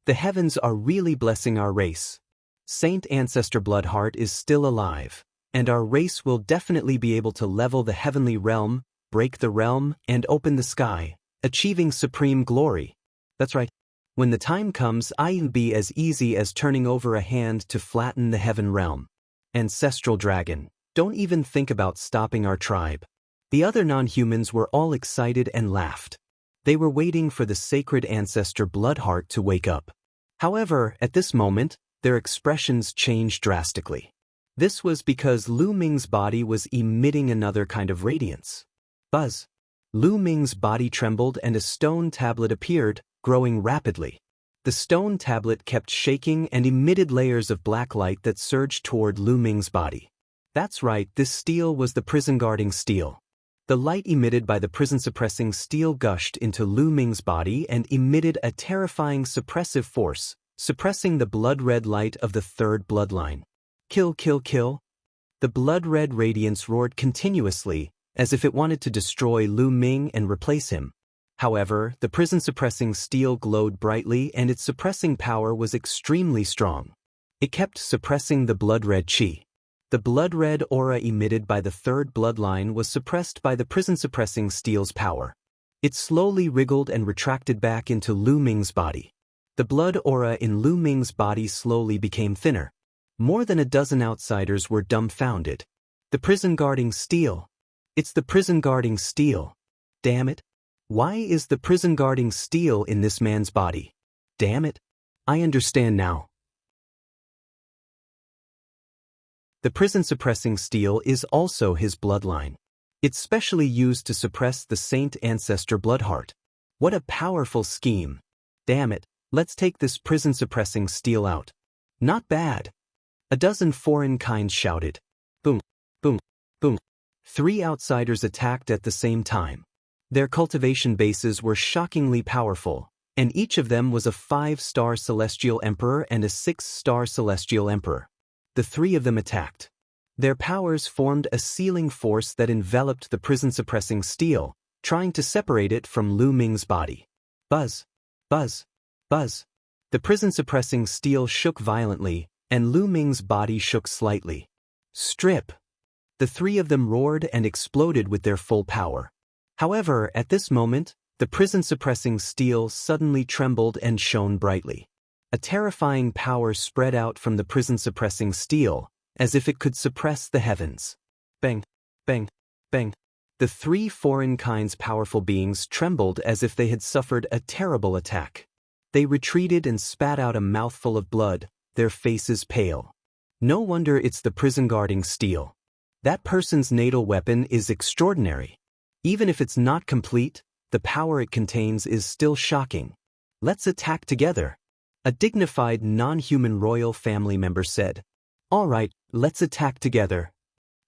The heavens are really blessing our race. Saint Ancestor Bloodheart is still alive, and our race will definitely be able to level the heavenly realm, break the realm, and open the sky," achieving supreme glory. That's right. When the time comes, I'll be as easy as turning over a hand to flatten the heaven realm. Ancestral dragon, don't even think about stopping our tribe. The other non-humans were all excited and laughed. They were waiting for the sacred ancestor Bloodheart to wake up. However, at this moment, their expressions changed drastically. This was because Lu Ming's body was emitting another kind of radiance. Buzz. Lu Ming's body trembled and a stone tablet appeared, growing rapidly. The stone tablet kept shaking and emitted layers of black light that surged toward Lu Ming's body. That's right, this steel was the prison-guarding steel. The light emitted by the prison-suppressing steel gushed into Lu Ming's body and emitted a terrifying suppressive force, suppressing the blood-red light of the third bloodline. Kill, kill, kill. The blood-red radiance roared continuously, as if it wanted to destroy Lu Ming and replace him. However, the prison-suppressing steel glowed brightly and its suppressing power was extremely strong. It kept suppressing the blood-red chi. The blood-red aura emitted by the third bloodline was suppressed by the prison-suppressing steel's power. It slowly wriggled and retracted back into Lu Ming's body. The blood aura in Lu Ming's body slowly became thinner. More than a dozen outsiders were dumbfounded. The prison-guarding steel. It's the prison-guarding steel. Damn it. Why is the prison-guarding steel in this man's body? Damn it. I understand now. The prison-suppressing steel is also his bloodline. It's specially used to suppress the saint ancestor Bloodheart. What a powerful scheme. Damn it, let's take this prison-suppressing steel out. Not bad. A dozen foreign kinds shouted. Boom, boom, boom. 3 outsiders attacked at the same time. Their cultivation bases were shockingly powerful, and each of them was a 5-star celestial emperor and a 6-star celestial emperor. The 3 of them attacked. Their powers formed a sealing force that enveloped the prison-suppressing steel, trying to separate it from Lu Ming's body. Buzz, buzz, buzz. The prison-suppressing steel shook violently, and Lu Ming's body shook slightly. Strip! The 3 of them roared and exploded with their full power. However, at this moment, the prison-suppressing steel suddenly trembled and shone brightly. A terrifying power spread out from the prison-suppressing steel, as if it could suppress the heavens. Bang, bang, bang. The 3 foreign kinds' powerful beings trembled as if they had suffered a terrible attack. They retreated and spat out a mouthful of blood, their faces pale. No wonder it's the prison-guarding steel. That person's natal weapon is extraordinary. Even if it's not complete, the power it contains is still shocking. Let's attack together. A dignified non-human royal family member said. All right, let's attack together.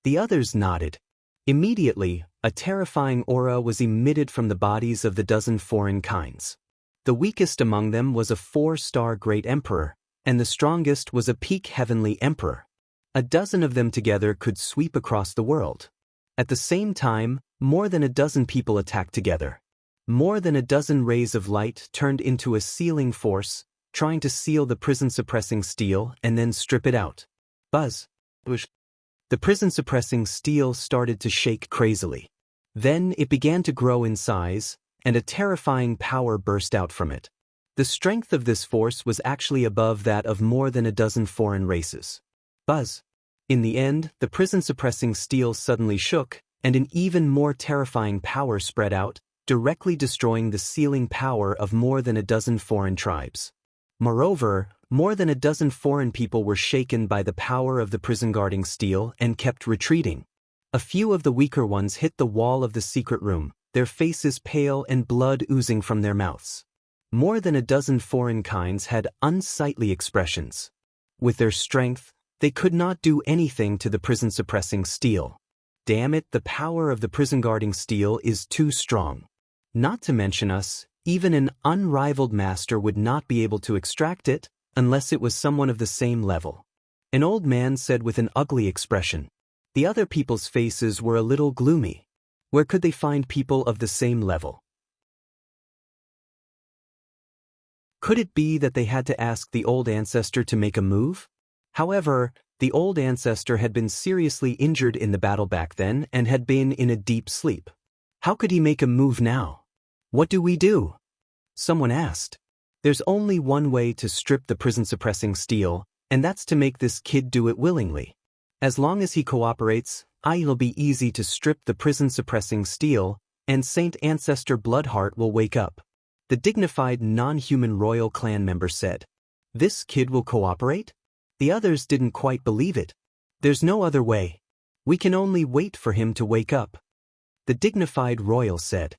The others nodded. Immediately, a terrifying aura was emitted from the bodies of the dozen foreign kinds. The weakest among them was a 4-star great emperor, and the strongest was a peak heavenly emperor. A dozen of them together could sweep across the world. At the same time, more than a dozen people attacked together. More than a dozen rays of light turned into a sealing force, trying to seal the prison-suppressing steel and then strip it out. Buzz. Whoosh. The prison-suppressing steel started to shake crazily. Then it began to grow in size, and a terrifying power burst out from it. The strength of this force was actually above that of more than a dozen foreign races. Buzz. In the end, the prison-suppressing steel suddenly shook, and an even more terrifying power spread out, directly destroying the sealing power of more than a dozen foreign tribes. Moreover, more than a dozen foreign people were shaken by the power of the prison-guarding steel and kept retreating. A few of the weaker ones hit the wall of the secret room, their faces pale and blood oozing from their mouths. More than a dozen foreign kinds had unsightly expressions. With their strength, they could not do anything to the prison-suppressing steel. Damn it, the power of the prison-guarding steel is too strong. Not to mention us, even an unrivaled master would not be able to extract it, unless it was someone of the same level. An old man said with an ugly expression. The other people's faces were a little gloomy. Where could they find people of the same level? Could it be that they had to ask the old ancestor to make a move? However, the old ancestor had been seriously injured in the battle back then and had been in a deep sleep. How could he make a move now? What do we do? Someone asked. There's only one way to strip the prison-suppressing steel, and that's to make this kid do it willingly. As long as he cooperates, it'll be easy to strip the prison-suppressing steel, and Saint Ancestor Bloodheart will wake up. The dignified non-human royal clan member said. This kid will cooperate? The others didn't quite believe it. There's no other way. We can only wait for him to wake up. The dignified royal said.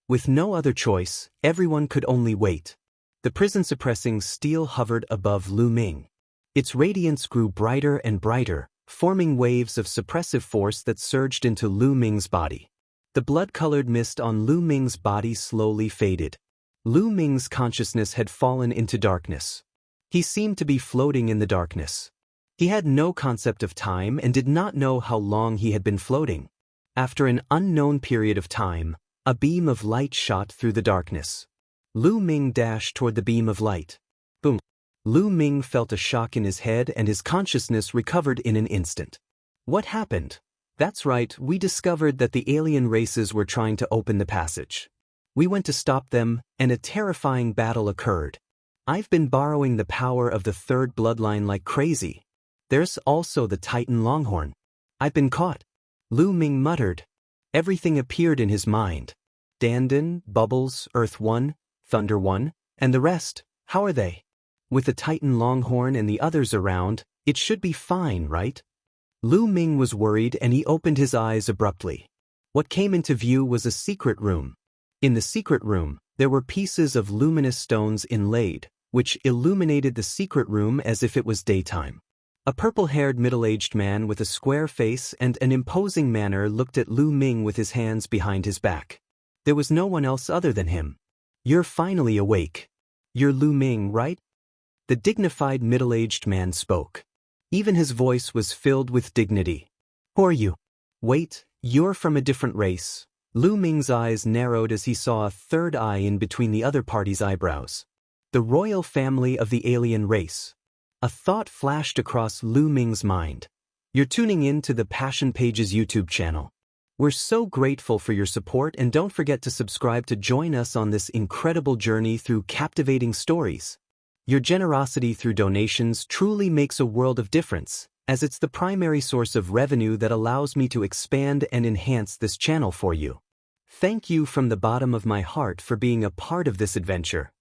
With no other choice, everyone could only wait. The prison-suppressing steel hovered above Lu Ming. Its radiance grew brighter and brighter, forming waves of suppressive force that surged into Lu Ming's body. The blood-colored mist on Lu Ming's body slowly faded. Lu Ming's consciousness had fallen into darkness. He seemed to be floating in the darkness. He had no concept of time and did not know how long he had been floating. After an unknown period of time, a beam of light shot through the darkness. Lu Ming dashed toward the beam of light. Boom! Lu Ming felt a shock in his head and his consciousness recovered in an instant. What happened? That's right, we discovered that the alien races were trying to open the passage. We went to stop them, and a terrifying battle occurred. I've been borrowing the power of the third bloodline like crazy. There's also the Titan Longhorn. I've been caught. Lu Ming muttered. Everything appeared in his mind. Dandan, Bubbles, Earth 1, Thunder 1, and the rest, how are they? With the Titan Longhorn and the others around, it should be fine, right? Lu Ming was worried and he opened his eyes abruptly. What came into view was a secret room. In the secret room, there were pieces of luminous stones inlaid, which illuminated the secret room as if it was daytime. A purple-haired middle-aged man with a square face and an imposing manner looked at Lu Ming with his hands behind his back. There was no one else other than him. You're finally awake. You're Lu Ming, right? The dignified middle-aged man spoke. Even his voice was filled with dignity. Who are you? Wait, you're from a different race. Lu Ming's eyes narrowed as he saw a third eye in between the other party's eyebrows. The royal family of the alien race. A thought flashed across Lu Ming's mind. You're tuning in to the Passion Pages YouTube channel. We're so grateful for your support and don't forget to subscribe to join us on this incredible journey through captivating stories. Your generosity through donations truly makes a world of difference, as it's the primary source of revenue that allows me to expand and enhance this channel for you. Thank you from the bottom of my heart for being a part of this adventure.